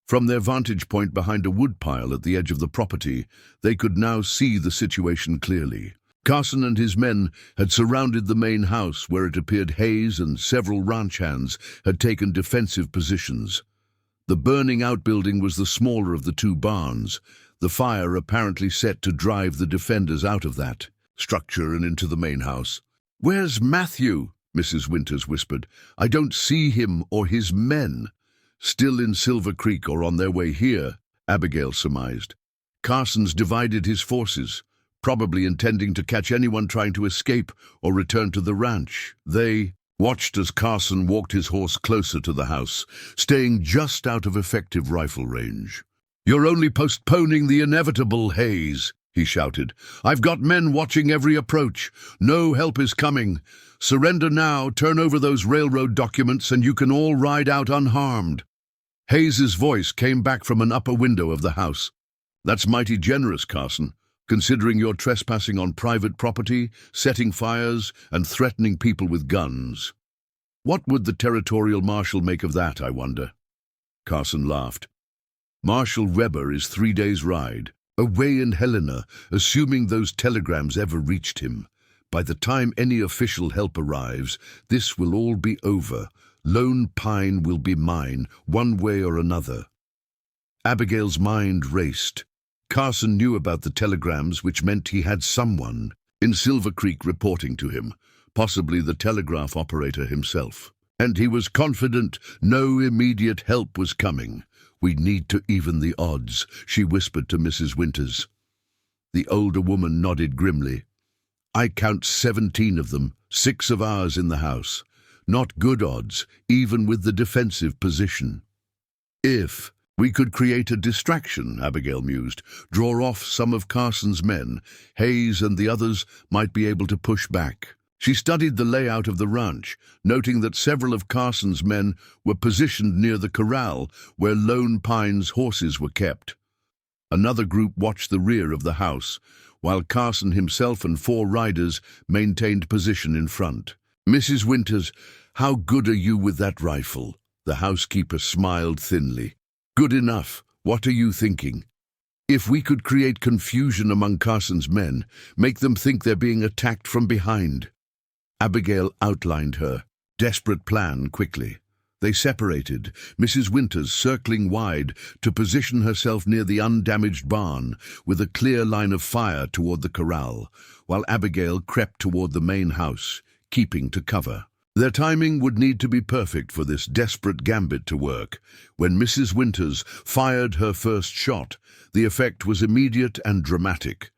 From their vantage point behind a woodpile at the edge of the property, they could now see the situation clearly. Carson and his men had surrounded the main house, where it appeared Hayes and several ranch hands had taken defensive positions. The burning outbuilding was the smaller of the 2 barns, the fire apparently set to drive the defenders out of that structure and into the main house. "Where's Matthew?" Mrs. Winters whispered. "I don't see him or his men." "Still in Silver Creek or on their way here," Abigail surmised. "Carson's divided his forces, probably intending to catch anyone trying to escape or return to the ranch." They watched as Carson walked his horse closer to the house, staying just out of effective rifle range. "You're only postponing the inevitable, Hayes," he shouted. "I've got men watching every approach. No help is coming. Surrender now, turn over those railroad documents, and you can all ride out unharmed." Hayes's voice came back from an upper window of the house. "That's mighty generous, Carson, considering you're trespassing on private property, setting fires, and threatening people with guns. What would the territorial marshal make of that, I wonder?" Carson laughed. "Marshal Weber is 3 days' ride, away in Helena, assuming those telegrams ever reached him. By the time any official help arrives, this will all be over. Lone Pine will be mine, one way or another." Abigail's mind raced. Carson knew about the telegrams, which meant he had someone in Silver Creek reporting to him, possibly the telegraph operator himself. And he was confident no immediate help was coming. "We need to even the odds," she whispered to Mrs. Winters. The older woman nodded grimly. "I count 17 of them, 6 of ours in the house. Not good odds, even with the defensive position." "If we could create a distraction," Abigail mused, "draw off some of Carson's men, Hayes and the others might be able to push back." She studied the layout of the ranch, noting that several of Carson's men were positioned near the corral where Lone Pine's horses were kept. Another group watched the rear of the house, while Carson himself and 4 riders maintained position in front. "Mrs. Winters, how good are you with that rifle?" The housekeeper smiled thinly. "Good enough. What are you thinking?" If we could create confusion among Carson's men, make them think they're being attacked from behind. Abigail outlined her desperate plan quickly. They separated, Mrs. Winters circling wide to position herself near the undamaged barn with a clear line of fire toward the corral, while Abigail crept toward the main house, keeping to cover. Their timing would need to be perfect for this desperate gambit to work. When Mrs. Winters fired her first shot, the effect was immediate and dramatic.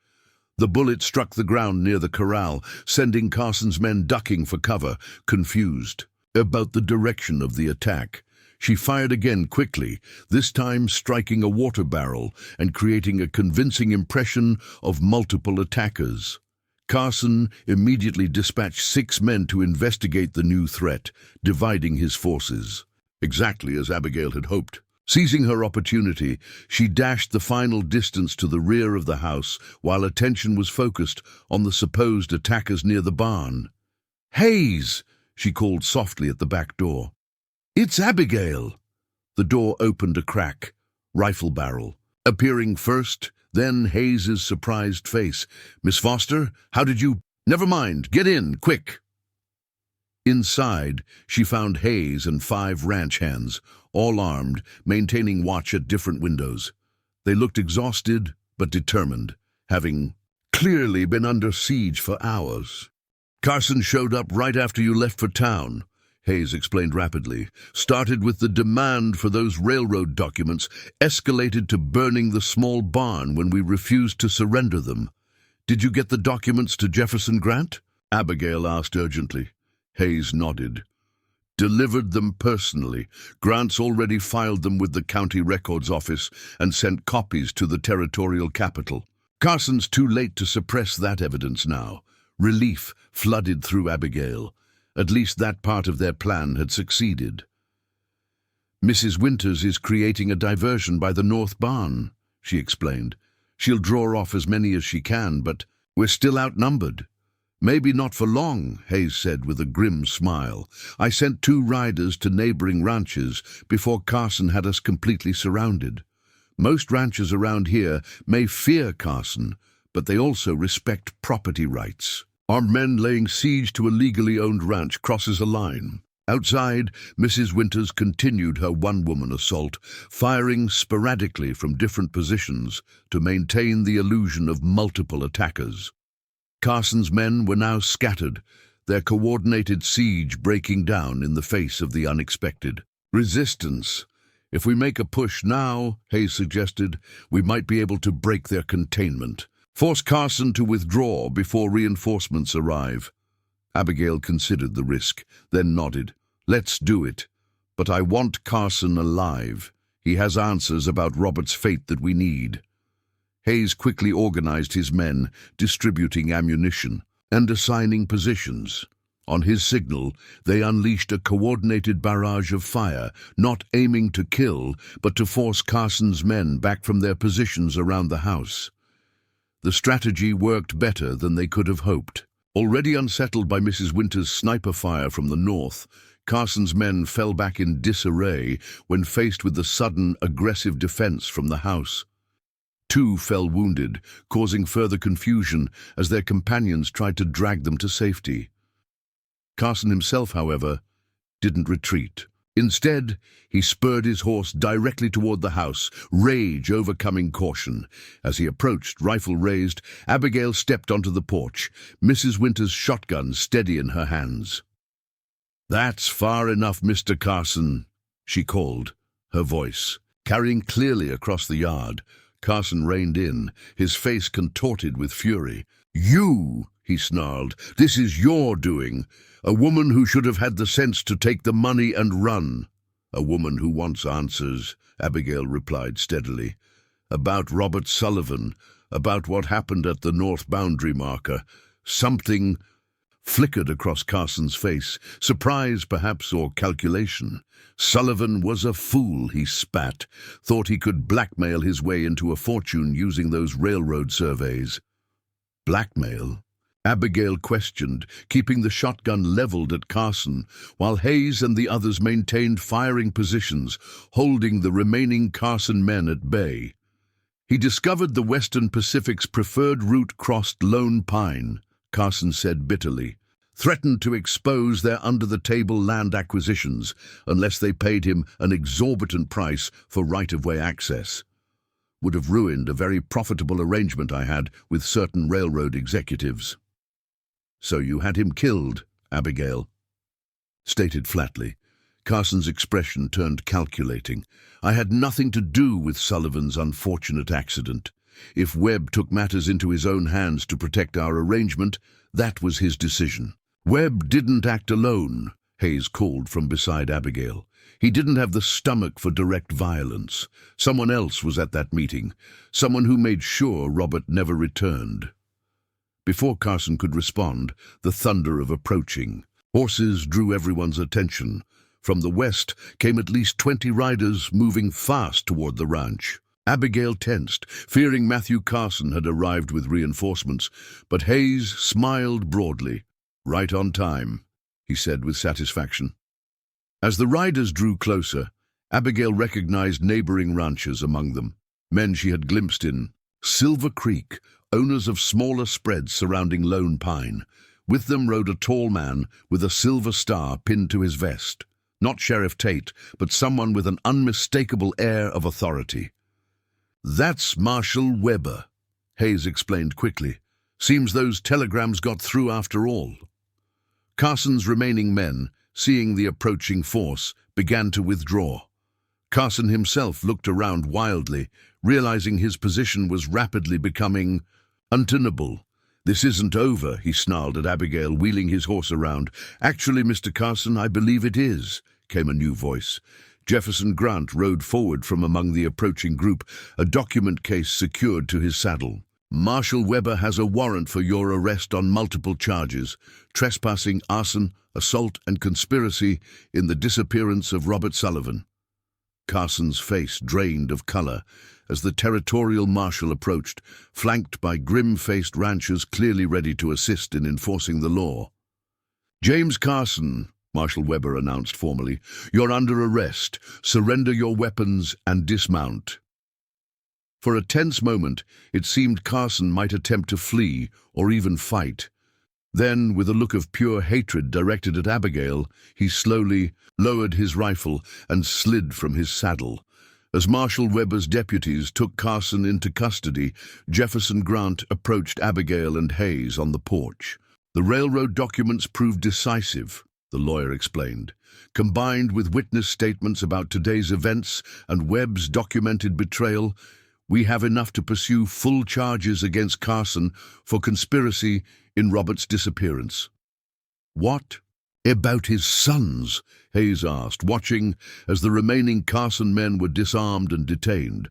The bullet struck the ground near the corral, sending Carson's men ducking for cover, confused about the direction of the attack. She fired again quickly, this time striking a water barrel and creating a convincing impression of multiple attackers. Carson immediately dispatched 6 men to investigate the new threat, dividing his forces. Exactly as Abigail had hoped. Seizing her opportunity, she dashed the final distance to the rear of the house while attention was focused on the supposed attackers near the barn. "Hayes!" she called softly at the back door. "It's Abigail!" The door opened a crack, rifle barrel appearing first, then Hayes's surprised face. "Miss Foster, how did you—" "Never mind, get in, quick!" Inside, she found Hayes and 5 ranch hands, all armed, maintaining watch at different windows. They looked exhausted but determined, having clearly been under siege for hours. "Carson showed up right after you left for town," Hayes explained rapidly. "Started with the demand for those railroad documents, escalated to burning the small barn when we refused to surrender them. Did you get the documents to Jefferson Grant?" Abigail asked urgently. Hayes nodded. "Delivered them personally. Grant's already filed them with the county records office and sent copies to the territorial capital. Carson's too late to suppress that evidence now." Relief flooded through Abigail. At least that part of their plan had succeeded. "Mrs. Winters is creating a diversion by the north barn," she explained. "She'll draw off as many as she can, but we're still outnumbered." "Maybe not for long," Hayes said with a grim smile. "I sent 2 riders to neighboring ranches before Carson had us completely surrounded. Most ranchers around here may fear Carson, but they also respect property rights. Armed men laying siege to a legally owned ranch crosses a line." Outside, Mrs. Winters continued her one-woman assault, firing sporadically from different positions to maintain the illusion of multiple attackers. Carson's men were now scattered, their coordinated siege breaking down in the face of the unexpected. "Resistance. If we make a push now," Hayes suggested, "we might be able to break their containment. Force Carson to withdraw before reinforcements arrive." Abigail considered the risk, then nodded. "Let's do it. But I want Carson alive. He has answers about Robert's fate that we need." Hayes quickly organized his men, distributing ammunition and assigning positions. On his signal, they unleashed a coordinated barrage of fire, not aiming to kill, but to force Carson's men back from their positions around the house. The strategy worked better than they could have hoped. Already unsettled by Mrs. Winters' sniper fire from the north, Carson's men fell back in disarray when faced with the sudden, aggressive defense from the house. 2 fell wounded, causing further confusion as their companions tried to drag them to safety. Carson himself, however, didn't retreat. Instead, he spurred his horse directly toward the house, rage overcoming caution. As he approached, rifle raised, Abigail stepped onto the porch, Mrs. Winters' shotgun steady in her hands. "That's far enough, Mr. Carson," she called, her voice carrying clearly across the yard. Carson reined in, his face contorted with fury. "You!" he snarled. "This is your doing. A woman who should have had the sense to take the money and run." "A woman who wants answers," Abigail replied steadily. "About Robert Sullivan, about what happened at the north boundary marker. Something—" flickered across Carson's face, surprise perhaps or calculation. Sullivan was a fool, he spat, thought he could blackmail his way into a fortune using those railroad surveys. Blackmail? Abigail questioned, keeping the shotgun leveled at Carson, while Hayes and the others maintained firing positions, holding the remaining Carson men at bay. He discovered the Western Pacific's preferred route crossed Lone Pine, Carson said bitterly, threatened to expose their under-the-table land acquisitions unless they paid him an exorbitant price for right-of-way access. Would have ruined a very profitable arrangement I had with certain railroad executives. So you had him killed, Abigail? Stated flatly. Carson's expression turned calculating. I had nothing to do with Sullivan's unfortunate accident. If Webb took matters into his own hands to protect our arrangement, that was his decision. Webb didn't act alone, Hayes called from beside Abigail. He didn't have the stomach for direct violence. Someone else was at that meeting, someone who made sure Robert never returned. Before Carson could respond, the thunder of approaching horses drew everyone's attention. From the west came at least 20 riders moving fast toward the ranch. Abigail tensed, fearing Matthew Carson had arrived with reinforcements, but Hayes smiled broadly. Right on time, he said with satisfaction. As the riders drew closer, Abigail recognized neighboring ranchers among them, men she had glimpsed in Silver Creek, owners of smaller spreads surrounding Lone Pine. With them rode a tall man with a silver star pinned to his vest. Not Sheriff Tate, but someone with an unmistakable air of authority. That's Marshal Weber, Hayes explained quickly. Seems those telegrams got through after all. Carson's remaining men, seeing the approaching force, began to withdraw. Carson himself looked around wildly, realizing his position was rapidly becoming untenable. This isn't over, he snarled at Abigail, wheeling his horse around. Actually, Mr. Carson, I believe it is, came a new voice. Jefferson Grant rode forward from among the approaching group, a document case secured to his saddle. Marshal Weber has a warrant for your arrest on multiple charges: trespassing, arson, assault, and conspiracy in the disappearance of Robert Sullivan. Carson's face drained of color as the territorial marshal approached, flanked by grim-faced ranchers clearly ready to assist in enforcing the law. James Carson, Marshal Weber announced formally, you're under arrest. Surrender your weapons and dismount. For a tense moment, it seemed Carson might attempt to flee or even fight. Then, with a look of pure hatred directed at Abigail, he slowly lowered his rifle and slid from his saddle. As Marshal Weber's deputies took Carson into custody, Jefferson Grant approached Abigail and Hayes on the porch. The railroad documents proved decisive, the lawyer explained. Combined with witness statements about today's events and Webb's documented betrayal, we have enough to pursue full charges against Carson for conspiracy in Robert's disappearance. What about his sons? Hayes asked, watching as the remaining Carson men were disarmed and detained.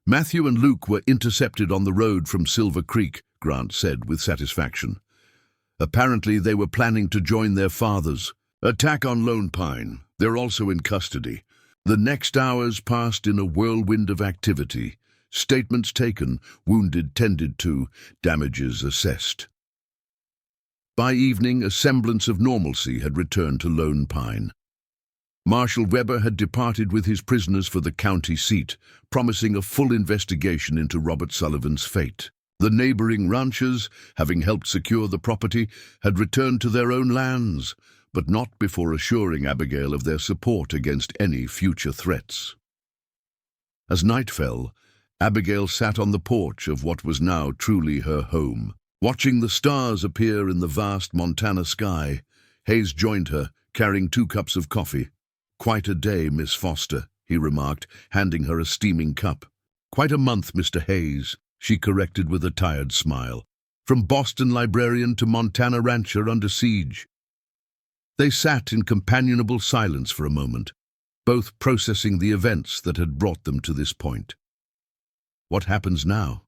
Matthew and Luke were intercepted on the road from Silver Creek, Grant said with satisfaction. Apparently they were planning to join their fathers. Attack on Lone Pine. They're also in custody. The next hours passed in a whirlwind of activity. Statements taken, wounded tended to, damages assessed. By evening, a semblance of normalcy had returned to Lone Pine. Marshal Weber had departed with his prisoners for the county seat, promising a full investigation into Robert Sullivan's fate. The neighboring ranchers, having helped secure the property, had returned to their own lands, but not before assuring Abigail of their support against any future threats. As night fell, Abigail sat on the porch of what was now truly her home. Watching the stars appear in the vast Montana sky, Hayes joined her, carrying 2 cups of coffee. "Quite a day, Miss Foster," he remarked, handing her a steaming cup. "Quite a month, Mr. Hayes," she corrected with a tired smile. "From Boston librarian to Montana rancher under siege." They sat in companionable silence for a moment, both processing the events that had brought them to this point. "What happens now?"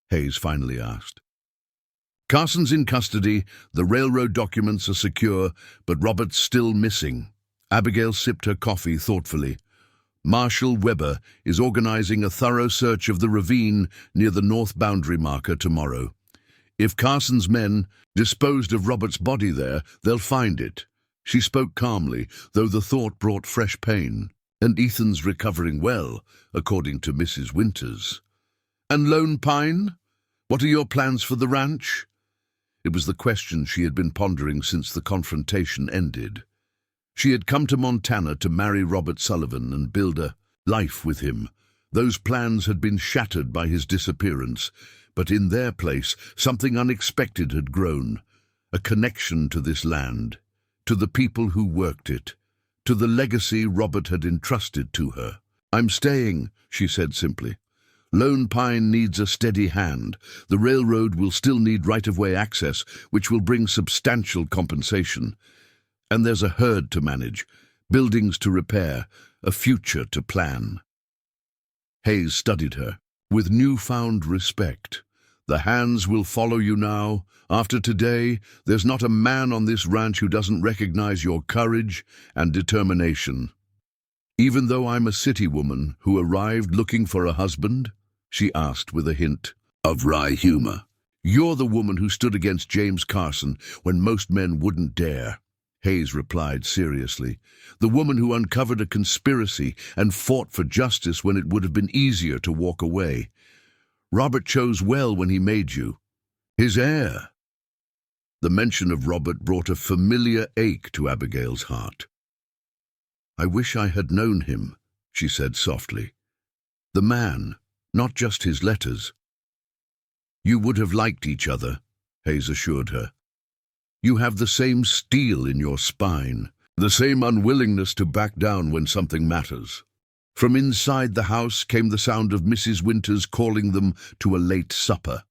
Hayes finally asked. "Carson's in custody, the railroad documents are secure, but Robert's still missing." Abigail sipped her coffee thoughtfully. "Marshal Weber is organizing a thorough search of the ravine near the north boundary marker tomorrow. If Carson's men disposed of Robert's body there, they'll find it." She spoke calmly, though the thought brought fresh pain. "And Ethan's recovering well, according to Mrs. Winters." And Lone Pine? What are your plans for the ranch? It was the question she had been pondering since the confrontation ended. She had come to Montana to marry Robert Sullivan and build a life with him. Those plans had been shattered by his disappearance, but in their place something unexpected had grown. A connection to this land, to the people who worked it, to the legacy Robert had entrusted to her. "I'm staying," she said simply. "Lone Pine needs a steady hand. The railroad will still need right-of-way access, which will bring substantial compensation. And there's a herd to manage, buildings to repair, a future to plan." Hayes studied her with newfound respect. "The hands will follow you now. After today, there's not a man on this ranch who doesn't recognize your courage and determination." "Even though I'm a city woman who arrived looking for a husband?" she asked with a hint of wry humor. "You're the woman who stood against James Carson when most men wouldn't dare," Hayes replied seriously. "The woman who uncovered a conspiracy and fought for justice when it would have been easier to walk away. Robert chose well when he made you his heir." The mention of Robert brought a familiar ache to Abigail's heart. "I wish I had known him," she said softly. "The man, not just his letters." "You would have liked each other," Hayes assured her. "You have the same steel in your spine, the same unwillingness to back down when something matters." From inside the house came the sound of Mrs. Winters calling them to a late supper.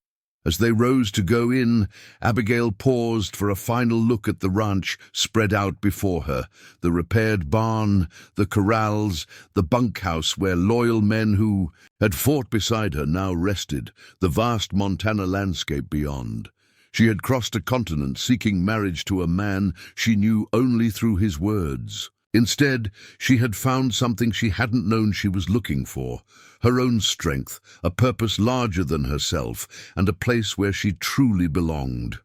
As they rose to go in, Abigail paused for a final look at the ranch spread out before her, the repaired barn, the corrals, the bunkhouse where loyal men who had fought beside her now rested, the vast Montana landscape beyond. She had crossed a continent seeking marriage to a man she knew only through his words. Instead, she had found something she hadn't known she was looking for, her own strength, a purpose larger than herself, and a place where she truly belonged.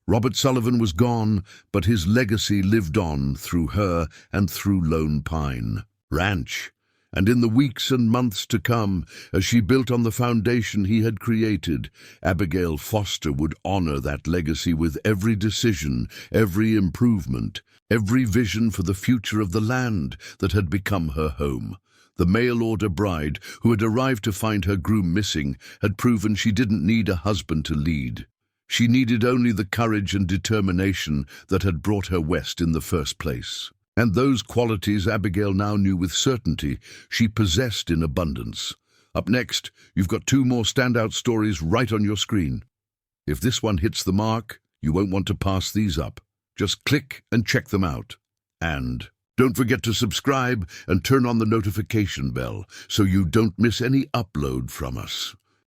Robert Sullivan was gone, but his legacy lived on through her and through Lone Pine Ranch. And in the weeks and months to come, as she built on the foundation he had created, Abigail Foster would honor that legacy with every decision, every improvement, every vision for the future of the land that had become her home. The mail-order bride, who had arrived to find her groom missing, had proven she didn't need a husband to lead. She needed only the courage and determination that had brought her west in the first place. And those qualities Abigail now knew with certainty she possessed in abundance. Up next, you've got 2 more standout stories right on your screen. If this one hits the mark, you won't want to pass these up. Just click and check them out. And don't forget to subscribe and turn on the notification bell so you don't miss any upload from us.